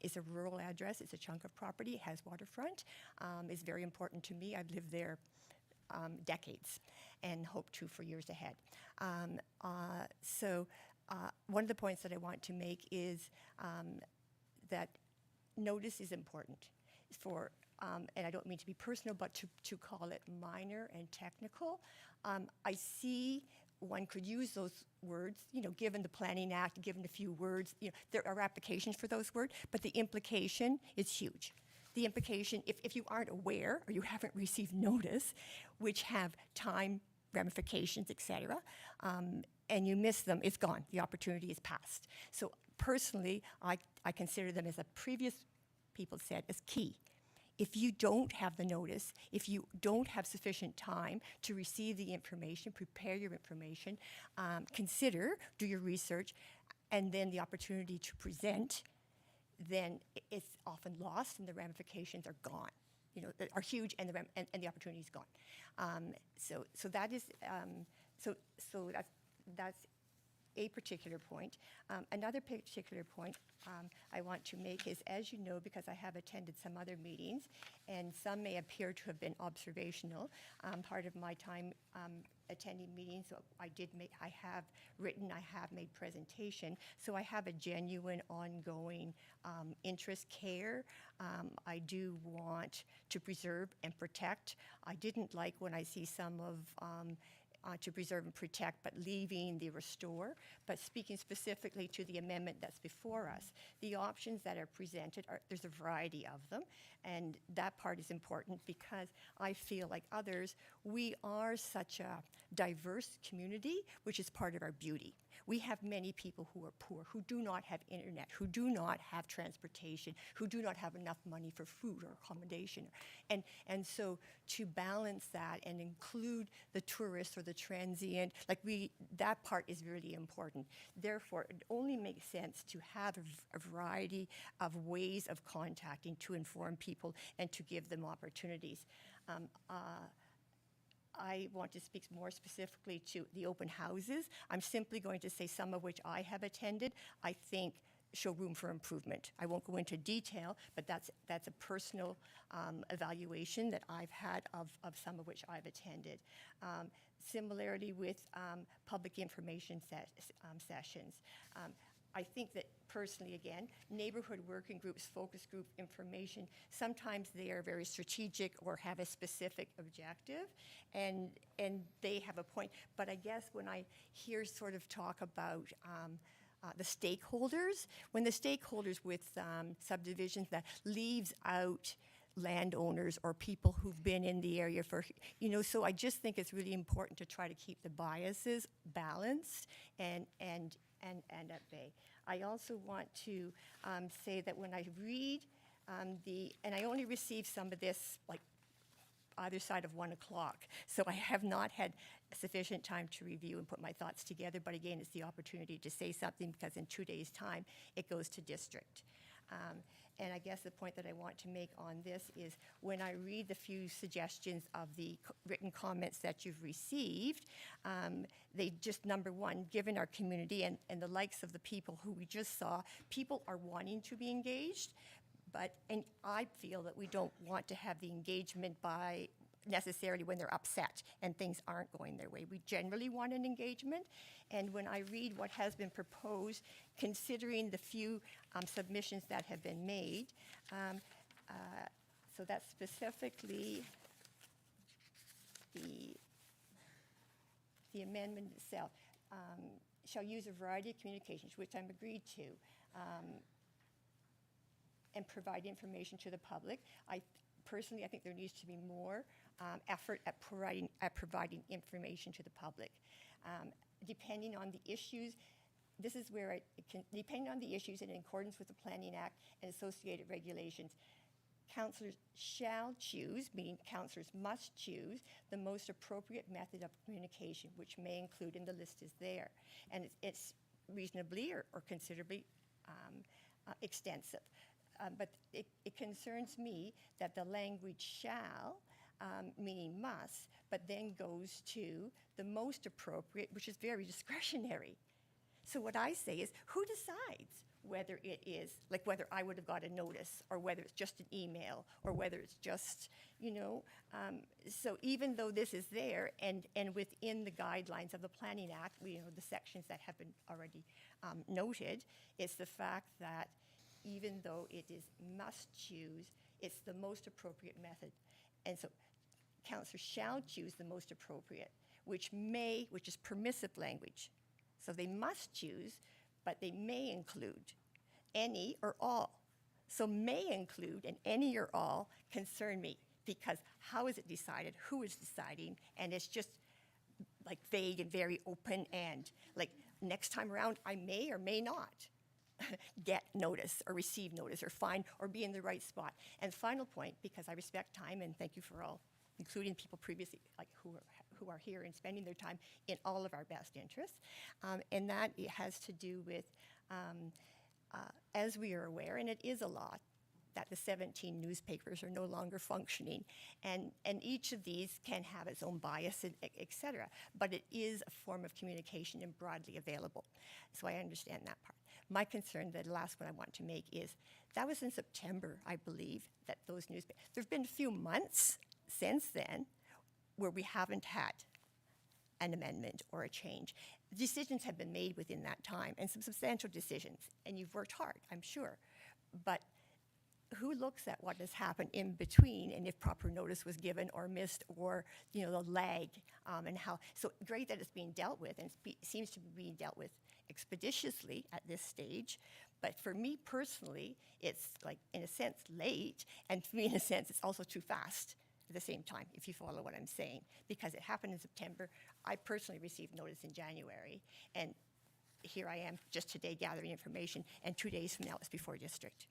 It's a rural address. It's a chunk of property. It has waterfront. It's very important to me. I've lived there decades and hope to for years ahead. One of the points that I want to make is that notice is important for, and I don't mean to be personal, but to call it minor and technical. I see one could use those words, given the Planning Act, given a few words, there are applications for those words, but the implication is huge. The implication, if you aren't aware or you haven't received notice, which have time ramifications, et cetera, and you miss them, it's gone. The opportunity is passed. So personally, I consider them, as the previous people said, as key. If you don't have the notice, if you don't have sufficient time to receive the information, prepare your information, do your research, and then the opportunity to present, then it's often lost and the ramifications are gone. Are huge, and the opportunity is gone. So that is that's a particular point. Another particular point I want to make is, as you know, because I have attended some other meetings, and some may appear to have been observational. Part of my time attending meetings, I have written, I have made presentation, so I have a genuine, ongoing interest, care. I do want to preserve and protect. I didn't like when I see some of to preserve and protect, but leaving the restore. But speaking specifically to the amendment that's before us, the options that are presented, there's a variety of them, and that part is important because I feel like others, we are such a diverse community, which is part of our beauty. We have many people who are poor, who do not have internet, who do not have transportation, who do not have enough money for food or accommodation. And so to balance that and include the tourist or the transient, that part is really important. Therefore, it only makes sense to have a variety of ways of contacting to inform people and to give them opportunities. I want to speak more specifically to the open houses. I'm simply going to say some of which I have attended, I think show room for improvement. I won't go into detail, but that's a personal evaluation that I've had of some of which I've attended. Similarly with public information sessions. I think that personally, again, neighborhood working groups, focus group information, sometimes they are very strategic or have a specific objective, and they have a point. But I guess when I hear sort of talk about the stakeholders, when the stakeholders with subdivisions, that leaves out landowners or people who've been in the area for, so I just think it's really important to try to keep the biases balanced and at bay. I also want to say that when I read and I only received some of this either side of 1 o'clock, so I have not had sufficient time to review and put my thoughts together, but again, it's the opportunity to say something because in 2 days' time, it goes to district. And I guess the point that I want to make on this is when I read the few suggestions of the written comments that you've received, they just, number one, given our community and the likes of the people who we just saw, people are wanting to be engaged, and I feel that we don't want to have the engagement by necessarily when they're upset and things aren't going their way. We generally want an engagement, and when I read what has been proposed, considering the few submissions that have been made, so that's specifically the amendment itself, shall use a variety of communications, which I'm agreed to, and provide information to the public. Personally, I think there needs to be more effort at providing information to the public. Depending on the issues, this is where depending on the issues and in accordance with the Planning Act and associated regulations, councillors shall choose, meaning councillors must choose, the most appropriate method of communication, which may include, and the list is there. And it's reasonably or considerably extensive. But it concerns me that the language shall, meaning must, but then goes to the most appropriate, which is very discretionary. So what I say is, who decides whether it is, like whether I would have got a notice, or whether it's just an email, or whether it's just, so even though this is there, and within the guidelines of the Planning Act, the sections that have been already noted, it's the fact that even though it is must choose, it's the most appropriate method. And so councillors shall choose the most appropriate, which is permissive language. So they must choose, but they may include any or all. So may include and any or all concern me, because how is it decided? Who is deciding? And it's just like vague and very open, and like next time around I may or may not get notice or receive notice or find or be in the right spot. And final point, because I respect time, and thank you for all, including people previously like who are here and spending their time in all of our best interests, and that it has to do with, as we are aware, and it is a lot, that the 17 newspapers are no longer functioning, and each of these can have its own bias, et cetera, but it is a form of communication and broadly available. So I understand that part. My concern, the last one I want to make, is that was in September, I believe, that those newspapers, there have been a few months since then where we haven't had an amendment or a change. Decisions have been made within that time, and some substantial decisions, and you've worked hard, I'm sure, but who looks at what has happened in between, and if proper notice was given or missed, or the lag, and how? So great that it's being dealt with, and it seems to be being dealt with expeditiously at this stage. But for me personally, it's like in a sense late, and for me in a sense it's also too fast at the same time, if you follow what I'm saying, because it happened in September. I personally received notice in January, and here I am just today gathering information, and 2 days from now it's before district.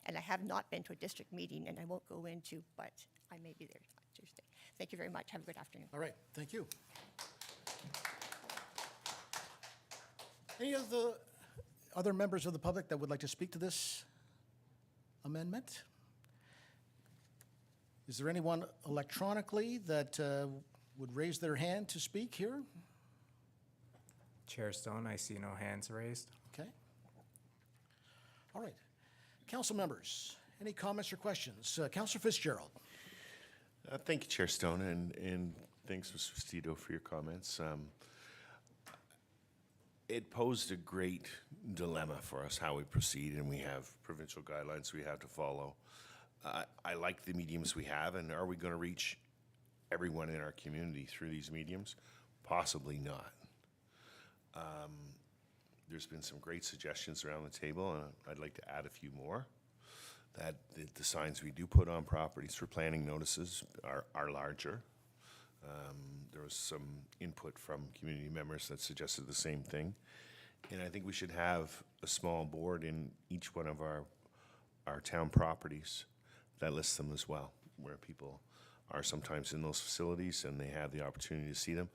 And I have not been to a district meeting, and I won't go into, but I may be there Tuesday. Thank you very much. Have a good afternoon. All right, thank you. Any of the other members of the public that would like to speak to this amendment? Is there anyone electronically that would raise their hand to speak here? Chair Stone, I see no hands raised. Okay. All right. Council members, any comments or questions? Councillor Fitzgerald. Thank you, Chair Stone, and thanks, Mr. Vestito, for your comments. It posed a great dilemma for us how we proceed, and we have provincial guidelines we have to follow. I like the mediums we have, and are we going to reach everyone in our community through these mediums? Possibly not. There's been some great suggestions around the table, and I'd like to add a few more. That the signs we do put on properties for planning notices are larger. There was some input from community members that suggested the same thing. And I think we should have a small board in each one of our town properties that lists them as well, where people are sometimes in those facilities and they have the opportunity to see them.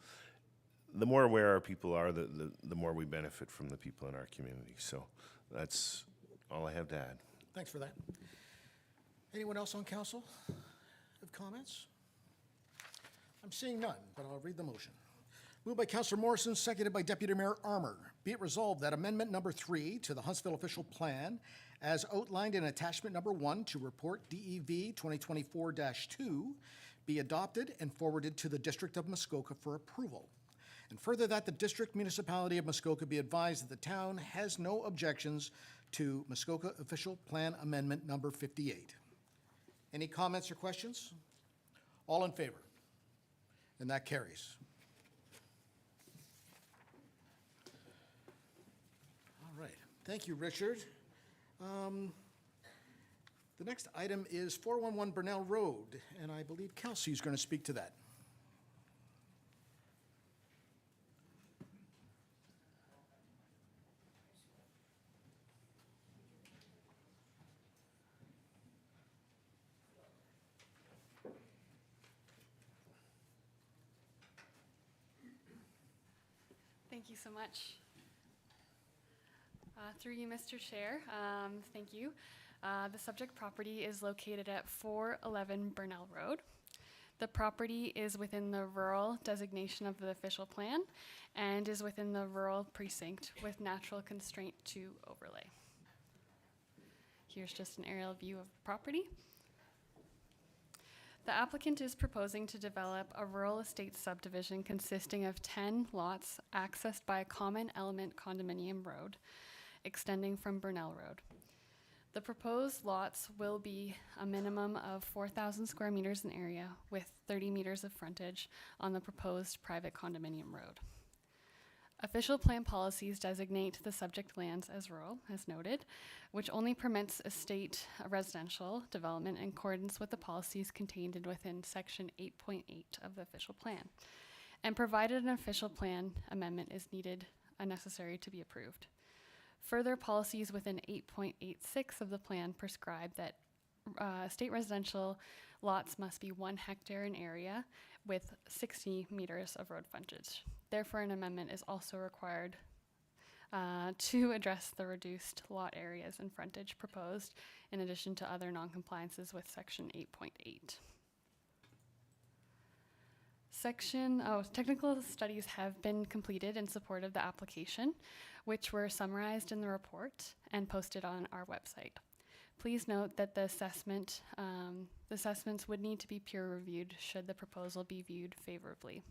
The more aware our people are, the more we benefit from the people in our community. So that's all I have to add. Thanks for that. Anyone else on council have comments? I'm seeing none, but I'll read the motion. Moved by Councillor Morrison, seconded by Deputy Mayor Armour. Be it resolved that amendment number 3 to the Huntsville official plan, as outlined in attachment number 1 to report DEV 2024-2, be adopted and forwarded to the District of Muskoka for approval. And further, that the District Municipality of Muskoka be advised that the town has no objections to Muskoka official plan amendment number 58. Any comments or questions? All in favor? And that carries. All right. Thank you, Richard. The next item is 411 Burnell Road, and I believe Kelsey is going to speak to that. Thank you so much. Through you, Mr. Chair, thank you. The subject property is located at 411 Burnell Road. The property is within the rural designation of the official plan and is within the rural precinct with natural constraint to overlay. Here's just an aerial view of the property. The applicant is proposing to develop a rural estate subdivision consisting of 10 lots accessed by a common element condominium road extending from Burnell Road. The proposed lots will be a minimum of 4,000 square meters in area with 30 meters of frontage on the proposed private condominium road. Official plan policies designate the subject lands as rural, as noted, which only permits estate residential development in accordance with the policies contained within Section 8.8 of the official plan, and provided an official plan amendment is needed and necessary to be approved. Further policies within 8.86 of the plan prescribe that estate residential lots must be 1 hectare in area with 60 meters of road frontage. Therefore, an amendment is also required to address the reduced lot areas and frontage proposed, in addition to other non-compliances with Section 8.8. Technical studies have been completed in support of the application, which were summarized in the report and posted on our website. Please note that the assessments would need to be peer reviewed should the proposal be viewed favorably.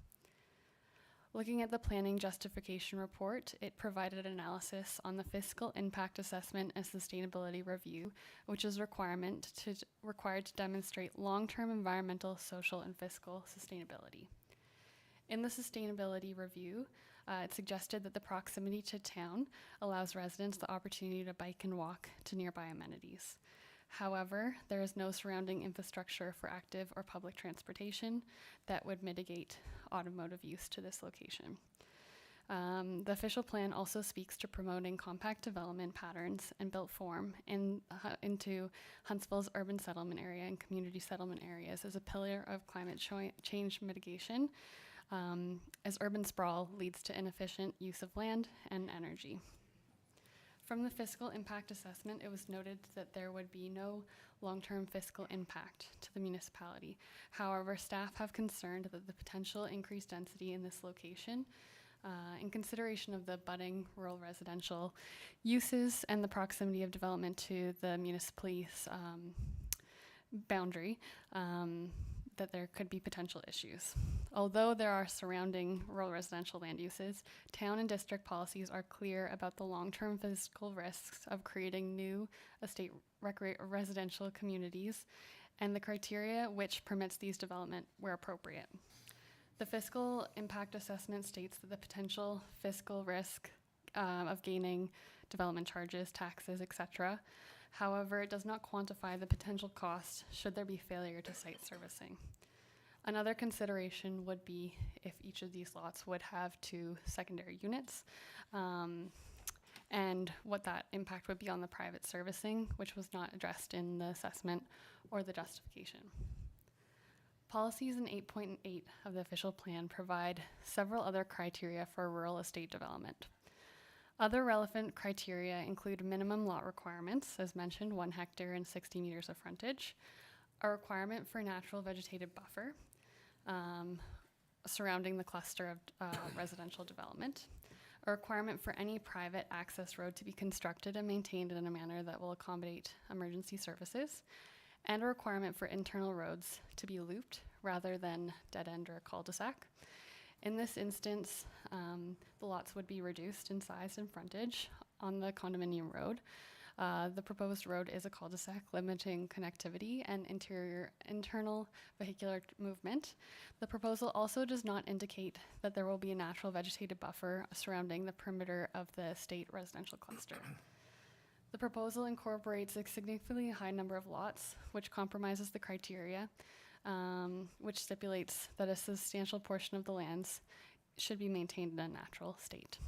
Looking at the planning justification report, it provided analysis on the fiscal impact assessment and sustainability review, which is required to demonstrate long-term environmental, social, and fiscal sustainability. In the sustainability review, it suggested that the proximity to town allows residents the opportunity to bike and walk to nearby amenities. However, there is no surrounding infrastructure for active or public transportation that would mitigate automotive use to this location. The official plan also speaks to promoting compact development patterns and built form into Huntsville's urban settlement area and community settlement areas as a pillar of climate change mitigation, as urban sprawl leads to inefficient use of land and energy. From the fiscal impact assessment, it was noted that there would be no long-term fiscal impact to the municipality. However, staff have concerned that the potential increased density in this location, in consideration of the budding rural residential uses and the proximity of development to the municipality's boundary, that there could be potential issues. Although there are surrounding rural residential land uses, town and district policies are clear about the long-term physical risks of creating new estate residential communities and the criteria which permits these development where appropriate. The fiscal impact assessment states that the potential fiscal risk of gaining development charges, taxes, etc. However, it does not quantify the potential cost should there be failure to site servicing. Another consideration would be if each of these lots would have 2 secondary units, and what that impact would be on the private servicing, which was not addressed in the assessment or the justification. Policies in 8.8 of the official plan provide several other criteria for rural estate development. Other relevant criteria include minimum lot requirements, as mentioned, 1 hectare and 60 meters of frontage, a requirement for natural vegetative buffer surrounding the cluster of residential development, a requirement for any private access road to be constructed and maintained in a manner that will accommodate emergency services, and a requirement for internal roads to be looped rather than dead end or a cul-de-sac. In this instance, the lots would be reduced in size and frontage on the condominium road. The proposed road is a cul-de-sac limiting connectivity and internal vehicular movement. The proposal also does not indicate that there will be a natural vegetative buffer surrounding the perimeter of the state residential cluster. The proposal incorporates a significantly high number of lots, which compromises the criteria, which stipulates that a substantial portion of the lands should be maintained in a natural state.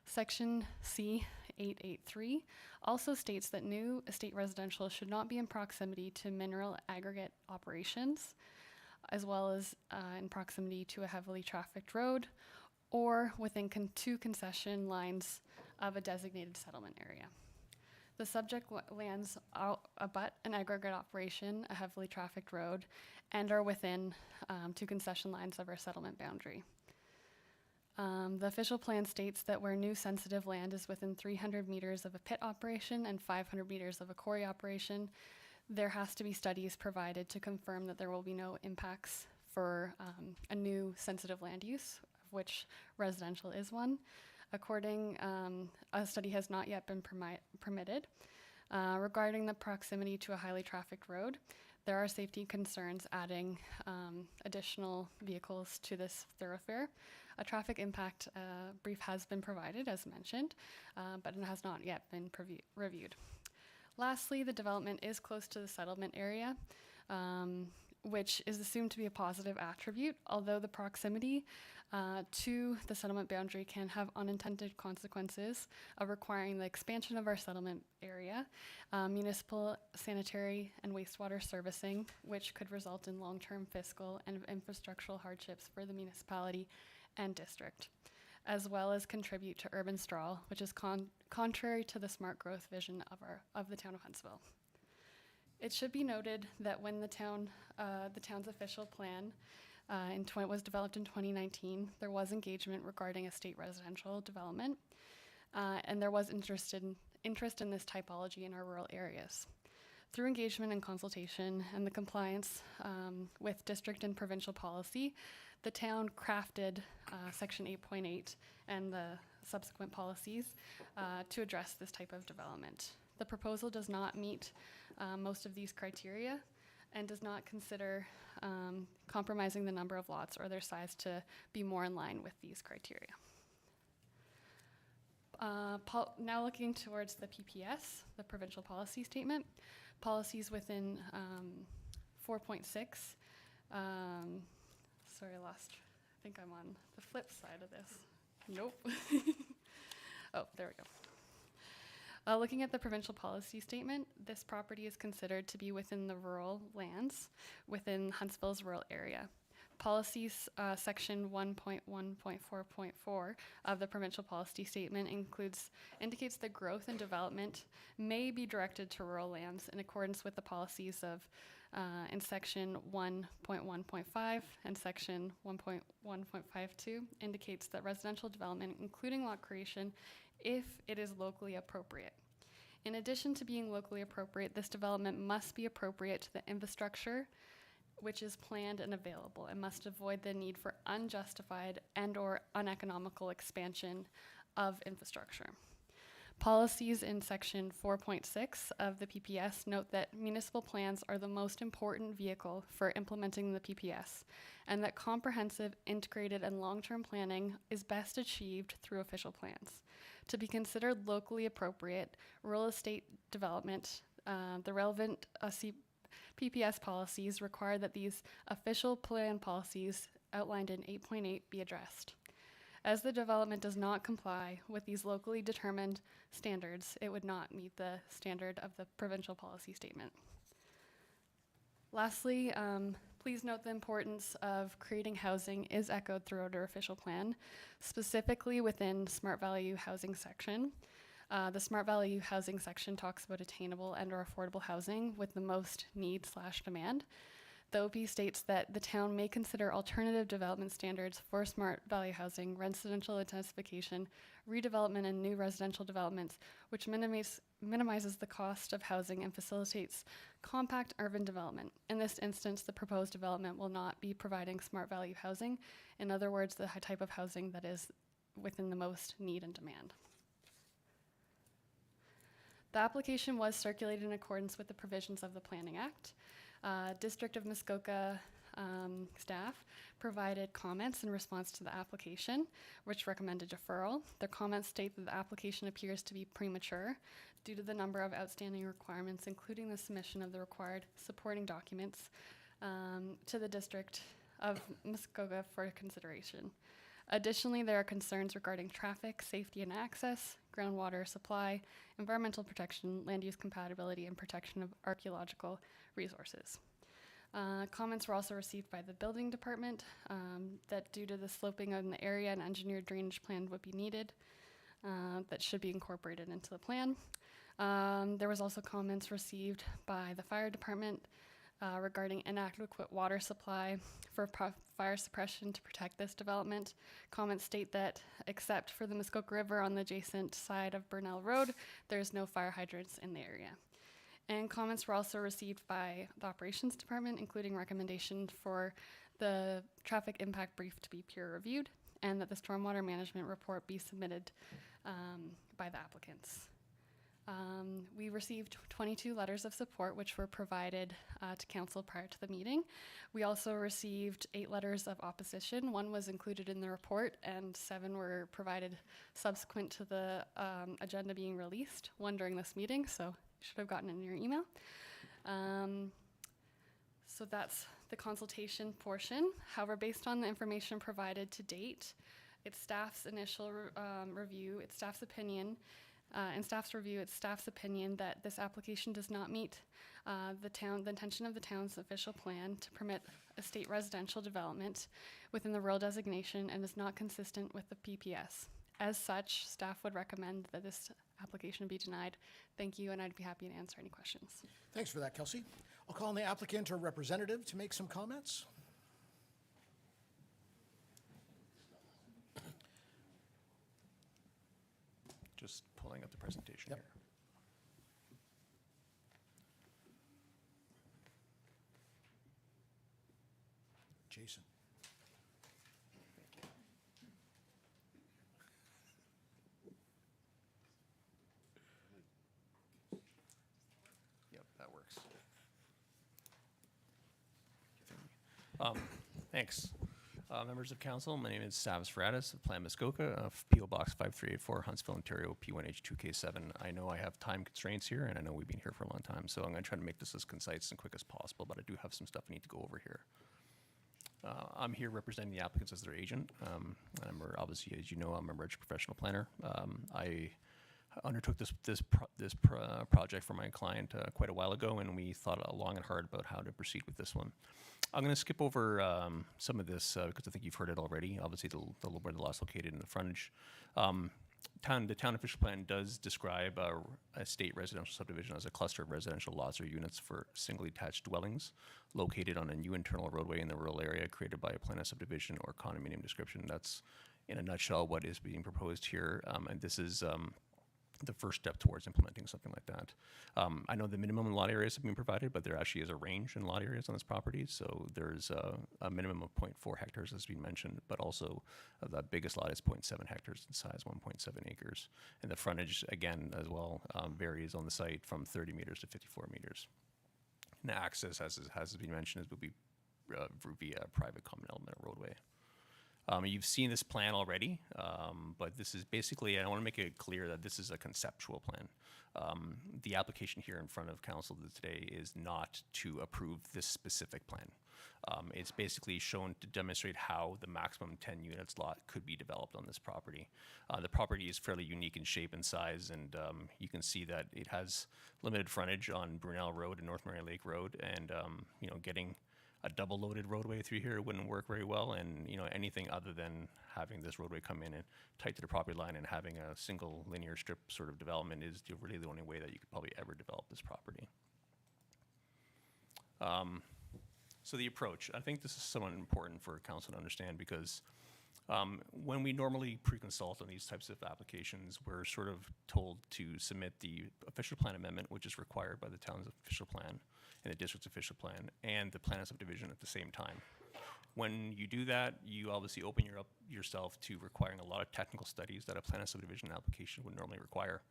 Section C 883 also states that new estate residential should not be in proximity to mineral aggregate operations, as well as in proximity to a heavily trafficked road or within two concession lines of a designated settlement area. The subject lands abut an aggregate operation, a heavily trafficked road, and are within two concession lines of our settlement boundary. The official plan states that where new sensitive land is within 300 meters of a pit operation and 500 meters of a quarry operation, there has to be studies provided to confirm that there will be no impacts for a new sensitive land use, of which residential is one. According, a study has not yet been permitted. Regarding the proximity to a highly trafficked road, there are safety concerns adding additional vehicles to this thoroughfare. A traffic impact brief has been provided, as mentioned, but it has not yet been reviewed. Lastly, the development is close to the settlement area, which is assumed to be a positive attribute, although the proximity to the settlement boundary can have unintended consequences of requiring the expansion of our settlement area, municipal sanitary and wastewater servicing, which could result in long-term fiscal and infrastructural hardships for the municipality and district, as well as contribute to urban sprawl, which is contrary to the smart growth vision of the town of Huntsville. It should be noted that when the town's official plan was developed in 2019, there was engagement regarding a state residential development, and there was interest in this typology in our rural areas. Through engagement and consultation and the compliance with district and provincial policy, the town crafted Section 8.8 and the subsequent policies to address this type of development. The proposal does not meet most of these criteria and does not consider compromising the number of lots or their size to be more in line with these criteria. Now looking towards the PPS, the provincial policy statement, policies within 4.6. Sorry, I think I'm on the flip side of this. Nope. Oh, there we go. Looking at the provincial policy statement, this property is considered to be within the rural lands within Huntsville's rural area. Policies section 1.1.4.4 of the provincial policy statement indicates that growth and development may be directed to rural lands in accordance with the policies of in section 1.1.5 and section 1.1.52 indicates that residential development, including lot creation, if it is locally appropriate. In addition to being locally appropriate, this development must be appropriate to the infrastructure which is planned and available, and must avoid the need for unjustified and or uneconomical expansion of infrastructure. Policies in section 4.6 of the PPS note that municipal plans are the most important vehicle for implementing the PPS, and that comprehensive, integrated, and long-term planning is best achieved through official plans. To be considered locally appropriate, real estate development, the relevant PPS policies require that these official plan policies outlined in 8.8 be addressed. As the development does not comply with these locally determined standards, it would not meet the standard of the provincial policy statement. Lastly, Please note the importance of creating housing is echoed throughout our official plan, specifically within Smart Value Housing section. The Smart Value Housing section talks about attainable and/or affordable housing with the most need/demand. The OP states that the town may consider alternative development standards for Smart Value Housing, residential intensification, redevelopment, and new residential developments, which minimizes the cost of housing and facilitates compact urban development. In this instance, the proposed development will not be providing Smart Value Housing. In other words, the type of housing that is within the most need and demand. The application was circulated in accordance with the provisions of the Planning Act. District of Muskoka staff provided comments in response to the application, which recommended deferral. Their comments state that the application appears to be premature due to the number of outstanding requirements, including the submission of the required supporting documents to the District of Muskoka for consideration. Additionally, there are concerns regarding traffic, safety and access, groundwater supply, environmental protection, land use compatibility, and protection of archaeological resources. Comments were also received by the building department that due to the sloping of the area, an engineered drainage plan would be needed that should be incorporated into the plan. There was also comments received by the fire department regarding inadequate water supply for fire suppression to protect this development. Comments state that except for the Muskoka River on the adjacent side of Burnell Road, there's no fire hydrants in the area. And comments were also received by the operations department, including recommendation for the traffic impact brief to be peer reviewed and that the stormwater management report be submitted by the applicants. We received 22 letters of support, which were provided to council prior to the meeting. We also received 8 letters of opposition. 1 was included in the report, and 7 were provided subsequent to the agenda being released, 1 during this meeting, so you should have gotten it in your email. So that's the consultation portion. However, based on the information provided to date, it's staff's initial review, it's staff's opinion, in staff's review, it's staff's opinion that this application does not meet the intention of the town's official plan to permit a state residential development within the rural designation and is not consistent with the PPS. As such, staff would recommend that this application be denied. Thank you, and I'd be happy to answer any questions. Thanks for that, Kelsey. I'll call on the applicant or representative to make some comments. Just pulling up the presentation here. Jason. Yep, that works. Thanks. Members of council, my name is Savas Feratis of Plan Muskoka of P.O. Box 5384, Huntsville, Ontario, P1H2K7. I know I have time constraints here, and I know we've been here for a long time, so I'm going to try to make this as concise and quick as possible, but I do have some stuff I need to go over here. I'm here representing the applicants as their agent. Obviously, as you know, I'm a registered professional planner. I undertook this project for my client quite a while ago, and we thought long and hard about how to proceed with this one. I'm going to skip over some of this because I think you've heard it already. Obviously, where the lot's located in the frontage. The town official plan does describe a state residential subdivision as a cluster of residential lots or units for single detached dwellings located on a new internal roadway in the rural area created by a plan of subdivision or condominium description. That's, in a nutshell, what is being proposed here. And this is the first step towards implementing something like that. I know the minimum lot areas have been provided, but there actually is a range in lot areas on this property. So there's a minimum of 0.4 hectares as been mentioned, but also the biggest lot is 0.7 hectares in size, 1.7 acres. And the frontage, again, as well, varies on the site from 30 meters to 54 meters. And the access, as has been mentioned, will be via a private common element roadway. You've seen this plan already, but this is basically, I want to make it clear that this is a conceptual plan. The application here in front of council today is not to approve this specific plan. It's basically shown to demonstrate how the maximum 10 units lot could be developed on this property. The property is fairly unique in shape and size, and you can see that it has limited frontage on Brunel Road and North Mary Lake Road, and getting a double-loaded roadway through here wouldn't work very well, and, you know, anything other than having this roadway come in and tight to the property line and having a single linear strip sort of development is really the only way that you could probably ever develop this property. So the approach, I think this is somewhat important for council to understand, because when we normally pre-consult on these types of applications, we're sort of told to submit the official plan amendment, which is required by the town's official plan and the district's official plan, and the plan of subdivision at the same time. When you do that, you obviously open yourself to requiring a lot of technical studies that a plan of subdivision application would normally require.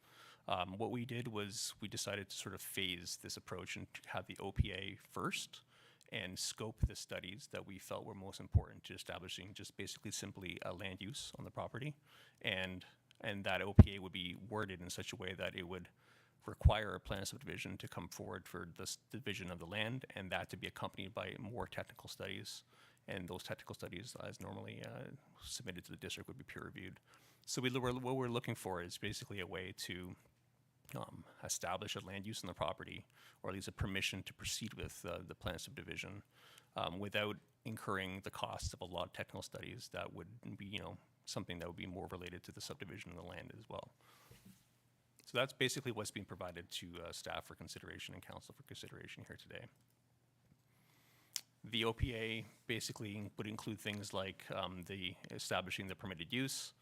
What we did was we decided to sort of phase this approach and have the OPA first, and scope the studies that we felt were most important to establishing just basically simply a land use on the property. And that OPA would be worded in such a way that it would require a plan of subdivision to come forward for this division of the land, and that to be accompanied by more technical studies. And those technical studies, as normally submitted to the district, would be peer reviewed. So what we're looking for is basically a way to establish a land use on the property, or at least a permission to proceed with the plan of subdivision without incurring the costs of a lot of technical studies that would be, you know, something that would be more related to the subdivision of the land as well. So that's basically what's being provided to staff for consideration and council for consideration here today. The OPA basically would include things like the establishing the permitted use,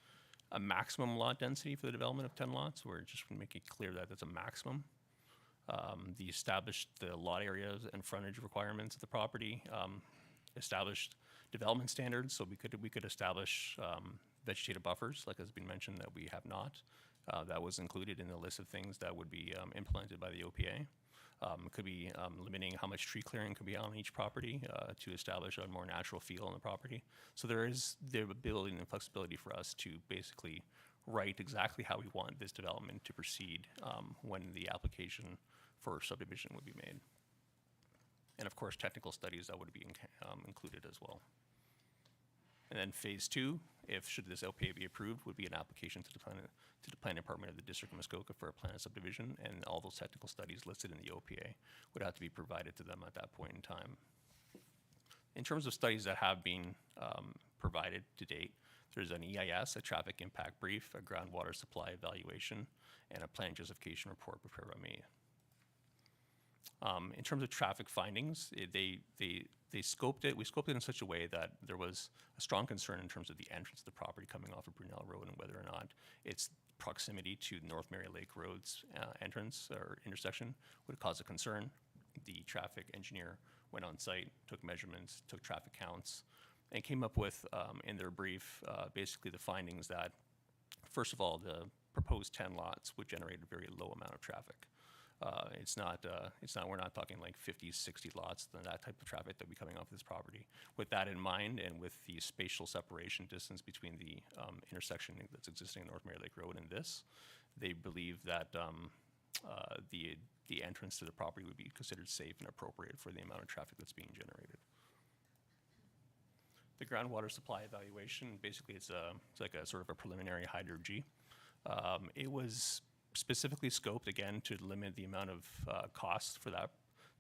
a maximum lot density for the development of 10 lots. We're just making it clear that that's a maximum. The established the lot areas and frontage requirements of the property, established development standards, so we could establish vegetative buffers, like has been mentioned, that we have not. That was included in the list of things that would be implemented by the OPA. It could be limiting how much tree clearing could be on each property to establish a more natural feel on the property. So there is the ability and flexibility for us to basically write exactly how we want this development to proceed when the application for subdivision would be made. And of course, technical studies that would be included as well. And then phase 2, should this OPA be approved, would be an application to the planning department of the District of Muskoka for a plan of subdivision, and all those technical studies listed in the OPA would have to be provided to them at that point in time. In terms of studies that have been provided to date, there's an EIS, a traffic impact brief, a groundwater supply evaluation, and a plan justification report prepared by me. In terms of traffic findings, they scoped it. We scoped it in such a way that there was a strong concern in terms of the entrance of the property coming off of Brunel Road and whether or not its proximity to North Mary Lake Road's entrance or intersection would cause a concern. The traffic engineer went on site, took measurements, took traffic counts, and came up with, in their brief, basically the findings that, first of all, the proposed 10 lots would generate a very low amount of traffic. We're not talking like 50, 60 lots, that type of traffic that would be coming off this property. With that in mind, and with the spatial separation distance between the intersection that's existing in North Mary Lake Road and this, they believe that the entrance to the property would be considered safe and appropriate for the amount of traffic that's being generated. The groundwater supply evaluation, basically it's like a sort of a preliminary hydro-G. It was specifically scoped, again, to limit the amount of costs for that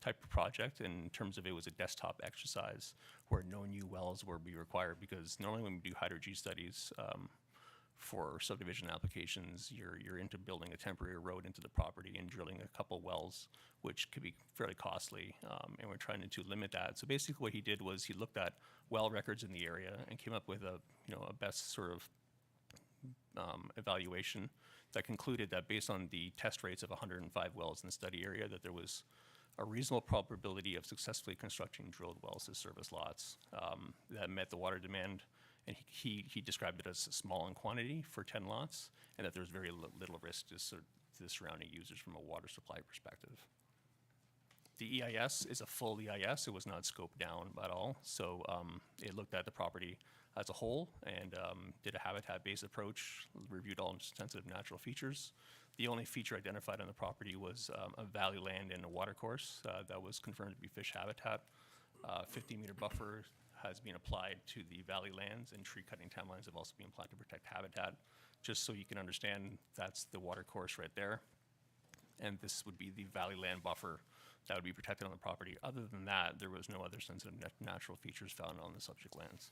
type of project. In terms of, it was a desktop exercise where no new wells would be required, because normally when we do hydro-G studies for subdivision applications, you're into building a temporary road into the property and drilling a couple wells, which could be fairly costly, and we're trying to limit that. So basically what he did was he looked at well records in the area and came up with a best sort of evaluation that concluded that based on the test rates of 105 wells in the study area, that there was a reasonable probability of successfully constructing drilled wells as service lots that met the water demand. And he described it as small in quantity for 10 lots, and that there's very little risk to the surrounding users from a water supply perspective. The EIS is a full EIS. It was not scoped down at all. So it looked at the property as a whole and did a habitat-based approach, reviewed all sensitive natural features. The only feature identified on the property was a valley land and a watercourse that was confirmed to be fish habitat. 50-meter buffer has been applied to the valley lands, and tree cutting timelines have also been applied to protect habitat. Just so you can understand, that's the watercourse right there. And this would be the valley land buffer that would be protected on the property. Other than that, there was no other sensitive natural features found on the subject lands.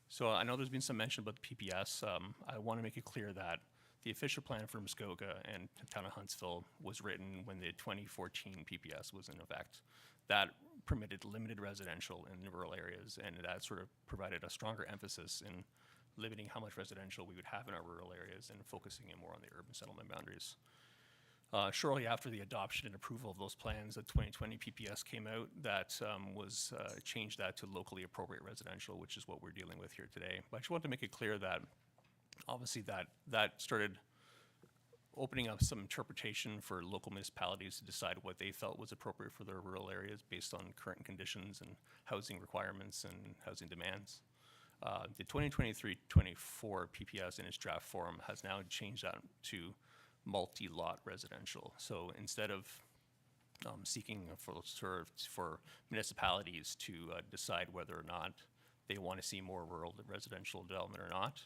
So I know there's been some mention about the PPS. I want to make it clear that the official plan for Muskoka and the town of Huntsville was written when the 2014 PPS was in effect. That permitted limited residential in the rural areas, and that sort of provided a stronger emphasis in limiting how much residential we would have in our rural areas and focusing it more on the urban settlement boundaries. Shortly after the adoption and approval of those plans, the 2020 PPS came out that changed that to locally appropriate residential, which is what we're dealing with here today. But I just want to make it clear that obviously that started opening up some interpretation for local municipalities to decide what they felt was appropriate for their rural areas based on current conditions and housing requirements and housing demands. The 2023-24 PPS in its draft form has now changed that to multi-lot residential. So instead of seeking for municipalities to decide whether or not they want to see more rural residential development or not,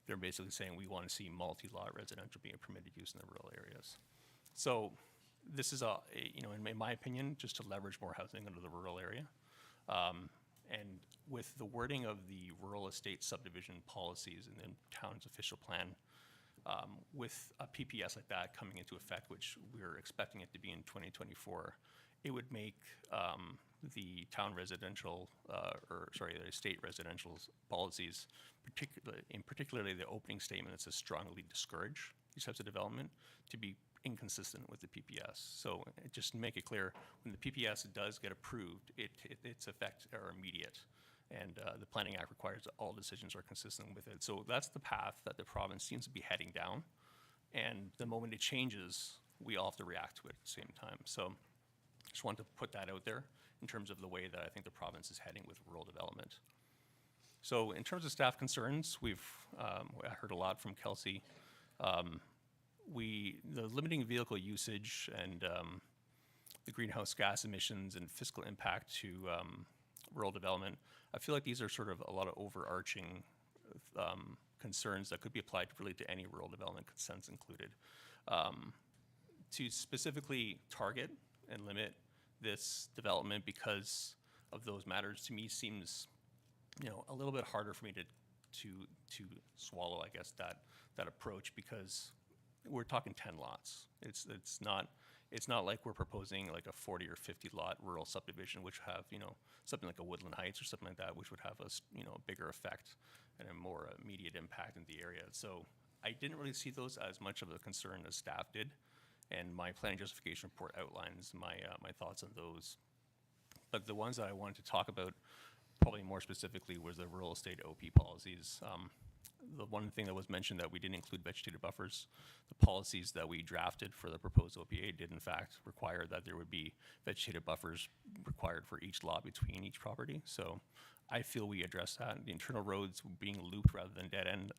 they're basically saying we want to see multi-lot residential being a permitted use in the rural areas. So this is in my opinion, just to leverage more housing into the rural area. And with the wording of the rural estate subdivision policies and the town's official plan, with a PPS like that coming into effect, which we're expecting it to be in 2024, it would make the town residential, the state residential policies, particularly the opening statement that says strongly discourage these types of development, to be inconsistent with the PPS. So just to make it clear, when the PPS does get approved, its effects are immediate. And the Planning Act requires that all decisions are consistent with it. So that's the path that the province seems to be heading down. And the moment it changes, we all have to react to it at the same time. So just wanted to put that out there in terms of the way that I think the province is heading with rural development. So in terms of staff concerns, I heard a lot from Kelsey. The limiting vehicle usage and the greenhouse gas emissions and fiscal impact to rural development, I feel like these are sort of a lot of overarching concerns that could be applied really to any rural development, consents included. To specifically target and limit this development because of those matters, to me seems, a little bit harder for me to swallow, I guess, that approach, because we're talking 10 lots. It's not like we're proposing like a 40 or 50 lot rural subdivision, which have, something like a Woodland Heights or something like that, which would have a bigger effect and a more immediate impact in the area. So I didn't really see those as much of a concern as staff did. And my planning justification report outlines my thoughts on those. But the ones that I wanted to talk about probably more specifically was the rural estate OP policies. The one thing that was mentioned that we didn't include vegetative buffers. The policies that we drafted for the proposed OPA did in fact require that there would be vegetative buffers required for each lot between each property. So I feel we addressed that. The internal roads being looped rather than dead end,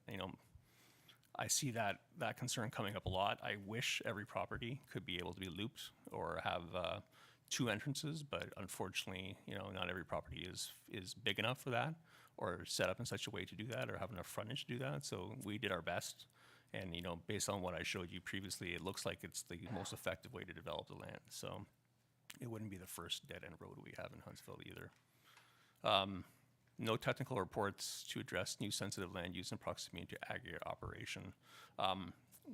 I see that concern coming up a lot. I wish every property could be able to be looped or have two entrances, but unfortunately, not every property is big enough for that, or set up in such a way to do that, or have enough frontage to do that. So we did our best, and based on what I showed you previously, it looks like it's the most effective way to develop the land. So it wouldn't be the first dead end road we have in Huntsville either. No technical reports to address new sensitive land use in proximity to aggregate operation.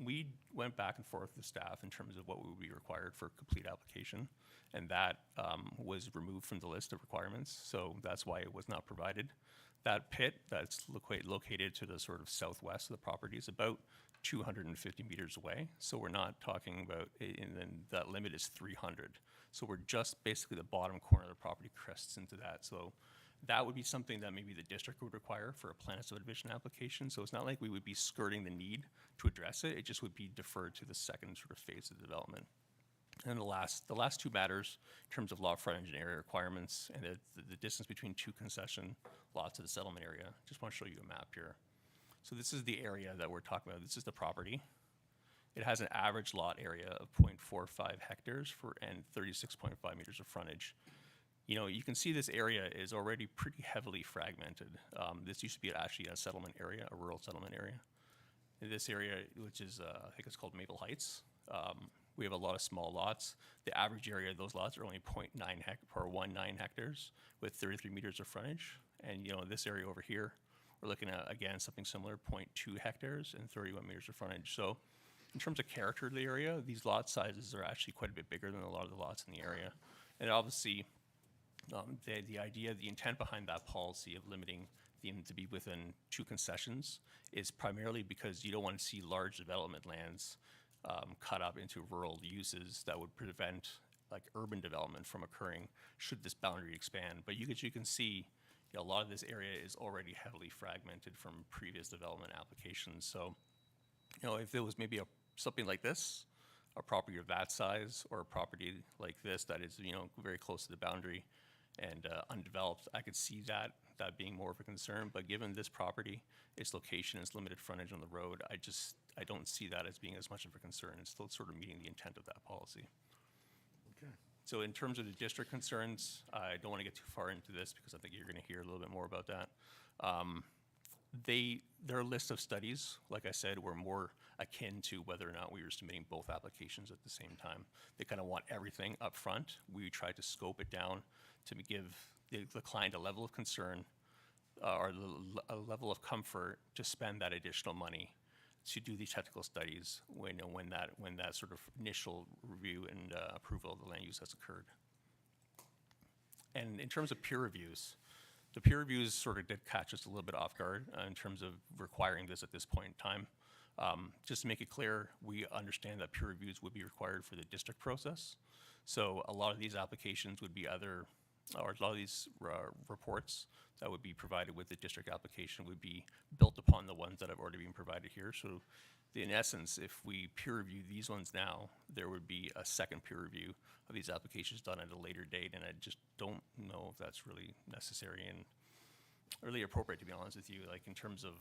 We went back and forth with staff in terms of what would be required for complete application, and that was removed from the list of requirements, so that's why it was not provided. That pit that's located to the sort of southwest of the property is about 250 meters away, so we're not talking about, and then that limit is 300. So we're just basically the bottom corner of the property crests into that. So that would be something that maybe the district would require for a plan of subdivision application. So it's not like we would be skirting the need to address it. It just would be deferred to the second sort of phase of development. And the last two matters in terms of lot frontage and area requirements and the distance between two concession lots of the settlement area. Just want to show you a map here. So this is the area that we're talking about. This is the property. It has an average lot area of 0.45 hectares and 36.5 meters of frontage. You can see this area is already pretty heavily fragmented. This used to be actually a settlement area, a rural settlement area. In this area, which is, I think it's called Maple Heights, we have a lot of small lots. The average area of those lots are only 0.19 hectares with 33 meters of frontage. And, you know, this area over here, we're looking at, again, something similar, 0.2 hectares and 31 meters of frontage. So in terms of character of the area, these lot sizes are actually quite a bit bigger than a lot of the lots in the area. And obviously, the intent behind that policy of limiting them to be within 2 concessions is primarily because you don't want to see large development lands cut up into rural uses that would prevent like urban development from occurring should this boundary expand. But you can see, you know, a lot of this area is already heavily fragmented from previous development applications. So, you know, if there was maybe something like this, a property of that size, or a property like this that is, you know, very close to the boundary and undeveloped, I could see that being more of a concern. But given this property, its location, its limited frontage on the road, I don't see that as being as much of a concern. It's still sort of meeting the intent of that policy. Okay. So in terms of the district concerns, I don't want to get too far into this because I think you're going to hear a little bit more about that. Their list of studies, like I said, were more akin to whether or not we were submitting both applications at the same time. They kind of want everything up front. We tried to scope it down to give the client a level of concern or a level of comfort to spend that additional money to do these technical studies when that sort of initial review and approval of the land use has occurred. And in terms of peer reviews, the peer reviews sort of did catch us a little bit off guard in terms of requiring this at this point in time. Just to make it clear, we understand that peer reviews would be required for the district process. So a lot of these applications would be or a lot of these reports that would be provided with the district application would be built upon the ones that have already been provided here. So in essence, if we peer review these ones now, there would be a second peer review of these applications done at a later date, and I just don't know if that's really necessary and really appropriate, to be honest with you, like in terms of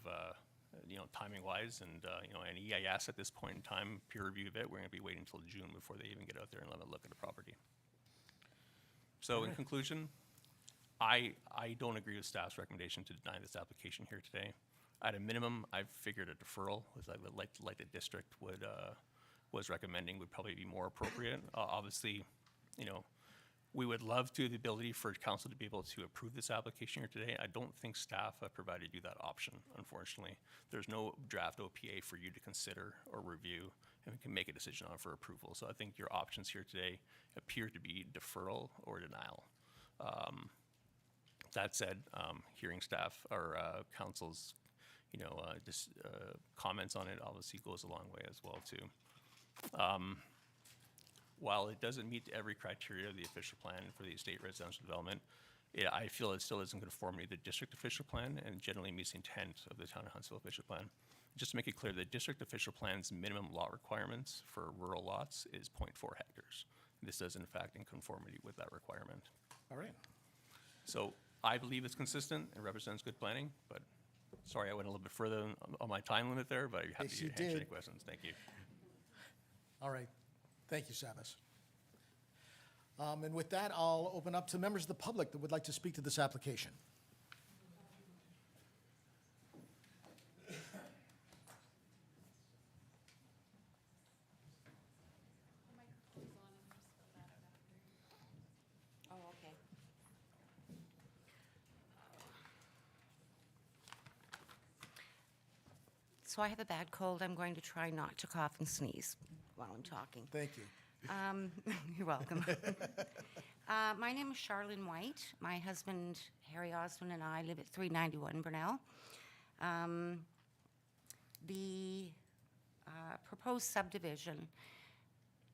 you know, timing-wise, and you know, an EIS at this point in time, peer review of it, we're going to be waiting until June before they even get out there and let a look at the property. So in conclusion, I don't agree with staff's recommendation to deny this application here today. At a minimum, I've figured a deferral, which like the district was recommending, would probably be more appropriate. Obviously, you know, we would love to have the ability for council to be able to approve this application here today. I don't think staff have provided you that option, unfortunately. There's no draft OPA for you to consider or review and we can make a decision on for approval. So I think your options here today appear to be deferral or denial. That said, hearing staff or council's, you know, comments on it obviously goes a long way as well too. While it doesn't meet every criteria of the official plan for the estate residential development, I feel it still is in conformity to the district official plan and generally meets the intent of the town of Huntsville official plan. Just to make it clear, the district official plan's minimum lot requirements for rural lots is 0.4 hectares. This is in fact in conformity with that requirement. All right. So I believe it's consistent and represents good planning, but sorry I went a little bit further on my time limit there, but I'm happy Yes, to you answer any did. questions. Thank you. All right. Thank you, Savas. And with that, I'll open up to members of the public that would like to speak to this application. Oh, okay. So I have a bad cold. I'm going to try not to cough and sneeze while I'm talking. Thank you. You're welcome. My name is Charlene White. My husband, Harry Osmond, and I live at 391 Burnell. The proposed subdivision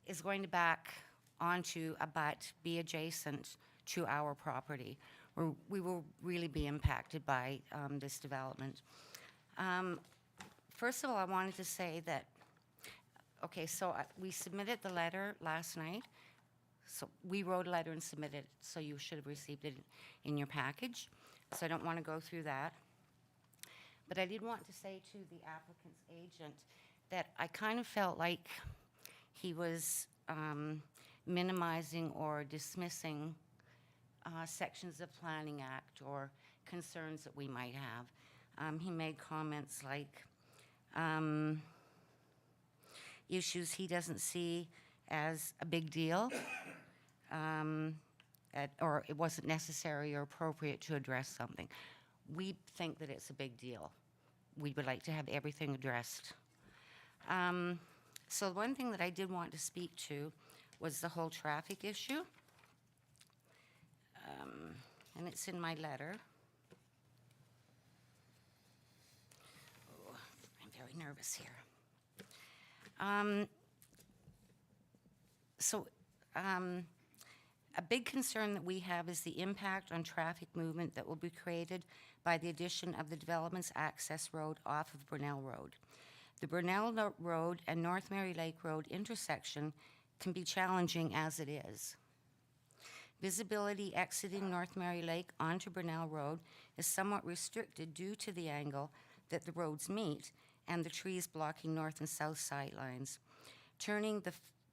is going to back onto be adjacent to our property, where we will really be impacted by this development. First of all, I wanted to say that, okay, so we submitted the letter last night. So we wrote a letter and submitted it, so you should have received it in your package. So I don't want to go through that. But I did want to say to the applicant's agent that I kind of felt like he was minimizing or dismissing sections of Planning Act or concerns that we might have. He made comments like issues he doesn't see as a big deal, or it wasn't necessary or appropriate to address something. We think that it's a big deal. We would like to have everything addressed. So one thing that I did want to speak to was the whole traffic issue. And it's in my letter. Oh, I'm very nervous here. A big concern that we have is the impact on traffic movement that will be created by the addition of the development's access road off of Brunel Road. The Brunel Road and North Mary Lake Road intersection can be challenging as it is. Visibility exiting North Mary Lake onto Brunel Road is somewhat restricted due to the angle that the roads meet and the trees blocking north and south sidelines. Turning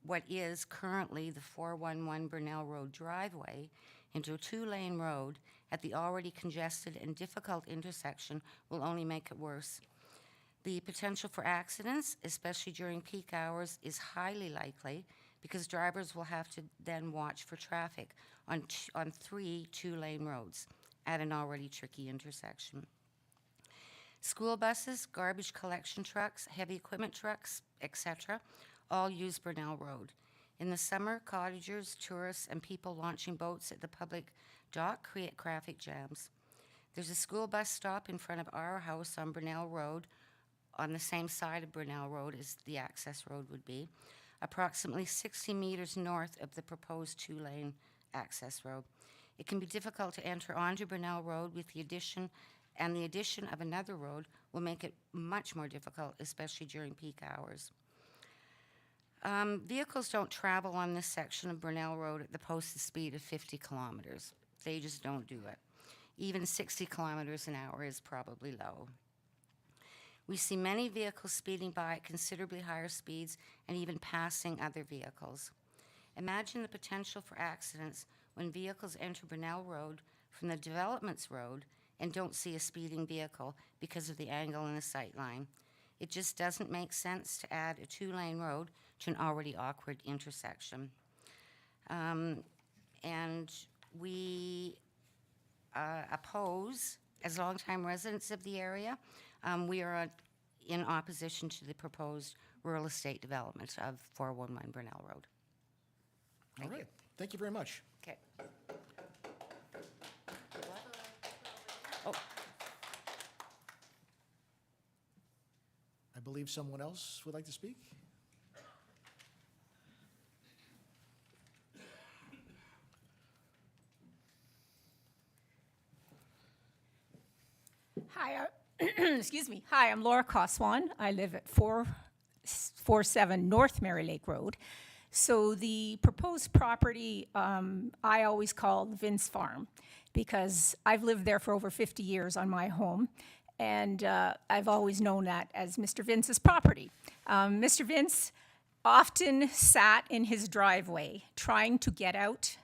what is currently the 411 Brunel Road driveway into a two-lane road at the already congested and difficult intersection will only make it worse. The potential for accidents, especially during peak hours, is highly likely because drivers will have to then watch for traffic on 3 two-lane roads at an already tricky intersection. School buses, garbage collection trucks, heavy equipment trucks, etc., all use Brunel Road. In the summer, cottagers, tourists, and people launching boats at the public dock create traffic jams. There's a school bus stop in front of our house on Brunel Road, on the same side of Brunel Road as the access road would be, approximately 60 meters north of the proposed two-lane access road. It can be difficult to enter onto Brunel Road with the addition of another road will make it much more difficult, especially during peak hours. Vehicles don't travel on this section of Brunel Road at the posted speed of 50 kilometers. They just don't do it. Even 60 kilometers an hour is probably low. We see many vehicles speeding by at considerably higher speeds and even passing other vehicles. Imagine the potential for accidents when vehicles enter Brunel Road from the development's road and don't see a speeding vehicle because of the angle in the sight line. It just doesn't make sense to add a two-lane road to an already awkward intersection. And we oppose, as longtime residents of the area, we are in opposition to the proposed rural estate development of 411 Brunel Road. All right. Thank you very much. Okay. Oh, I believe someone else would like to speak. Hi, excuse me. Hi, I'm Laura Coswan. I live at 447 North Mary Lake Road. So the proposed property, I always call Vince Farm because I've lived there for over 50 years on my home, and I've always known that as Mr. Vince's property. Mr. Vince often sat in his driveway trying to get out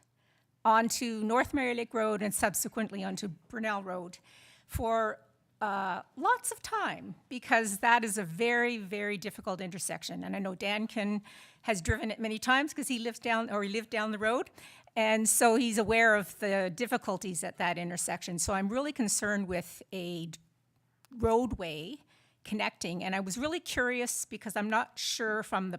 onto North Mary Lake Road and subsequently onto Brunel Road for lots of time, because that is a very, very difficult intersection. And I know Dan has driven it many times because he lived down the road. And so he's aware of the difficulties at that intersection. So I'm really concerned with a roadway connecting. And I was really curious because I'm not sure from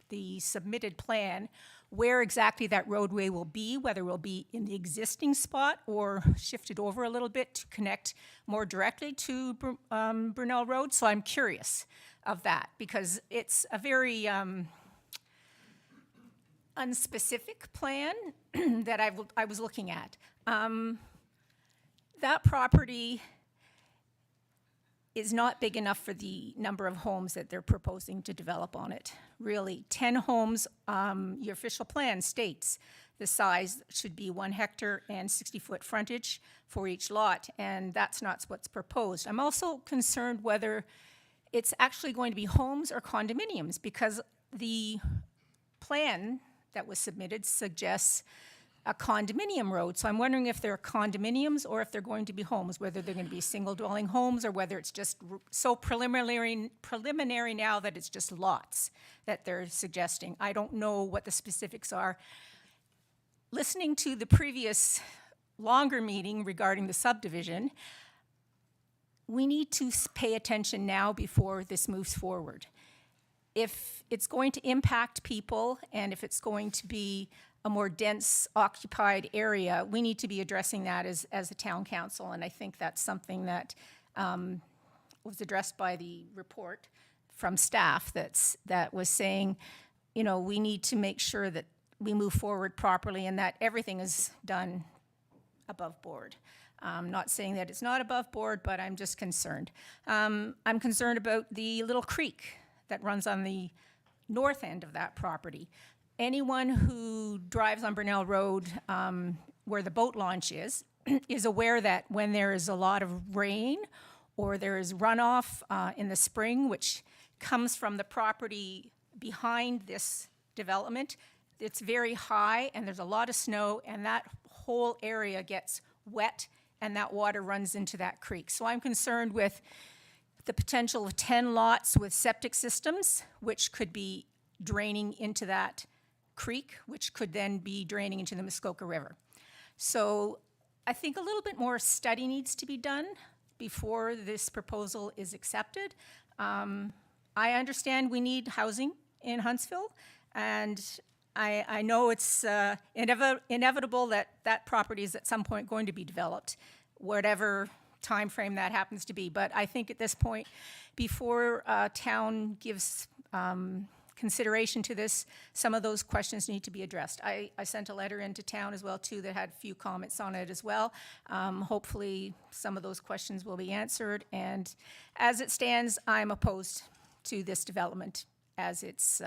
the submitted plan where exactly that roadway will be, whether it will be in the existing spot or shifted over a little bit to connect more directly to Brunel Road. So I'm curious of that because it's a very unspecific plan that I was looking at. That property is not big enough for the number of homes that they're proposing to develop on it. Really, 10 homes, your official plan states the size should be 1 hectare and 60-foot frontage for each lot, and that's not what's proposed. I'm also concerned whether it's actually going to be homes or condominiums, because the plan that was submitted suggests a condominium road. So I'm wondering if they're condominiums or if they're going to be homes, whether they're going to be single-dwelling homes or whether it's just so preliminary now that it's just lots that they're suggesting. I don't know what the specifics are. Listening to the previous longer meeting regarding the subdivision, we need to pay attention now before this moves forward. If it's going to impact people and if it's going to be a more dense occupied area, we need to be addressing that as a town council. And I think that's something that was addressed by the report from staff that was saying, you know, we need to make sure that we move forward properly and that everything is done above board. I'm not saying that it's not above board, but I'm just concerned. I'm concerned about the little creek that runs on the north end of that property. Anyone who drives on Burnell Road, where the boat launch is aware that when there is a lot of rain or there is runoff in the spring, which comes from the property behind this development, it's very high and there's a lot of snow and that whole area gets wet and that water runs into that creek. So I'm concerned with the potential of 10 lots with septic systems, which could be draining into that creek, which could then be draining into the Muskoka River. So I think a little bit more study needs to be done before this proposal is accepted. I understand we need housing in Huntsville, and I know it's inevitable that that property is at some point going to be developed, whatever time frame that happens to be. But I think at this point, before town gives consideration to this, some of those questions need to be addressed. I sent a letter into town as well too that had a few comments on it as well. Hopefully some of those questions will be answered, and as it stands, I'm opposed to this development as it's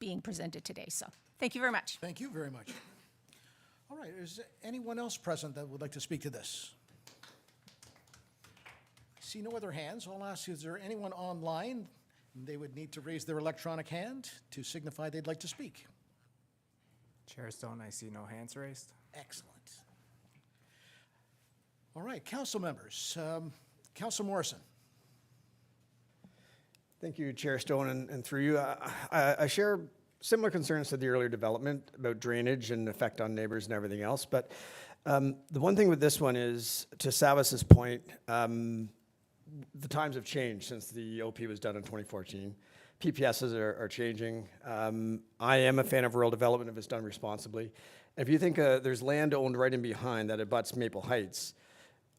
being presented today. So thank you very much. Thank you very much. All right, is anyone else present that would like to speak to this? I see no other hands. I'll ask, is there anyone online? They would need to raise their electronic hand to signify they'd like to speak. Chair Stone, I see no hands raised. Excellent. All right, council members. Councilor Morrison. Thank you, Chair Stone, and through you. I share similar concerns to the earlier development about drainage and effect on neighbors and everything else. But the one thing with this one is, to Savis's point, the times have changed since the OP was done in 2014. PPSs are changing. I am a fan of rural development if it's done responsibly. If you think there's land owned right in behind that abuts Maple Heights,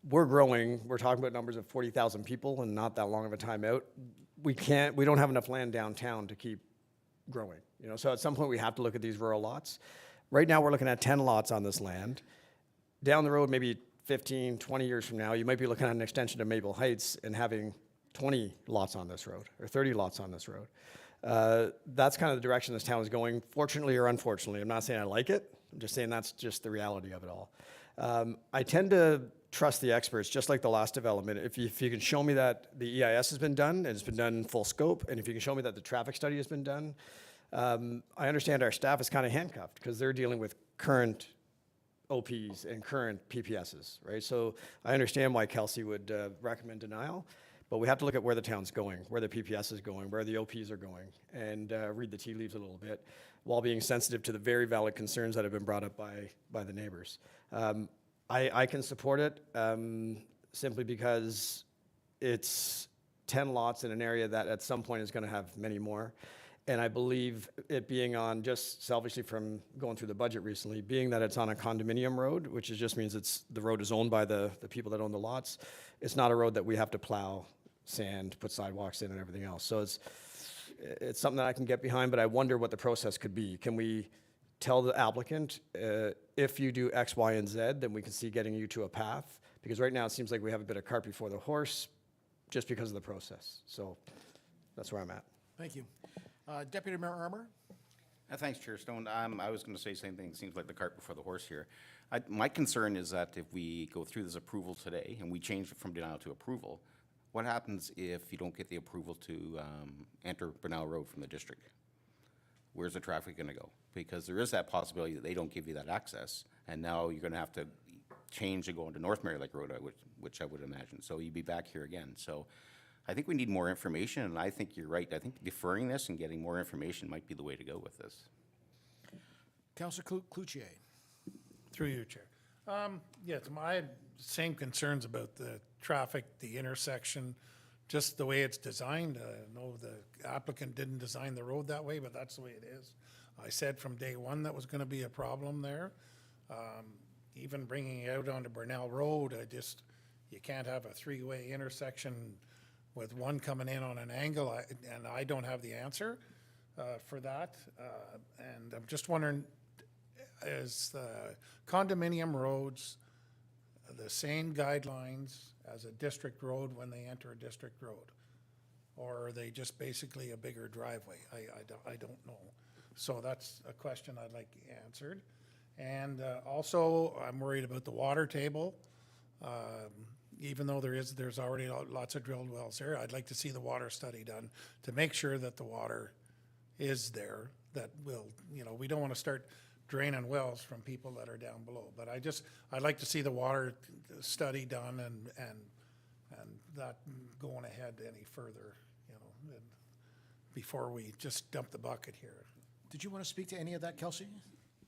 we're growing. We're talking about numbers of 40,000 people and not that long of a time out. We don't have enough land downtown to keep growing. You know, so at some point we have to look at these rural lots. Right now we're looking at 10 lots on this land. Down the road, maybe 15, 20 years from now, you might be looking at an extension to Maple Heights and having 20 lots on this road or 30 lots on this road. That's kind of the direction this town is going, fortunately or unfortunately. I'm not saying I like it. I'm just saying that's just the reality of it all. I tend to trust the experts, just like the last development. If you can show me that the EIS has been done, and it's been done in full scope, and if you can show me that the traffic study has been done, I understand our staff is kind of handcuffed because they're dealing with current OPs and current PPSs, right? So I understand why Kelsey would recommend denial, but we have to look at where the town's going, where the PPS is going, where the OPs are going, and read the tea leaves a little bit, while being sensitive to the very valid concerns that have been brought up by the neighbors. I can support it simply because it's 10 lots in an area that at some point is going to have many more. And I believe it being on, just selfishly from going through the budget recently, being that it's on a condominium road, which just means the road is owned by the people that own the lots. It's not a road that we have to plow, sand, put sidewalks in and everything else. So it's something that I can get behind, but I wonder what the process could be. Can we tell the applicant, if you do X, Y, and Z, then we can see getting you to a path? Because right now it seems like we have a bit of cart before the horse just because of the process. So that's where I'm at. Thank you. Deputy Mayor Armour. Thanks, Chair Stone. I was going to say the same thing. It seems like the cart before the horse here. My concern is that if we go through this approval today and we change it from denial to approval, what happens if you don't get the approval to enter Burnell Road from the district? where's the traffic gonna go? Because there is that possibility that they don't give you that access, and now you're gonna have to change and go into North Mary Lake Road, which I would imagine. So you'd be back here again. So I think we need more information, and I think you're right. I think deferring this and getting more information might be the way to go with this. Councillor Cloutier. Through you, Chair. Yes, I had same concerns about the traffic, the intersection, just the way it's designed. I know the applicant didn't design the road that way, but that's the way it is. I said from day one that was gonna be a problem there. Even bringing it out onto Burnell Road, you can't have a three-way intersection with one coming in on an angle, and I don't have the answer for that. And I'm just wondering, is the condominium roads the same guidelines as a district road when they enter a district road? Or are they just basically a bigger driveway? I don't know. So that's a question I'd like answered. And also, I'm worried about the water table. Even though there's already lots of drilled wells there, I'd like to see the water study done to make sure that the water is there, that will, we don't want to start draining wells from people that are down below. But I'd like to see the water study done and not going ahead any further, before we just dump the bucket here. Did you want to speak to any of that, Kelsey?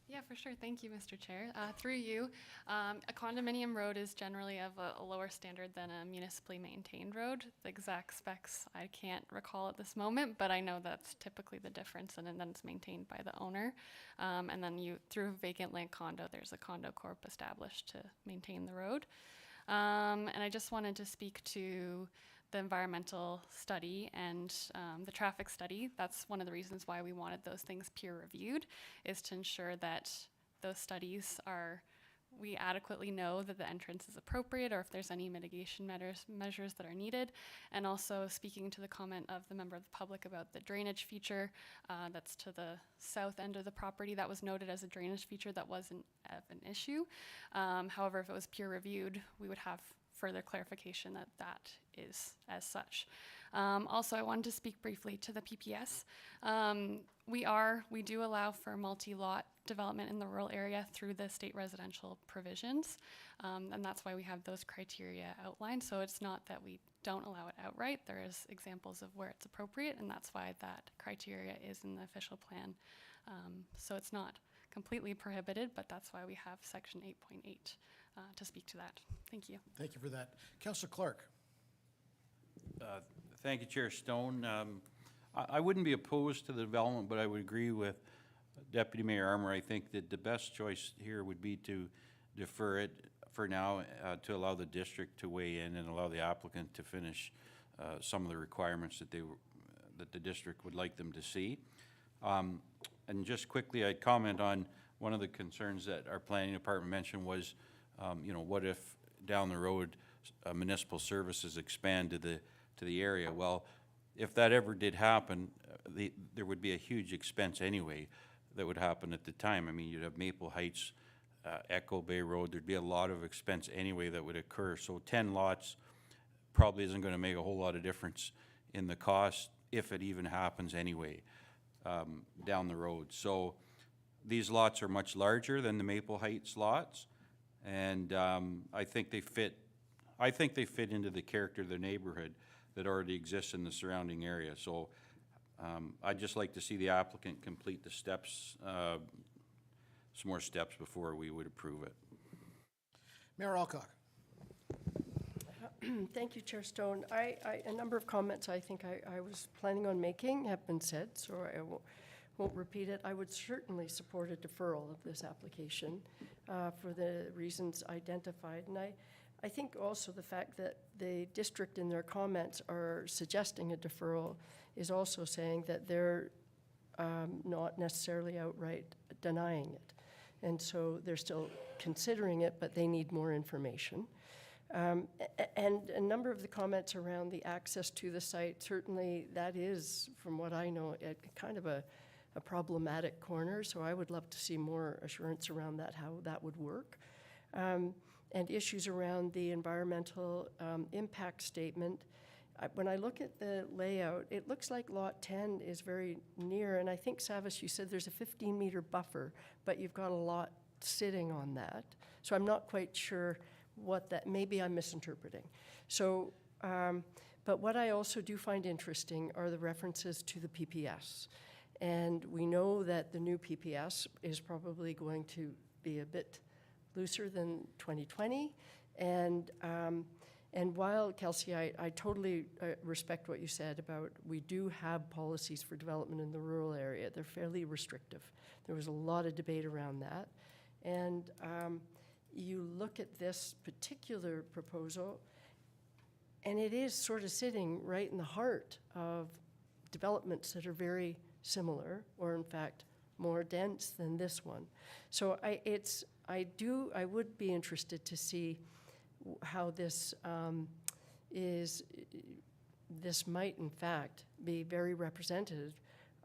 Yeah, for sure. Thank you, Mr. Chair. Through you, a condominium road is generally of a lower standard than a municipally maintained road. The exact specs I can't recall at this moment, but I know that's typically the difference, and then it's maintained by the owner. And then through a vacant land condo, there's a condo corp established to maintain the road. And I just wanted to speak to the environmental study and the traffic study. That's one of the reasons why we wanted those things peer reviewed, is to ensure that those studies we adequately know that the entrance is appropriate, or if there's any mitigation measures that are needed. And also speaking to the comment of the member of the public about the drainage feature that's to the south end of the property, that was noted as a drainage feature that wasn't an issue. However, if it was peer reviewed, we would have further clarification that is as such. Also, I wanted to speak briefly to the PPS. We do allow for multi-lot development in the rural area through the state residential provisions, and that's why we have those criteria outlined. So it's not that we don't allow it outright. There is examples of where it's appropriate, and that's why that criteria is in the official plan. So it's not completely prohibited, but that's why we have section 8.8 to speak to that. Thank you. Thank you for that. Councillor Clark. Thank you, Chair Stone. I wouldn't be opposed to the development, but I would agree with Deputy Mayor Armour. I think that the best choice here would be to defer it for now, to allow the district to weigh in and allow the applicant to finish some of the requirements that the district would like them to see. And just quickly, I'd comment on one of the concerns that our planning department mentioned was, what if down the road municipal services expand to the area? Well, if that ever did happen, there would be a huge expense anyway that would happen at the time. I mean, you'd have Maple Heights, Echo Bay Road. There'd be a lot of expense anyway that would occur. So 10 lots probably isn't going to make a whole lot of difference in the cost, if it even happens anyway, down the road. So these lots are much larger than the Maple Heights lots, and I think they fit into the character of the neighborhood that already exists in the surrounding area. So I'd just like to see the applicant complete the steps, some more steps before we would approve it. Mayor Alcock. Thank you, Chair Stone. A number of comments I think I was planning on making have been said, so I won't repeat it. I would certainly support a deferral of this application for the reasons identified. And I think also the fact that the district in their comments are suggesting a deferral is also saying that they're not necessarily outright denying it. And so they're still considering it, but they need more information. And a number of the comments around the access to the site, certainly that is, from what I know, kind of a problematic corner. So I would love to see more assurance around that, how that would work. And issues around the environmental impact statement. when I look at the layout, it looks like Lot 10 is very near, and I think, Savis, you said there's a 15-meter buffer, but you've got a lot sitting on that. So I'm not quite sure what that, maybe I'm misinterpreting. So, but what I also do find interesting are the references to the PPS. And we know that the new PPS is probably going to be a bit looser than 2020. And while, Kelsey, I totally respect what you said about we do have policies for development in the rural area. They're fairly restrictive. There was a lot of debate around that. And you look at this particular proposal, and it is sort of sitting right in the heart of developments that are very similar, or in fact, more dense than this one. So I would be interested to see how this this might in fact be very representative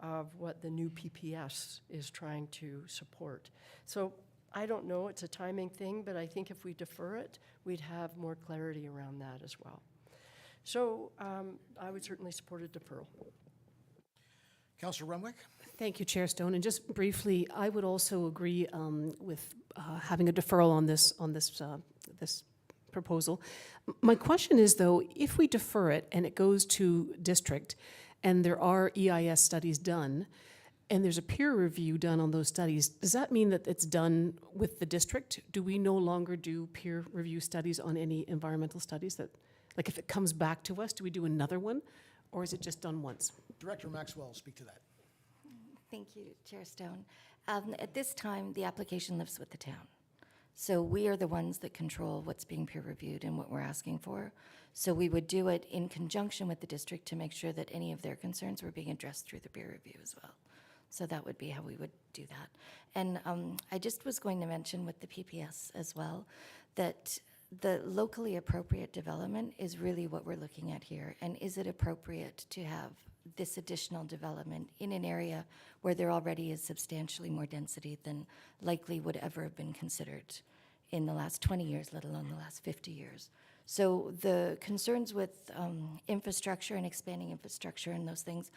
of what the new PPS is trying to support. So I don't know, it's a timing thing, but I think if we defer it, we'd have more clarity around that as well. So I would certainly support a deferral. Councillor Renwick? Thank you, Chair Stone. And just briefly, I would also agree with having a deferral on this proposal. My question is, though, if we defer it and it goes to district and there are EIS studies done and there's a peer review done on those studies, does that mean that it's done with the district? Do we no longer do peer review studies on any environmental studies? That, like, if it comes back to us, do we do another one, or is it just done once? Director Maxwell, speak to that. Thank you, Chair Stone. At this time, the application lives with the town. So we are the ones that control what's being peer reviewed and what we're asking for. So we would do it in conjunction with the district to make sure that any of their concerns were being addressed through the peer review as well. So that would be how we would do that. And I just was going to mention with the PPS as well, that the locally appropriate development is really what we're looking at here. And is it appropriate to have this additional development in an area where there already is substantially more density than likely would ever have been considered in the last 20 years, let alone the last 50 years. So the concerns with infrastructure and expanding infrastructure and those things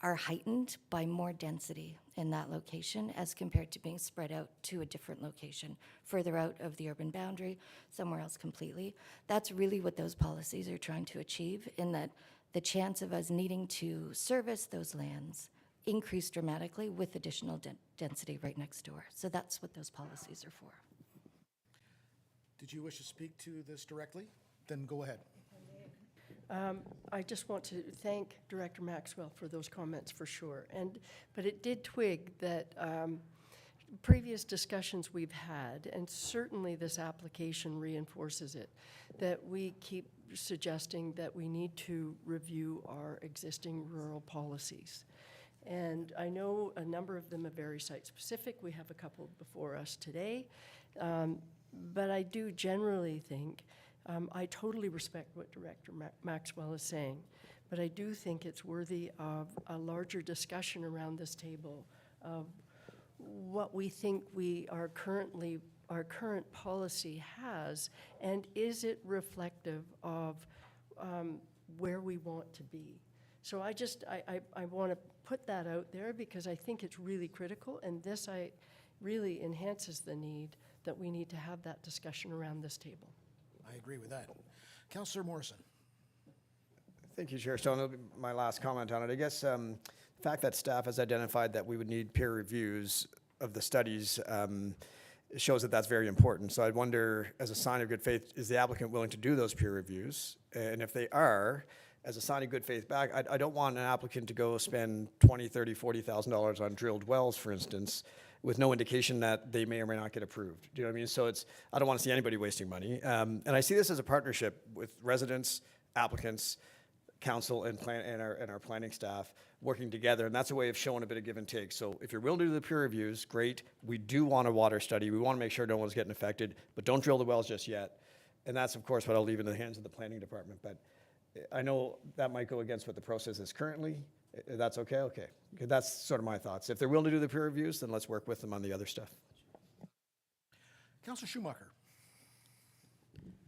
are heightened by more density in that location as compared to being spread out to a different location, further out of the urban boundary, somewhere else completely. That's really what those policies are trying to achieve, in that the chance of us needing to service those lands increase dramatically with additional density right next door. So that's what those policies are for. Did you wish to speak to this directly? Then go ahead. I just want to thank Director Maxwell for those comments for sure. But it did twig that previous discussions we've had, and certainly this application reinforces it, that we keep suggesting that we need to review our existing rural policies. And I know a number of them are very site-specific. We have a couple before us today. But I do generally think, I totally respect what Director Maxwell is saying, but I do think it's worthy of a larger discussion around this table of what we think our current policy has, and is it reflective of where we want to be? So I want to put that out there because I think it's really critical, and this really enhances the need that we need to have that discussion around this table. I agree with that. Councillor Morrison. Thank you, Chair Stone. That'll be my last comment on it. I guess the fact that staff has identified that we would need peer reviews of the studies shows that that's very important. So I'd wonder, as a sign of good faith, is the applicant willing to do those peer reviews? And if they are, as a sign of good faith back, I don't want an applicant to go spend $20,000, $30,000, $40,000 on drilled wells, for instance, with no indication that they may or may not get approved. Do you know what I mean? So I don't want to see anybody wasting money. And I see this as a partnership with residents, applicants, council, and our planning staff working together. And that's a way of showing a bit of give and take. So if you're willing to do the peer reviews, great. We do want a water study. We want to make sure no one's getting affected, but don't drill the wells just yet. And that's, of course, what I'll leave in the hands of the planning department. But I know that might go against what the process is currently. That's okay? Okay. That's sort of my thoughts. If they're willing to do the peer reviews, then let's work with them on the other stuff. Councillor Schumacher.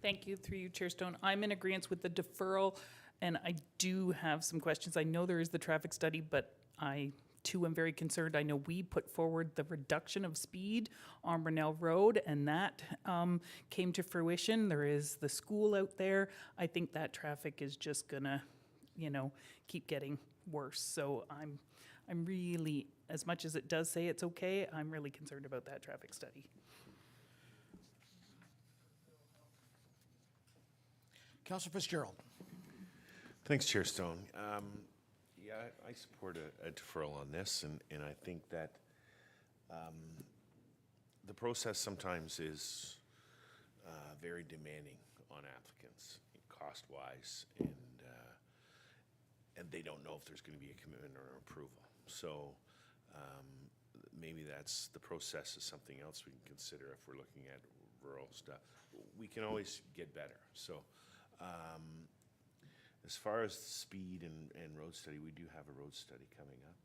Thank you, through you, Chair Stone. I'm in agreement with the deferral And I do have some questions. I know there is the traffic study, but I too am very concerned. I know we put forward the reduction of speed on Brunel Road, and that came to fruition. There is the school out there. I think that traffic is just gonna, keep getting worse. So I'm really, as much as it does say it's okay, I'm really concerned about that traffic study. Councillor Fitzgerald. Thanks, Chair Stone. Yeah, I support a deferral on this, and I think that the process sometimes is very demanding on applicants, cost-wise, and they don't know if there's going to be a commitment or an approval. So maybe that's, the process is something else we can consider if we're looking at rural stuff. We can always get better. So as far as speed and road study, we do have a road study coming up.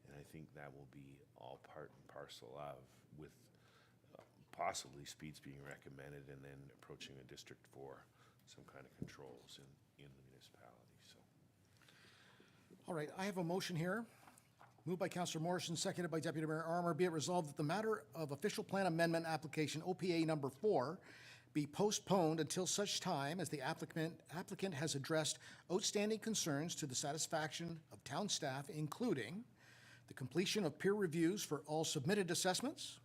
And I think that will be all part and parcel of, with possibly speeds being recommended and then approaching the district for some kind of controls in the municipality. So. All right, I have a motion here. Moved by Councillor Morrison, seconded by Deputy Mayor Armour. Be it resolved that the matter of official plan amendment application OPA number 4 be postponed until such time as the applicant has addressed outstanding concerns to the satisfaction of town staff, including the completion of peer reviews for all submitted assessments,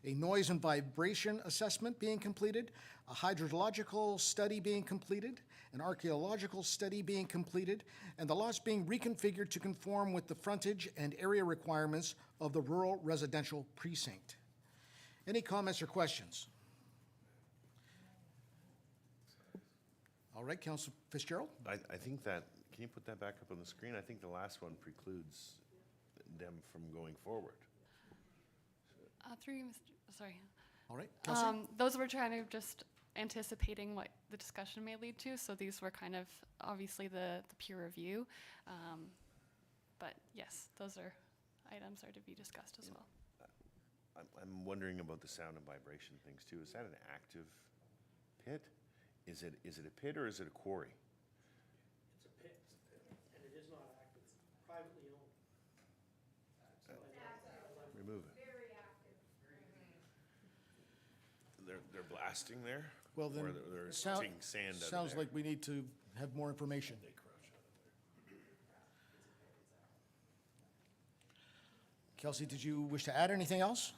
a noise and vibration assessment being completed, a hydrological study being completed, an archaeological study being completed, and the lots being reconfigured to conform with the frontage and area requirements of the rural residential precinct. Any comments or questions? All right, Councillor Fitzgerald? I think that, can you put that back up on the screen? I think the last one precludes them from going forward. Through you, Mr. Sorry. All right, Councillor? Those were kind of just anticipating what the discussion may lead to. So these were kind of obviously the peer review. But yes, those are items are to be discussed as well. I'm wondering about the sound and vibration things too. Is that an active pit? Is it a pit or is it a quarry? It's a pit, and it is not active. It's privately owned. Remove it. They're blasting there? Well, then, Or they're sound- taking sand out of sounds there? like we need to have more information. Kelsey, did you wish to add anything else?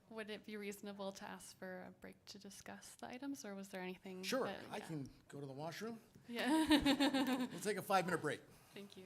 Would it be reasonable to ask for a break to discuss the items, or was there anything? Sure, that- I yeah. can go to the washroom. Yeah. We'll take a 5-minute break. Thank you.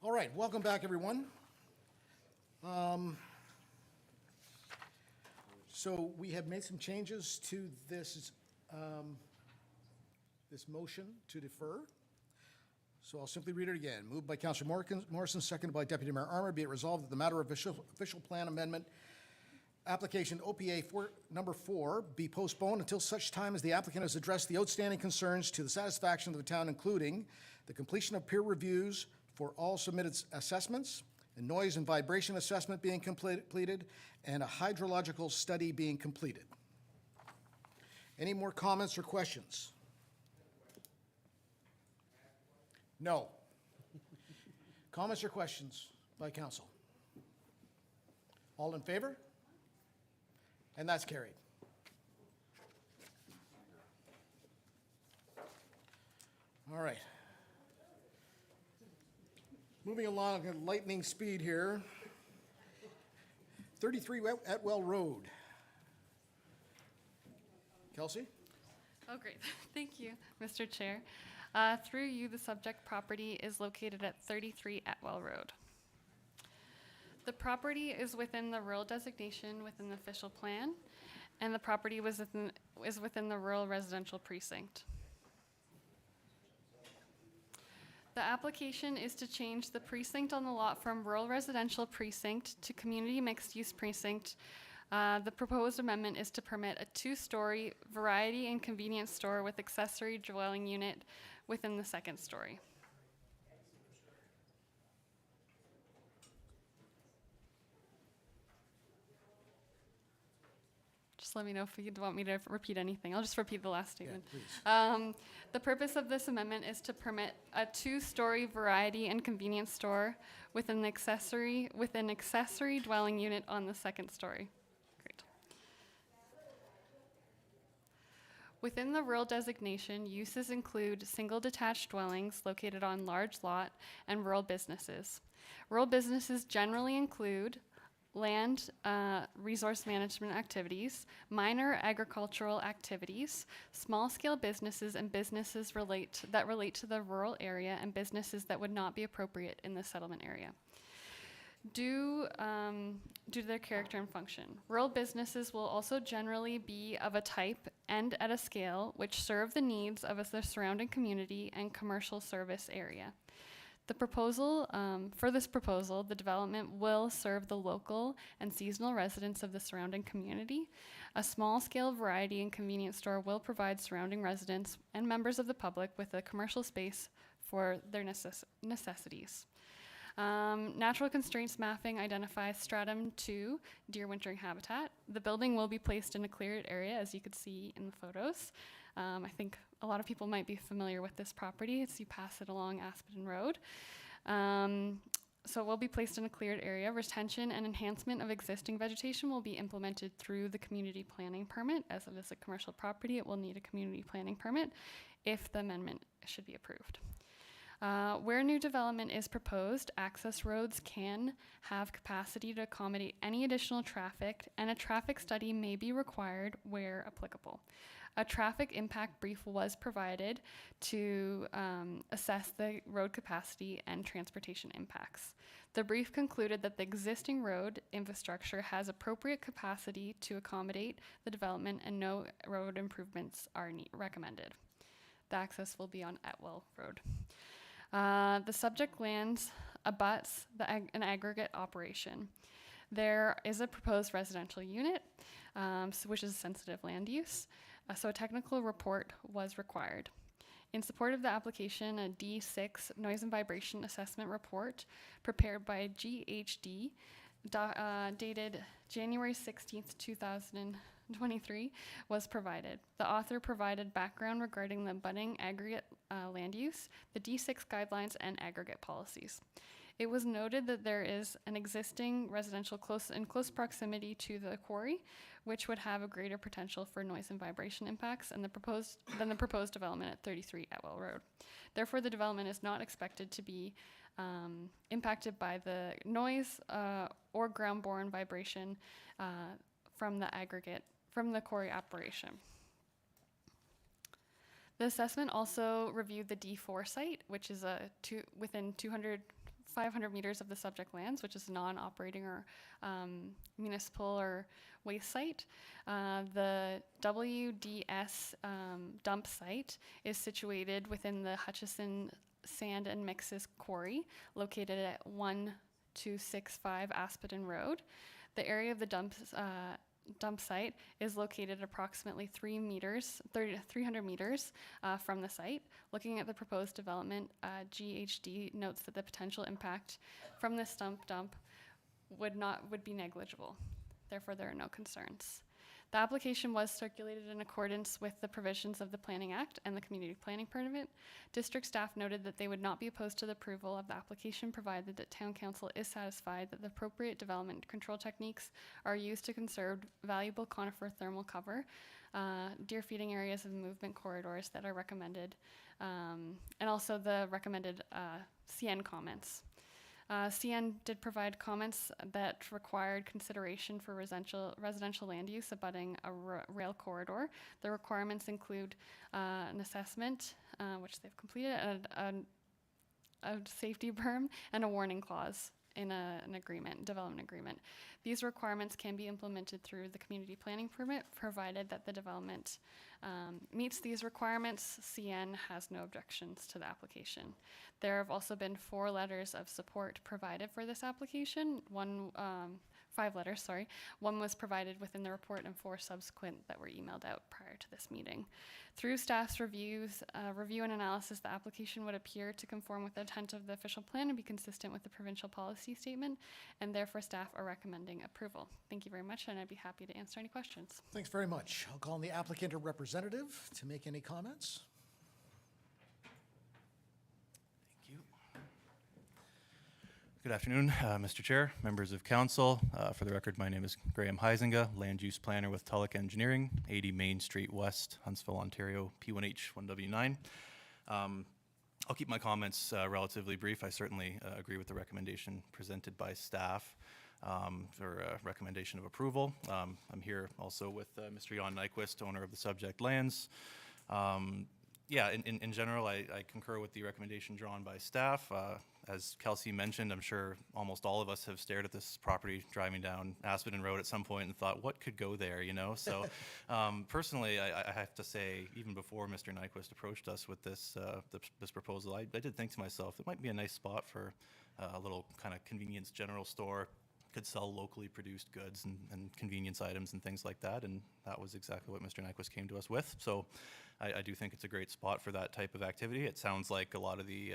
All right, welcome back, everyone. So we have made some changes to this, this motion to defer. So I'll simply read it again. Moved by Councillor Morrison, seconded by Deputy Mayor Armour. Be it resolved that the matter of official plan amendment application OPA number 4 be postponed until such time as the applicant has addressed the outstanding concerns to the satisfaction of the town, including the completion of peer reviews for all submitted assessments, a noise and vibration assessment being completed, and a hydrological study being completed. Any more comments or questions? No. Comments or questions by council? All in favor? And that's carried. All right. Moving along at lightning speed here. 33 Atwell Road. Kelsey? Oh, great. Thank you, Mr. Chair. Through you, the subject property is located at 33 Atwell Road. The property is within the rural designation within the official plan, and the property is within the rural residential precinct. The application is to change the precinct on the lot from rural residential precinct to community mixed-use precinct. The proposed amendment is to permit a 2-story variety and convenience store with accessory dwelling unit within the 2nd story. Just let me know if you want me to repeat anything. I'll just repeat the last statement. The purpose of this amendment is to permit a 2-story variety and convenience store with an accessory dwelling unit on the 2nd story. Great. Within the rural designation, uses include single detached dwellings located on large lot and rural businesses. Rural businesses generally include land resource management activities, minor agricultural activities, small-scale businesses, and businesses that relate to the rural area, and businesses that would not be appropriate in the settlement area. Due to their character and function, rural businesses will also generally be of a type and at a scale which serve the needs of the surrounding community and commercial service area. The proposal, for this proposal, the development will serve the local and seasonal residents of the surrounding community. A small-scale variety and convenience store will provide surrounding residents and members of the public with a commercial space for their necessities. Natural constraints mapping identifies stratum 2 deer wintering habitat. The building will be placed in a cleared area, as you could see in the photos. I think a lot of people might be familiar with this property as you pass it along Aspenden Road. So it will be placed in a cleared area. Retention and enhancement of existing vegetation will be implemented through the community planning permit. As it is a commercial property, it will need a community planning permit if the amendment should be approved. Where new development is proposed, access roads can have capacity to accommodate any additional traffic, and a traffic study may be required where applicable. A traffic impact brief was provided to assess the road capacity and transportation impacts. The brief concluded that the existing road infrastructure has appropriate capacity to accommodate the development and no road improvements are recommended. The access will be on Atwell Road. The subject lands abuts an aggregate operation. There is a proposed residential unit, which is sensitive land use. So a technical report was required. In support of the application, a D6 noise and vibration assessment report prepared by GHD dated January 16th, 2023 was provided. The author provided background regarding the abutting aggregate land use, the D6 guidelines, and aggregate policies. It was noted that there is an existing residential in close proximity to the quarry, which would have a greater potential for noise and vibration impacts than the proposed development at 33 Atwell Road. Therefore, the development is not expected to be impacted by the noise or ground-borne vibration from the quarry operation. The assessment also reviewed the D4 site, which is within 200 500 meters of the subject lands, which is non-operating or municipal or waste site. The WDS dump site is situated within the Hutchison Sand and Mixes Quarry, located at 1265 Aspidon Road. The area of the dump site is located approximately 300 meters from the site. Looking at the proposed development, GHD notes that the potential impact from this dump would be negligible. Therefore, there are no concerns. The application was circulated in accordance with the provisions of the Planning Act and the Community Planning Permit. District staff noted that they would not be opposed to the approval of the application provided that Town Council is satisfied that the appropriate development control techniques are used to conserve valuable conifer thermal cover, deer feeding areas and movement corridors that are recommended, and also the recommended CN comments. CN did provide comments that required consideration for residential land use abutting a rail corridor. The requirements include an assessment, which they've completed, a safety berm, and a warning clause in an agreement, development agreement. These requirements can be implemented through the community planning permit, provided that the development meets these requirements. CN has no objections to the application. There have also been 4 letters of support provided for this application. 5 letters, sorry. 1 was provided within the report and 4 subsequent that were emailed out prior to this meeting. Through staff's review and analysis, the application would appear to conform with the intent of the official plan and be consistent with the provincial policy statement, and therefore staff are recommending approval. Thank you very much, and I'd be happy to answer any questions. Thanks very much. I'll call on the applicant or representative to make any comments. Good afternoon, Mr. Chair, members of council. For the record, my name is Graham Heisinger, land use planner with Tulloch Engineering, 80 Main Street West, Huntsville, Ontario, P1H 1W9. I'll keep my comments relatively brief. I certainly agree with the recommendation presented by staff for a recommendation of approval. I'm here also with Mr. Jan Nyquist, owner of the subject lands. Yeah, in general, I concur with the recommendation drawn by staff. As Kelsey mentioned, I'm sure almost all of us have stared at this property driving down Aspidon Road at some point and thought, what could go there, you know? So personally, I have to say, even before Mr. Nyquist approached us with this proposal, I did think to myself, it might be a nice spot for a little kind of convenience general store. Could sell locally produced goods and convenience items and things like that, and that was exactly what Mr. Nyquist came to us with. So I do think it's a great spot for that type of activity. It sounds like a lot of the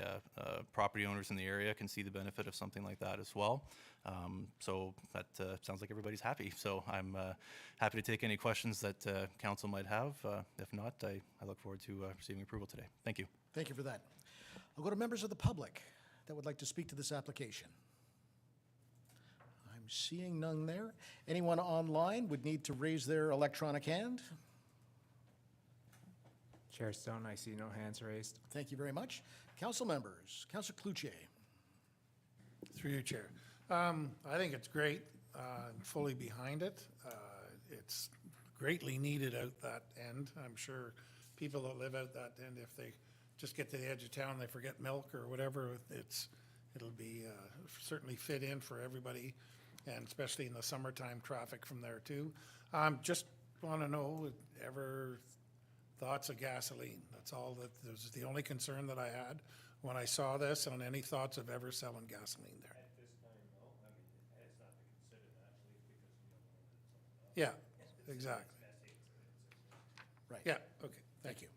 property owners in the area can see the benefit of something like that as well. So that sounds like everybody's happy. So I'm happy to take any questions that council might have. If not, I look forward to receiving approval today. Thank you. Thank you for that. I'll go to members of the public that would like to speak to this application. I'm seeing none there. Anyone online would need to raise their electronic hand. Chair Stone, I see no hands raised. Thank you very much. Council members, Councilor Cloutier. Through you, Chair. I think it's great. I'm fully behind it. It's greatly needed out that end. I'm sure people that live out that end, if they just get to the edge of town, they forget milk or whatever, it'll be certainly fit in for everybody, and especially in the summertime traffic from there too. Just want to know, ever thoughts of gasoline? That's all. That was the only concern that I had when I saw this, on any thoughts of ever selling gasoline there. At this time, no. I mean, it's not to consider that, at least because we don't know that it's Yeah, exactly. Right. Yeah, okay, Thank you.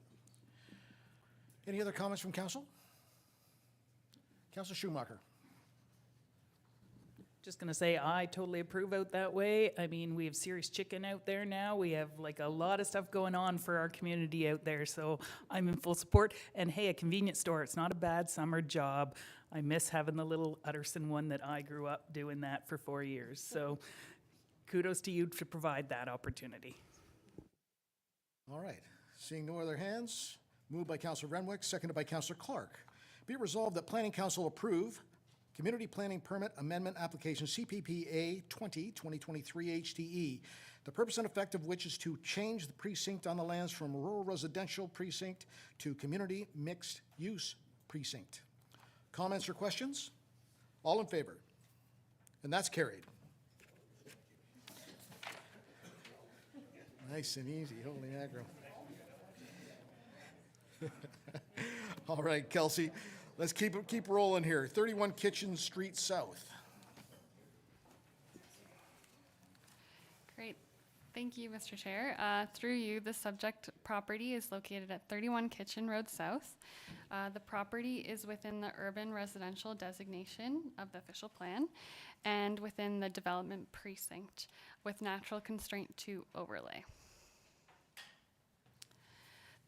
Any other comments from council? Councilor Schumacher. Just gonna say, I totally approve out that way. I mean, we have Serious Chicken out there now. We have like a lot of stuff going on for our community out there, so I'm in full support. And hey, a convenience store, it's not a bad summer job. I miss having the little Utterson one that I grew up doing that for 4 years. So kudos to you to provide that opportunity. All right. Seeing no other hands, moved by Councilor Renwick, seconded by Councilor Clark. Be it resolved that Planning Council approve Community Planning Permit Amendment Application CPPA 2023 HTE, the purpose and effect of which is to change the precinct on the lands from rural residential precinct to community mixed use precinct. Comments or questions? All in favor? And that's carried. Nice and easy, holy mackerel. All right, Kelsey, let's keep rolling here. 31 Kitchen Street South. Great. Thank you, Mr. Chair. Through you, the subject property is located at 31 Kitchen Road South. The property is within the urban residential designation of the official plan and within the development precinct with natural constraint to overlay.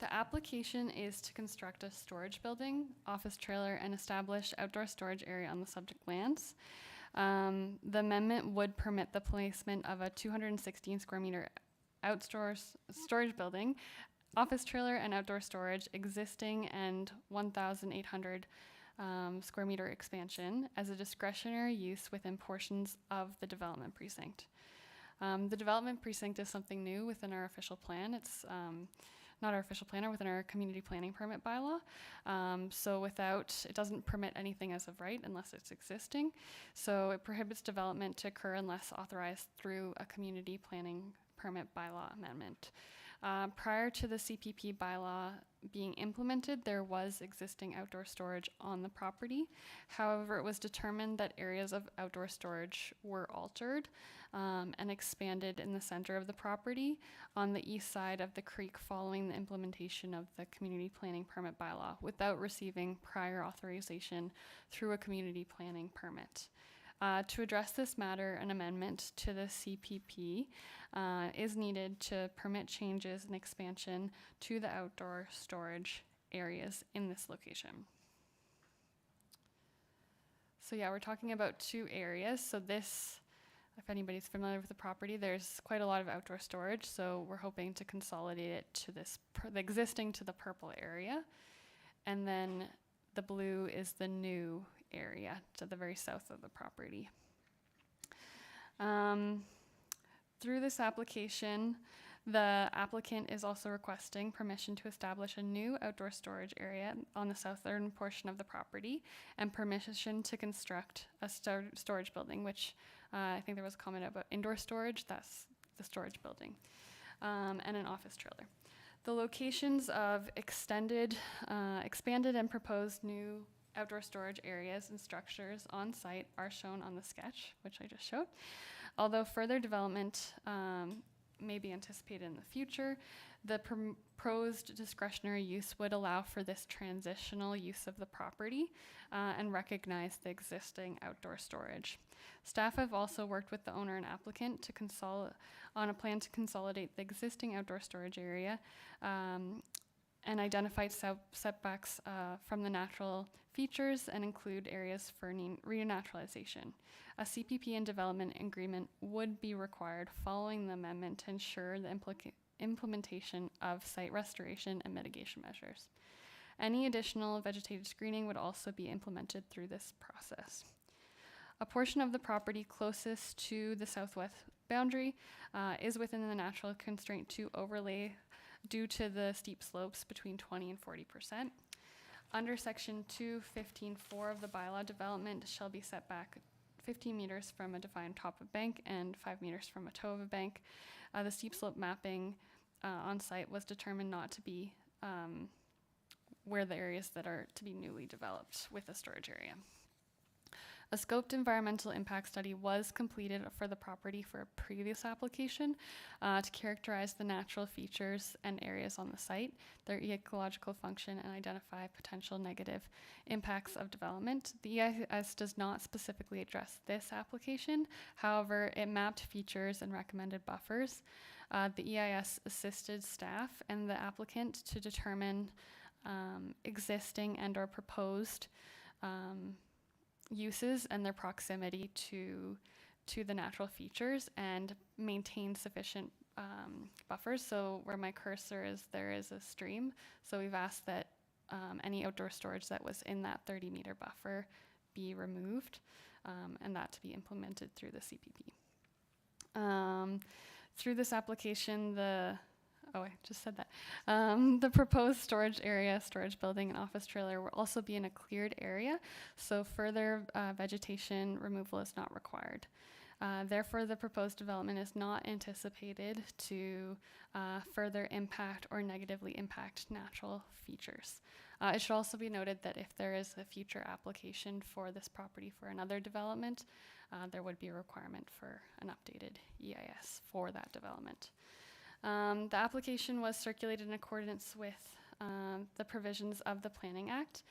The application is to construct a storage building, office trailer, and establish outdoor storage area on the subject lands. The amendment would permit the placement of a 216 square meter storage building, office trailer, and outdoor storage existing and 1,800 square meter expansion as a discretionary use within portions of the development precinct. The development precinct is something new within our official plan. It's not our official plan, or within our community planning permit bylaw. So it doesn't permit anything as of right unless it's existing. So it prohibits development to occur unless authorized through a community planning permit bylaw amendment. Prior to the CPP bylaw being implemented, there was existing outdoor storage on the property. However, it was determined that areas of outdoor storage were altered and expanded in the center of the property on the east side of the creek following the implementation of the community planning permit bylaw without receiving prior authorization through a community planning permit. To address this matter, an amendment to the CPP is needed to permit changes and expansion to the outdoor storage areas in this location. So yeah, we're talking about two areas. So this, if anybody's familiar with the property, there's quite a lot of outdoor storage. So we're hoping to consolidate it to this, the existing to the purple area. And then the blue is the new area to the very south of the property. Through this application, the applicant is also requesting permission to establish a new outdoor storage area on the southern portion of the property and permission to construct a storage building, which I think there was a comment about indoor storage. That's the storage building, and an office trailer. The locations of expanded and proposed new outdoor storage areas and structures on site are shown on the sketch, which I just showed. Although further development may be anticipated in the future, the proposed discretionary use would allow for this transitional use of the property and recognize the existing outdoor storage. Staff have also worked with the owner and applicant to on a plan to consolidate the existing outdoor storage area and identified setbacks from the natural features and include areas for renaturalization. A CPP and development agreement would be required following the amendment to ensure the implementation of site restoration and mitigation measures. Any additional vegetated screening would also be implemented through this process. A portion of the property closest to the southwest boundary is within the natural constraint to overlay due to the steep slopes between 20 and 40%. Under section 215.4 of the bylaw, development shall be set back 15 meters from a defined top of bank and 5 meters from a toe of a bank. The steep slope mapping on site was determined not to be where the areas that are to be newly developed with a storage area. A scoped environmental impact study was completed for the property for a previous application to characterize the natural features and areas on the site, their ecological function, and identify potential negative impacts of development. The EIS does not specifically address this application. However, it mapped features and recommended buffers. The EIS assisted staff and the applicant to determine existing and/or proposed uses and their proximity to the natural features and maintain sufficient buffers. So where my cursor is, there is a stream. So we've asked that any outdoor storage that was in that 30-meter buffer be removed and that to be implemented through the CPP. Through this application, the Oh, I just said that. The proposed storage area, storage building, and office trailer will also be in a cleared area, so further vegetation removal is not required. Therefore, the proposed development is not anticipated to further impact or negatively impact natural features. It should also be noted that if there is a future application for this property for another development, there would be a requirement for an updated EIS for that development. The application was circulated in accordance with the provisions of the Planning Act,